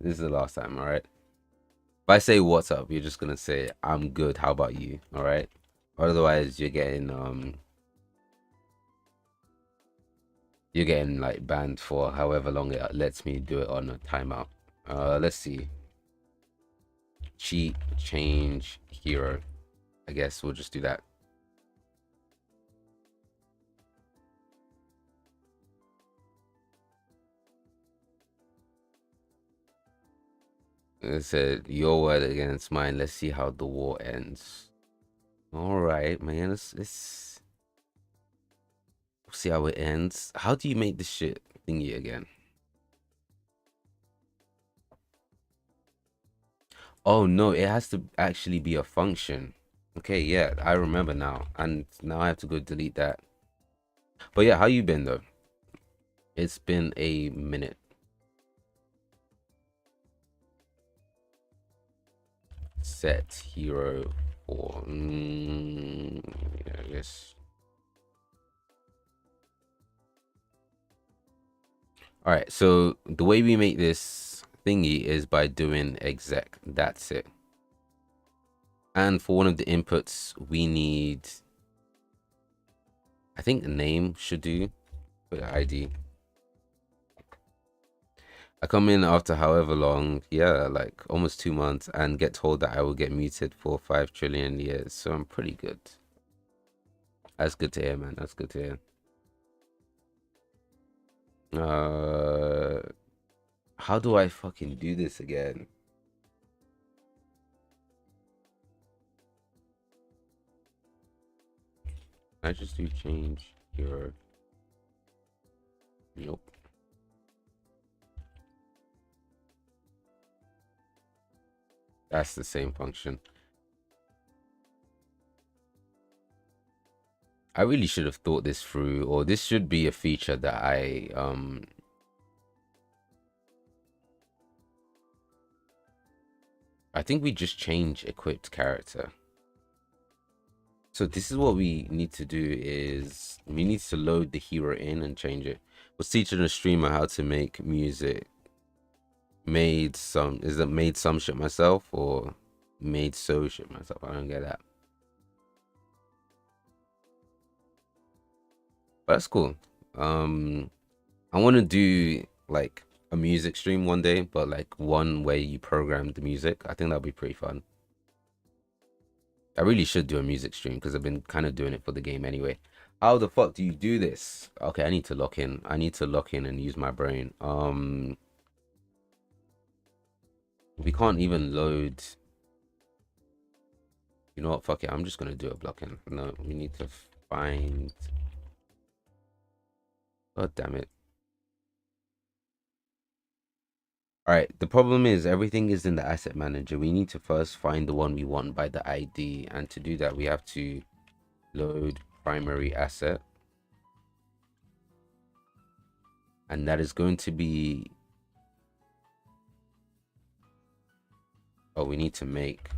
This is the last time, all right? If I say what's up, you're just gonna say I'm good. How about you? All right? Otherwise, you're getting like banned for however long it lets me do it on a timeout. Let's see. Cheat change hero. I guess we'll just do that. It said your word against mine. Let's see how the war ends. All right, man. Let's see how it ends. How do you make this shit thingy again? Oh no, it has to actually be a function. Okay, yeah, I remember now. And now I have to go delete that. But yeah, how you been though? It's been a minute. Set hero for yeah, I guess. All right, so the way we make this thingy is by doing exec. That's it. And for one of the inputs, we need, I think the name should do, but ID. I come in after however long, yeah, like almost 2 months, and get told that I will get muted for 5 trillion years. So I'm pretty good. That's good to hear, man. That's good to hear. How do I fucking do this again? I just do change hero. Nope. That's the same function. I really should have thought this through, or this should be a feature that I think we just change equipped character. So this is what we need to do is we need to load the hero in and change it. I was teaching a streamer how to make music. Is it made some shit myself or made so shit myself? I don't get that. But that's cool. I want to do like a music stream one day, but like one where you program the music. I think that'd be pretty fun. I really should do a music stream because I've been kind of doing it for the game anyway. How the fuck do you do this? Okay, I need to lock in. I need to lock in and use my brain. We can't even load. You know what? Fuck it. I'm just gonna do a blocking. No, we need to find. God damn it. All right. The problem is everything is in the asset manager. We need to first find the one we want by the ID, and to do that, we have to load primary asset, and that is going to be. Oh, we need to make.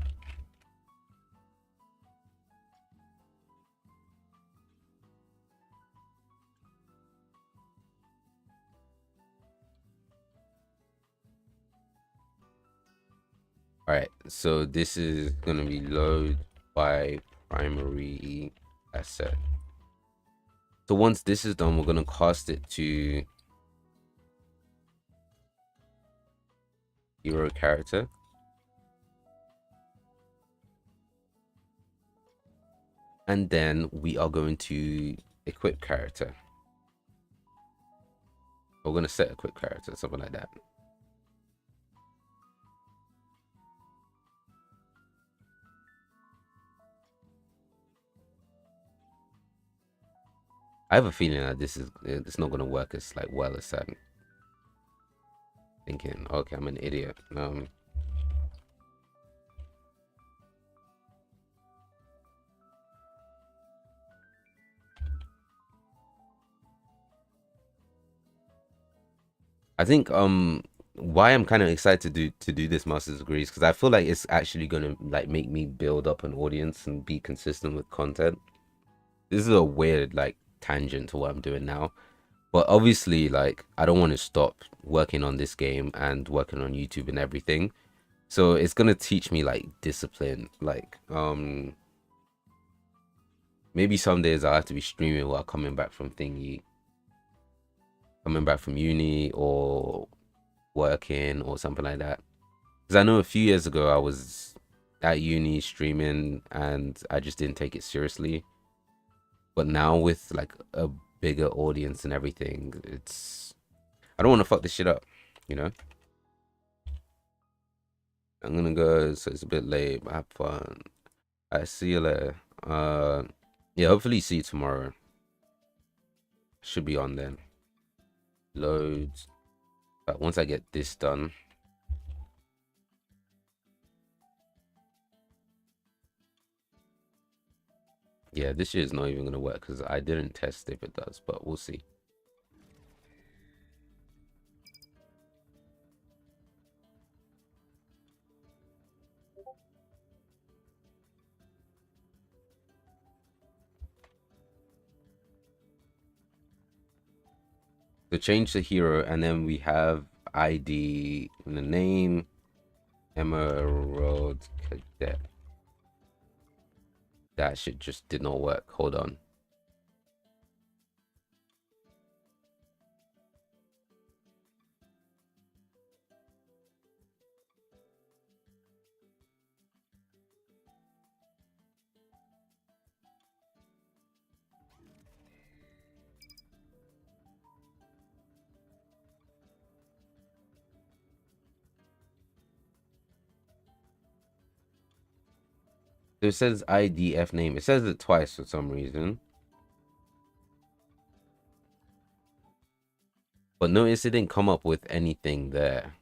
All right, so this is going to be load by primary asset. So once this is done, we're going to cast it to hero character. And then we are going to equip character. We're going to set equip character, something like that. I have a feeling that it's not gonna work as like well as I'm thinking. Okay, I'm an idiot. I think why I'm kind of excited to do this master's degree is because I feel like it's actually gonna like make me build up an audience and be consistent with content. This is a weird like tangent to what I'm doing now. But obviously, like, I don't want to stop working on this game and working on YouTube and everything. So it's gonna teach me like discipline. Like, maybe some days I'll have to be streaming while coming back from coming back from uni or working or something like that. Because I know a few years ago I was at uni streaming and I just didn't take it seriously. But now with like a bigger audience and everything, I don't want to fuck this shit up, you know. I'm gonna go, so it's a bit late, but have fun. I see you later. Yeah, hopefully see you tomorrow. Should be on then. Loads. But once I get this done. Yeah, this shit is not even gonna work because I didn't test if it does, but we'll see. So change the hero, and then we have ID in the name, Emerald Cadet. That shit just did not work. Hold on. So it says IDF name. It says it twice for some reason. But notice it didn't come up with anything there.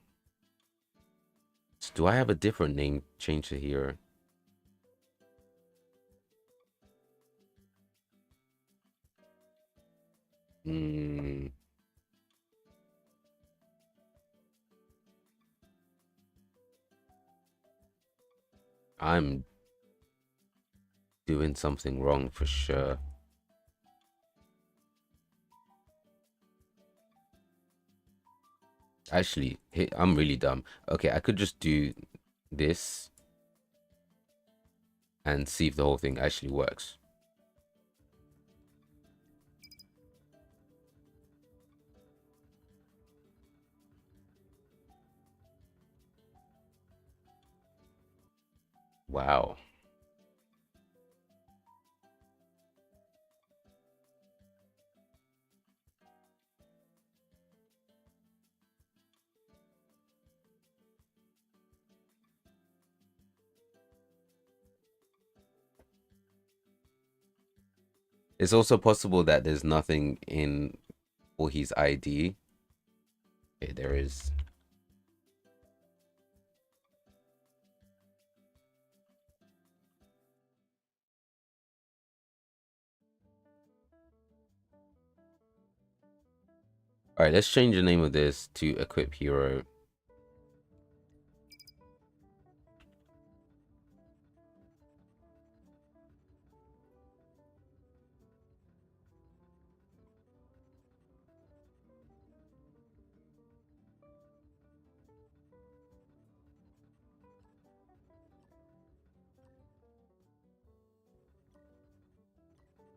So do I have a different name change to hero? Hmm. I'm doing something wrong for sure. Actually, hey, I'm really dumb. Okay, I could just do this and see if the whole thing actually works. Wow. It's also possible that there's nothing in for his ID. Okay, there is. All right, let's change the name of this to equip hero.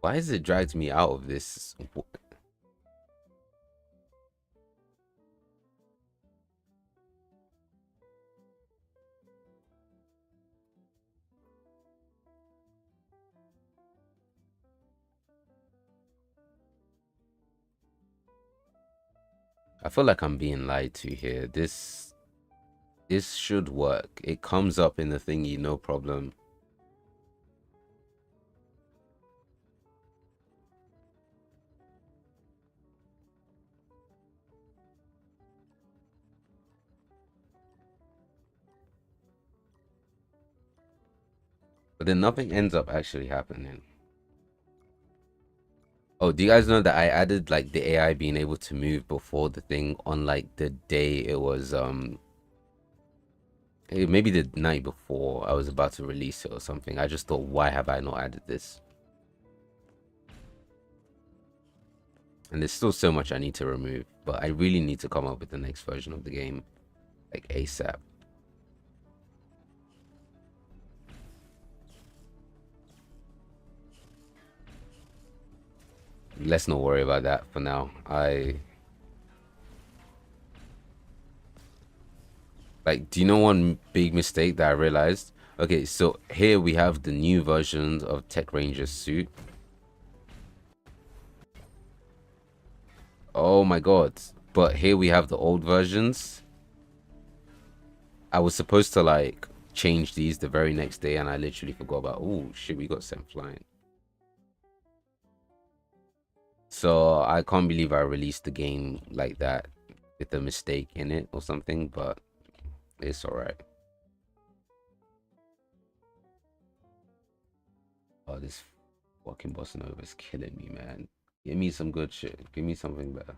Why has it dragged me out of this? I feel like I'm being lied to here. This should work. It comes up in the thingy, no problem. But then nothing ends up actually happening. Oh, do you guys know that I added like the AI being able to move before the thing on like the day it was maybe the night before I was about to release it or something. I just thought, why have I not added this? And there's still so much I need to remove, but I really need to come up with the next version of the game like ASAP. Let's not worry about that for now. Do you know one big mistake that I realized? Okay, so here we have the new versions of Tech Ranger's suit. Oh my god. But here we have the old versions. I was supposed to like change these the very next day and I literally forgot about, oh shit, we got sent flying. So I can't believe I released the game like that with a mistake in it or something, but it's alright. Oh, this fucking bossa nova is killing me, man. Give me some good shit. Give me something better.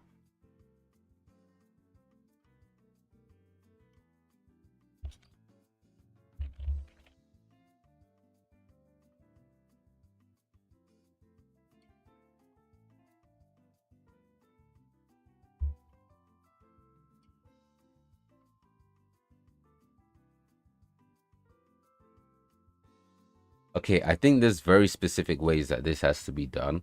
Okay, I think there's very specific ways that this has to be done.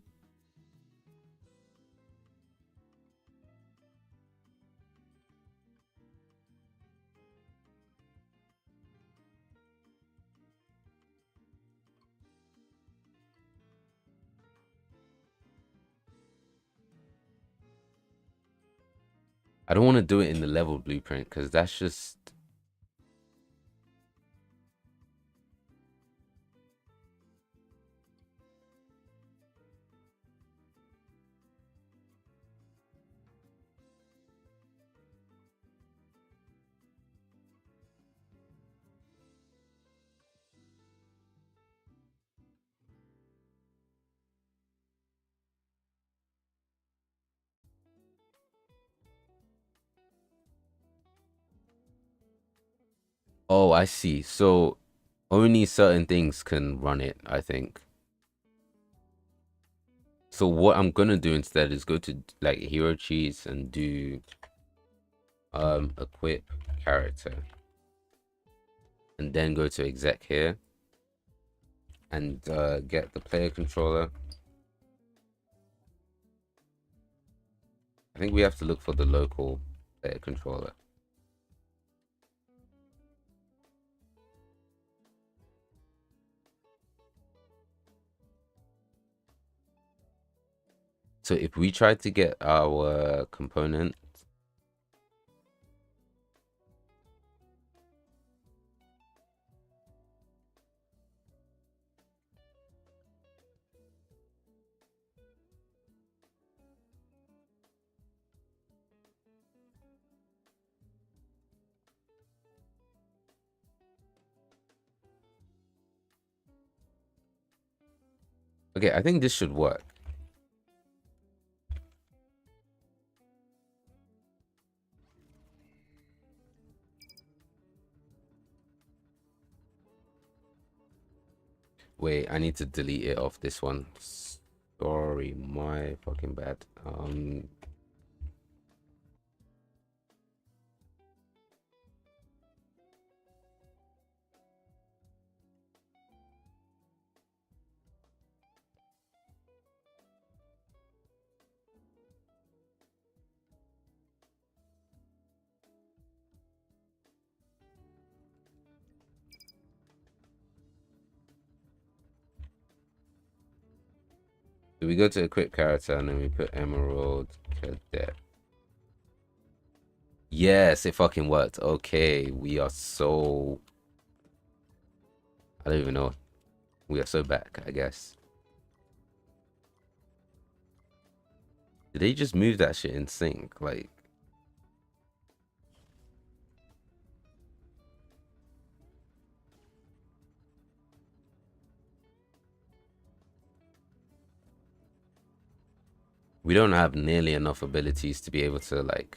I don't want to do it in the level blueprint because that's just. Oh, I see. So only certain things can run it, I think. So what I'm gonna do instead is go to like hero cheats and do equip character and then go to exec here and get the player controller. I think we have to look for the local player controller. So if we try to get our component, okay, I think this should work. Wait, I need to delete it off this one. Sorry, my fucking bad. Do we go to equip character and then we put Emerald Cadet? Yes, it fucking worked. Okay, we are so... I don't even know. We are so back, I guess. Did they just move that shit in sync? Like... We don't have nearly enough abilities to be able to, like...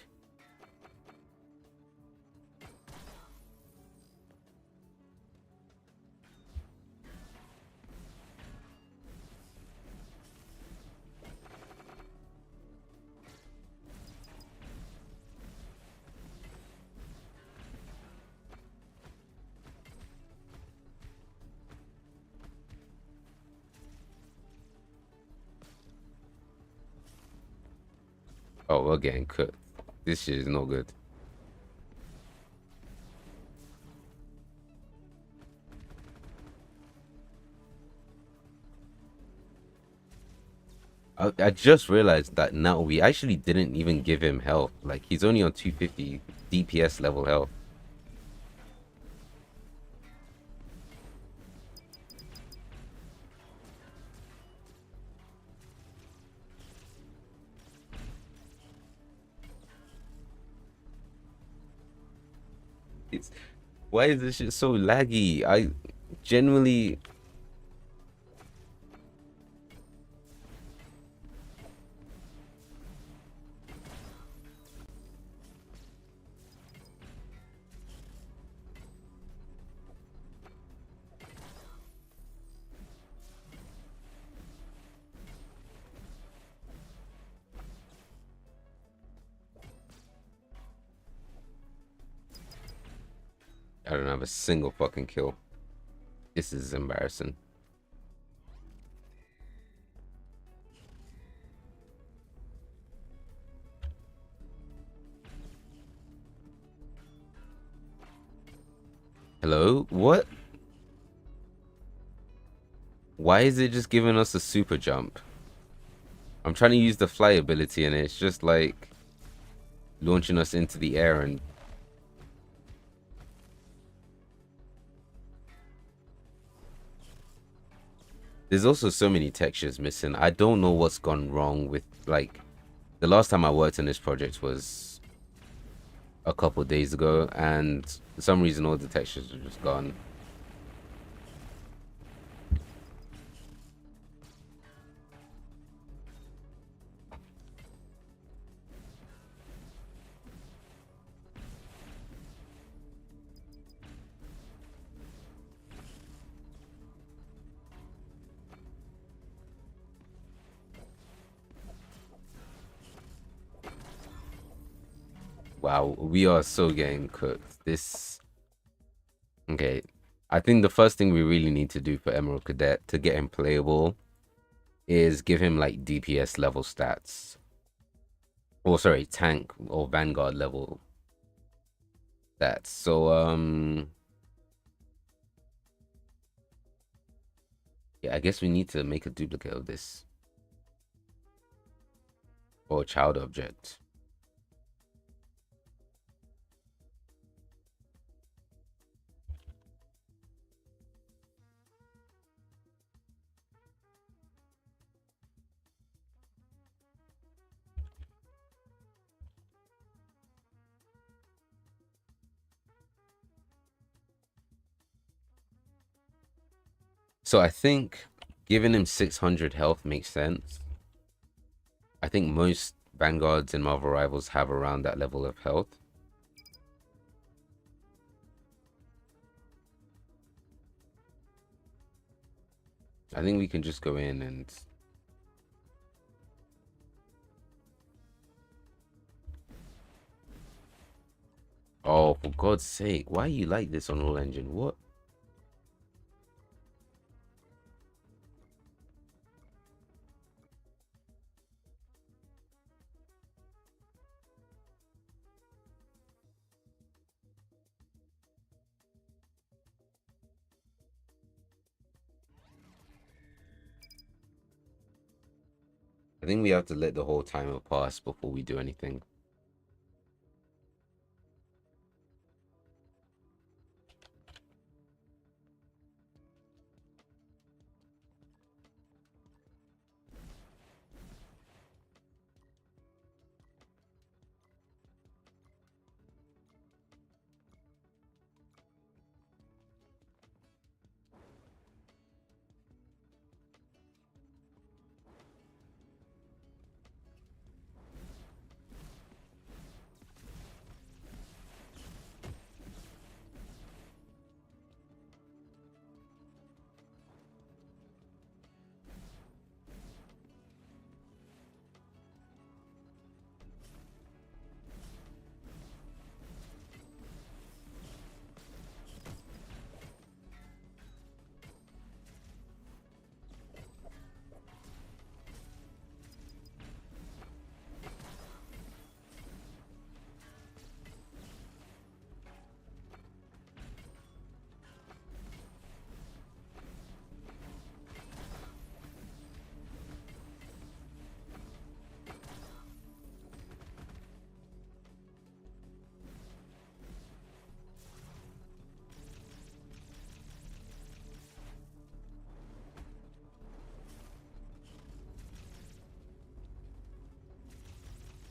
Oh, we're getting cooked. This shit is no good. I just realized that now we actually didn't even give him health. Like, he's only on 250 DPS level health. It's... Why is this shit so laggy? I genuinely... I don't have a single fucking kill. This is embarrassing. Hello? What? Why is it just giving us a super jump? I'm trying to use the fly ability and it's just like launching us into the air and there's also so many textures missing. I don't know what's gone wrong with, like, the last time I worked on this project was a couple days ago and for some reason all the textures are just gone. Wow, we are so getting cooked. This... Okay. I think the first thing we really need to do for Emerald Cadet to get him playable is give him like DPS level stats. Or sorry, tank or Vanguard level stats. So yeah, I guess we need to make a duplicate of this. or child object. So I think giving him 600 health makes sense. I think most Vanguards and Marvel Rivals have around that level of health. I think we can just go in and... Oh, for God's sake, why are you like this on All Engine? What? I think we have to let the whole timer pass before we do anything.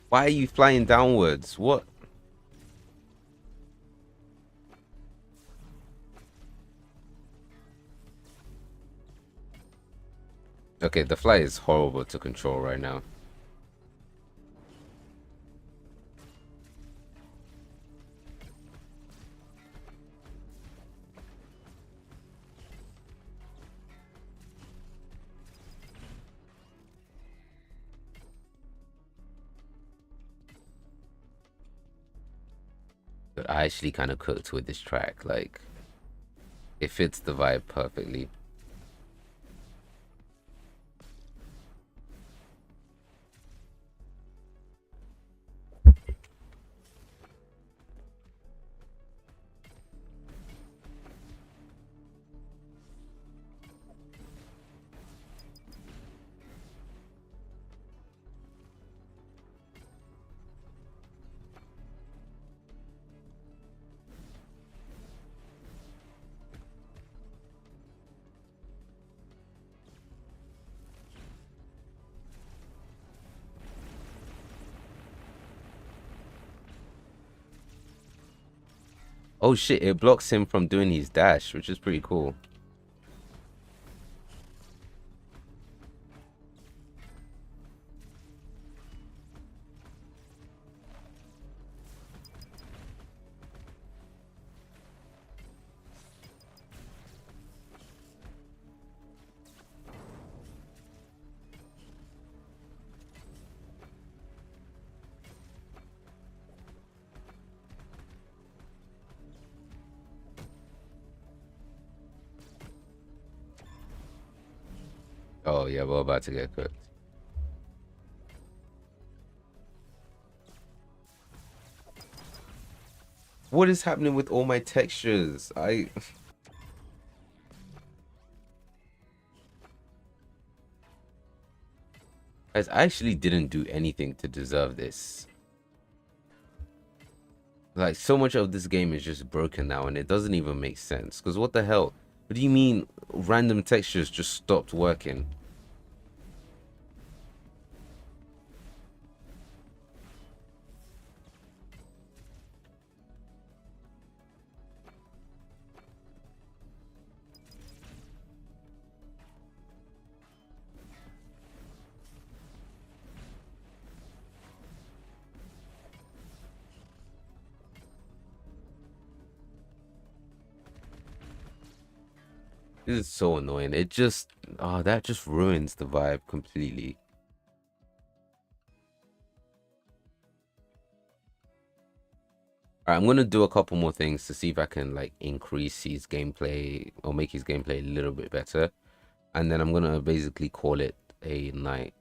Why are you flying downwards? What? Okay, the fly is horrible to control right now. But I actually kind of cooked with this track. Like, it fits the vibe perfectly. Oh shit, it blocks him from doing his dash, which is pretty cool. Oh yeah, we're about to get cooked. What is happening with all my textures? Guys, I actually didn't do anything to deserve this. Like, so much of this game is just broken now, and it doesn't even make sense. Because what the hell? What do you mean random textures just stopped working? This is so annoying. It just, oh, that just ruins the vibe completely. Alright, I'm gonna do a couple more things to see if I can like increase his gameplay or make his gameplay a little bit better. And then I'm gonna basically call it a night.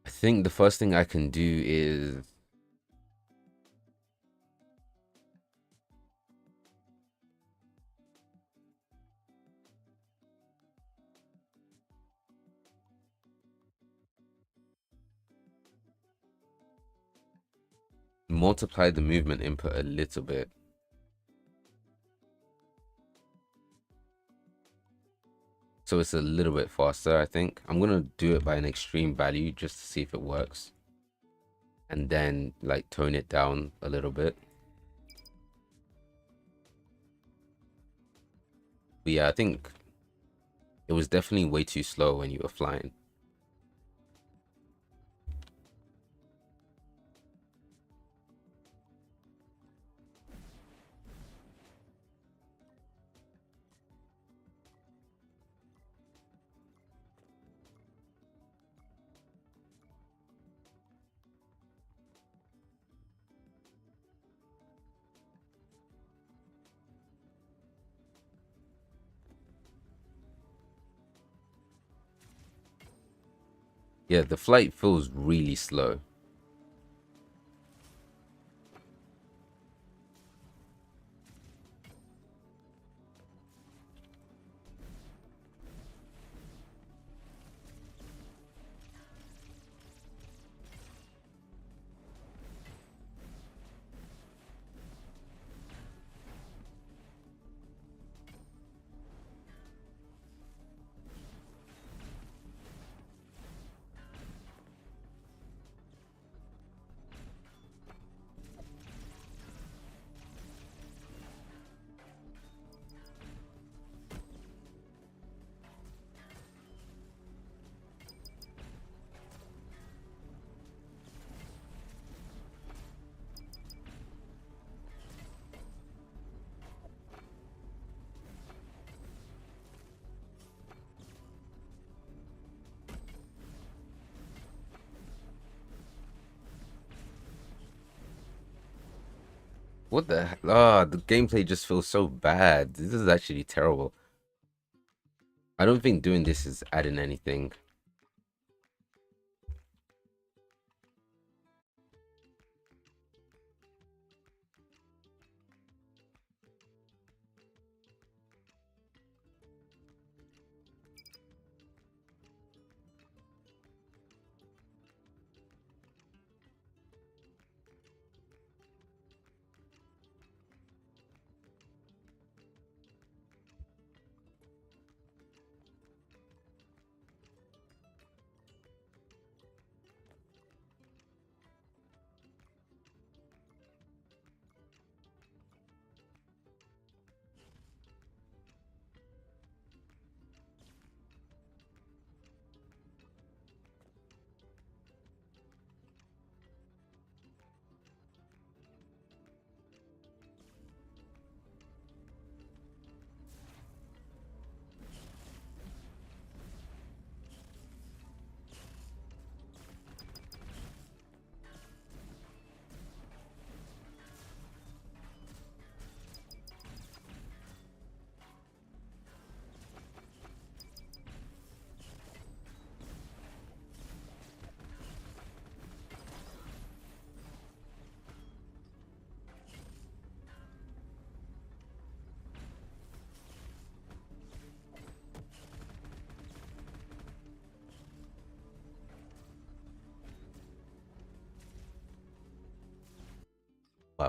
I think the first thing I can do is multiply the movement input a little bit. So it's a little bit faster, I think. I'm gonna do it by an extreme value just to see if it works. And then like tone it down a little bit. But yeah, I think it was definitely way too slow when you were flying. Yeah, the flight feels really slow. What the heck? Ah, the gameplay just feels so bad. This is actually terrible. I don't think doing this is adding anything.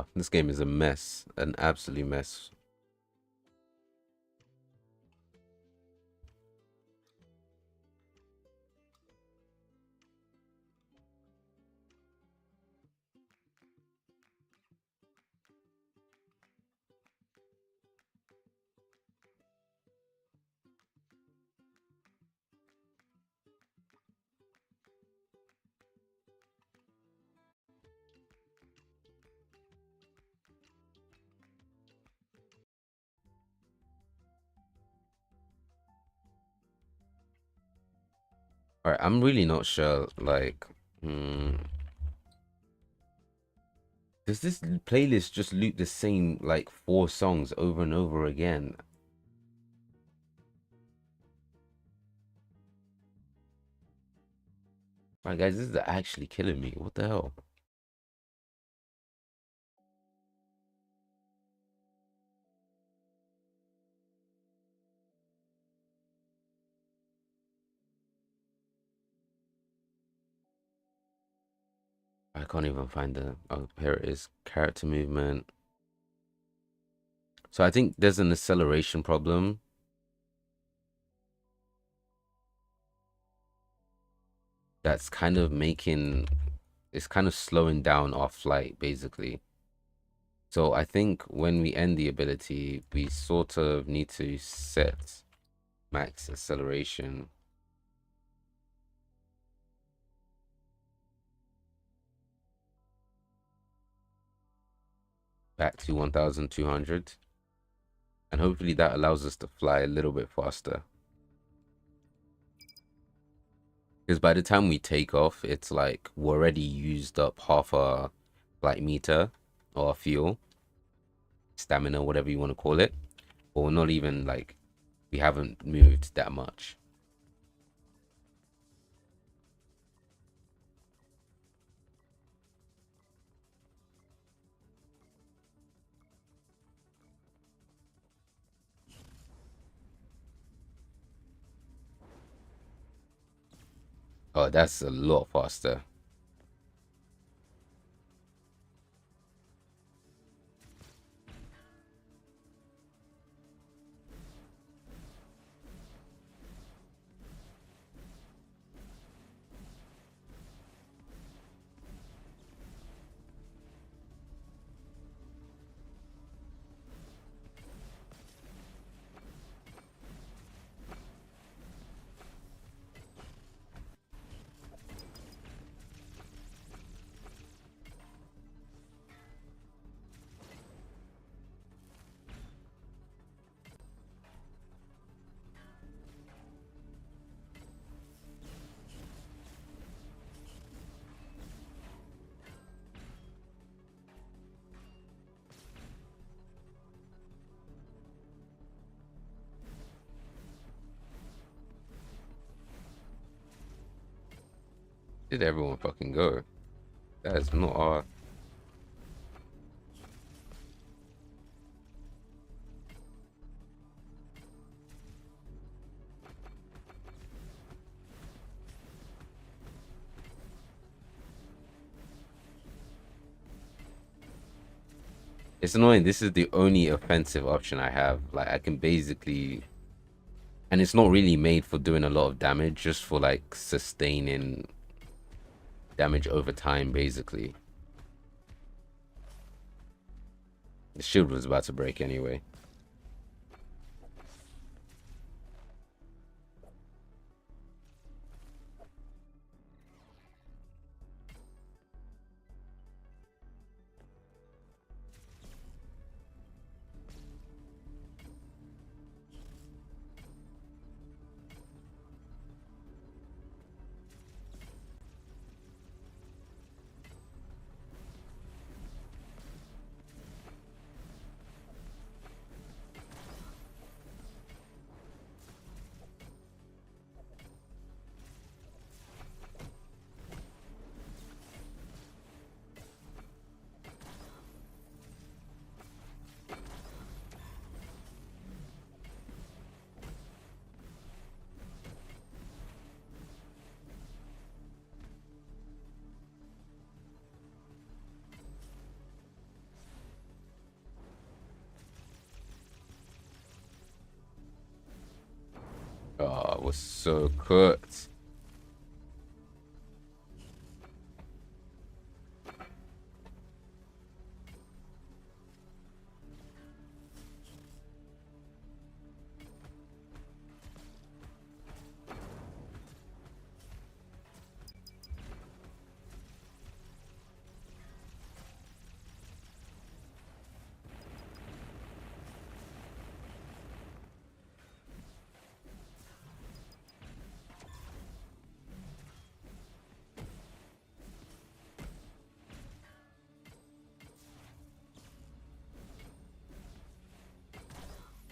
Wow, this game is a mess, an absolute mess. All right, I'm really not sure. Like, hmm, does this playlist just loop the same like 4 songs over and over again? My guys, this is actually killing me. What the hell? I can't even find the. Oh, here it is. Character movement. So I think there's an acceleration problem that's kind of making it's kind of slowing down our flight basically. So I think when we end the ability, we sort of need to set max acceleration back to 1200, and hopefully that allows us to fly a little bit faster. Because by the time we take off, it's like we're already used up half our flight meter or our fuel, stamina, whatever you want to call it. But we're not even like we haven't moved that much. Oh, that's a lot faster. Did everyone fucking go? That is not our. It's annoying. This is the only offensive option I have. Like I can basically, and it's not really made for doing a lot of damage, just for like sustaining damage over time, basically. The shield was about to break anyway. That was so cooked.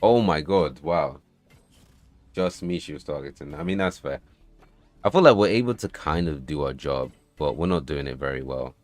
Oh my god, wow. Just me she was targeting. I mean, that's fair. I feel like we're able to kind of do our job, but we're not doing it very well.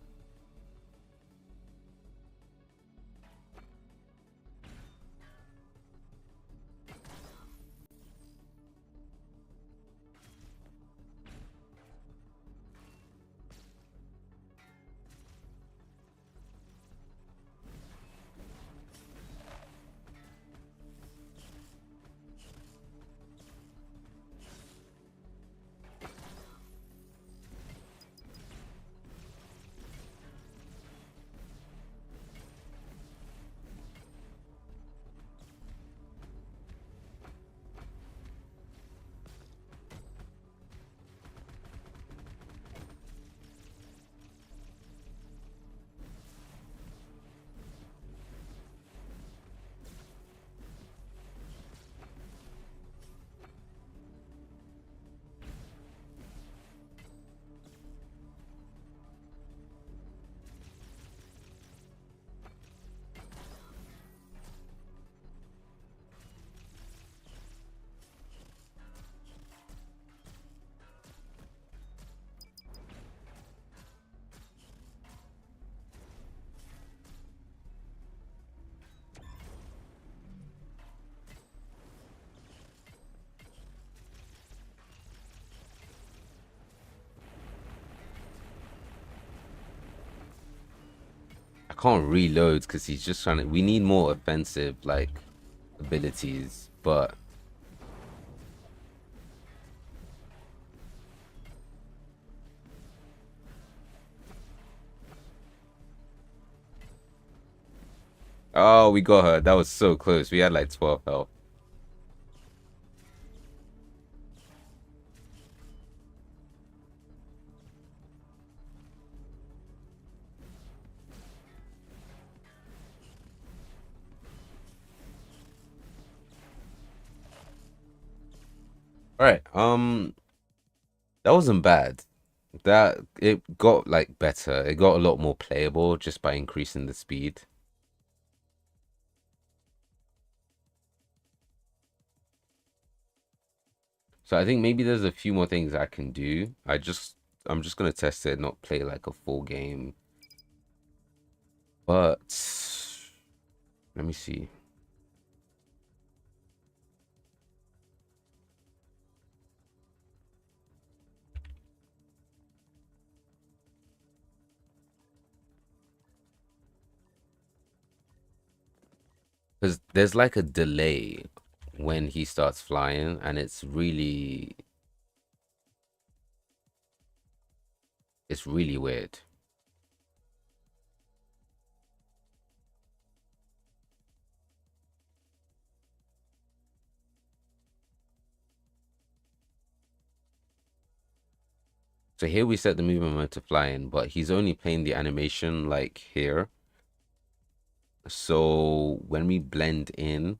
I can't reload because he's just trying to. We need more offensive like abilities, but oh, we got her. That was so close. We had like 12 health. All right. That wasn't bad. That it got like better. It got a lot more playable just by increasing the speed. So I think maybe there's a few more things I can do. I'm just gonna test it, not play like a full game. But let me see. Because there's like a delay when he starts flying, and it's really weird. So here we set the movement mode to flying, but he's only playing the animation like here. So when we blend in,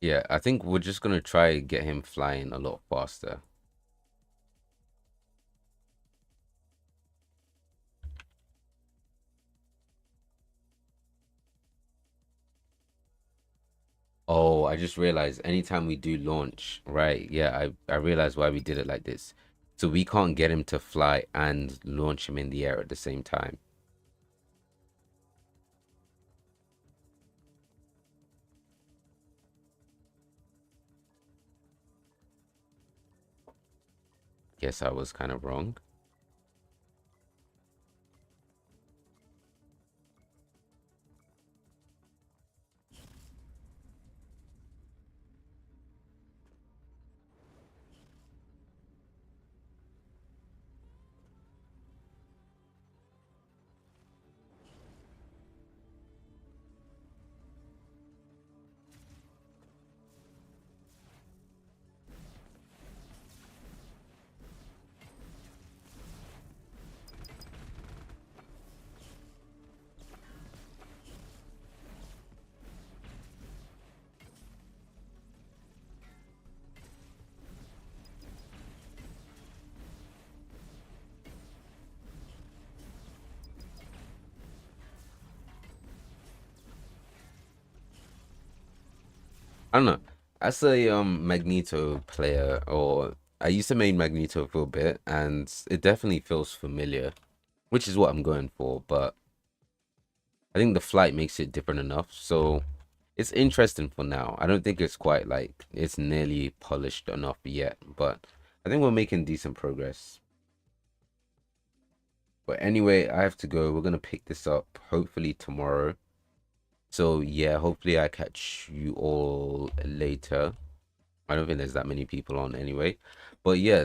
yeah, I think we're just gonna try get him flying a lot faster. Oh, I just realized anytime we do launch, right? Yeah, I realized why we did it like this. So we can't get him to fly and launch him in the air at the same time. Guess I was kind of wrong. I don't know. As a Magneto player, or I used to main Magneto for a bit, and it definitely feels familiar, which is what I'm going for. But I think the flight makes it different enough, so it's interesting for now. I don't think it's quite like it's nearly polished enough yet, but I think we're making decent progress. But anyway, I have to go. We're gonna pick this up hopefully tomorrow. So yeah, hopefully I catch you all later. I don't think there's that many people on anyway. But yeah,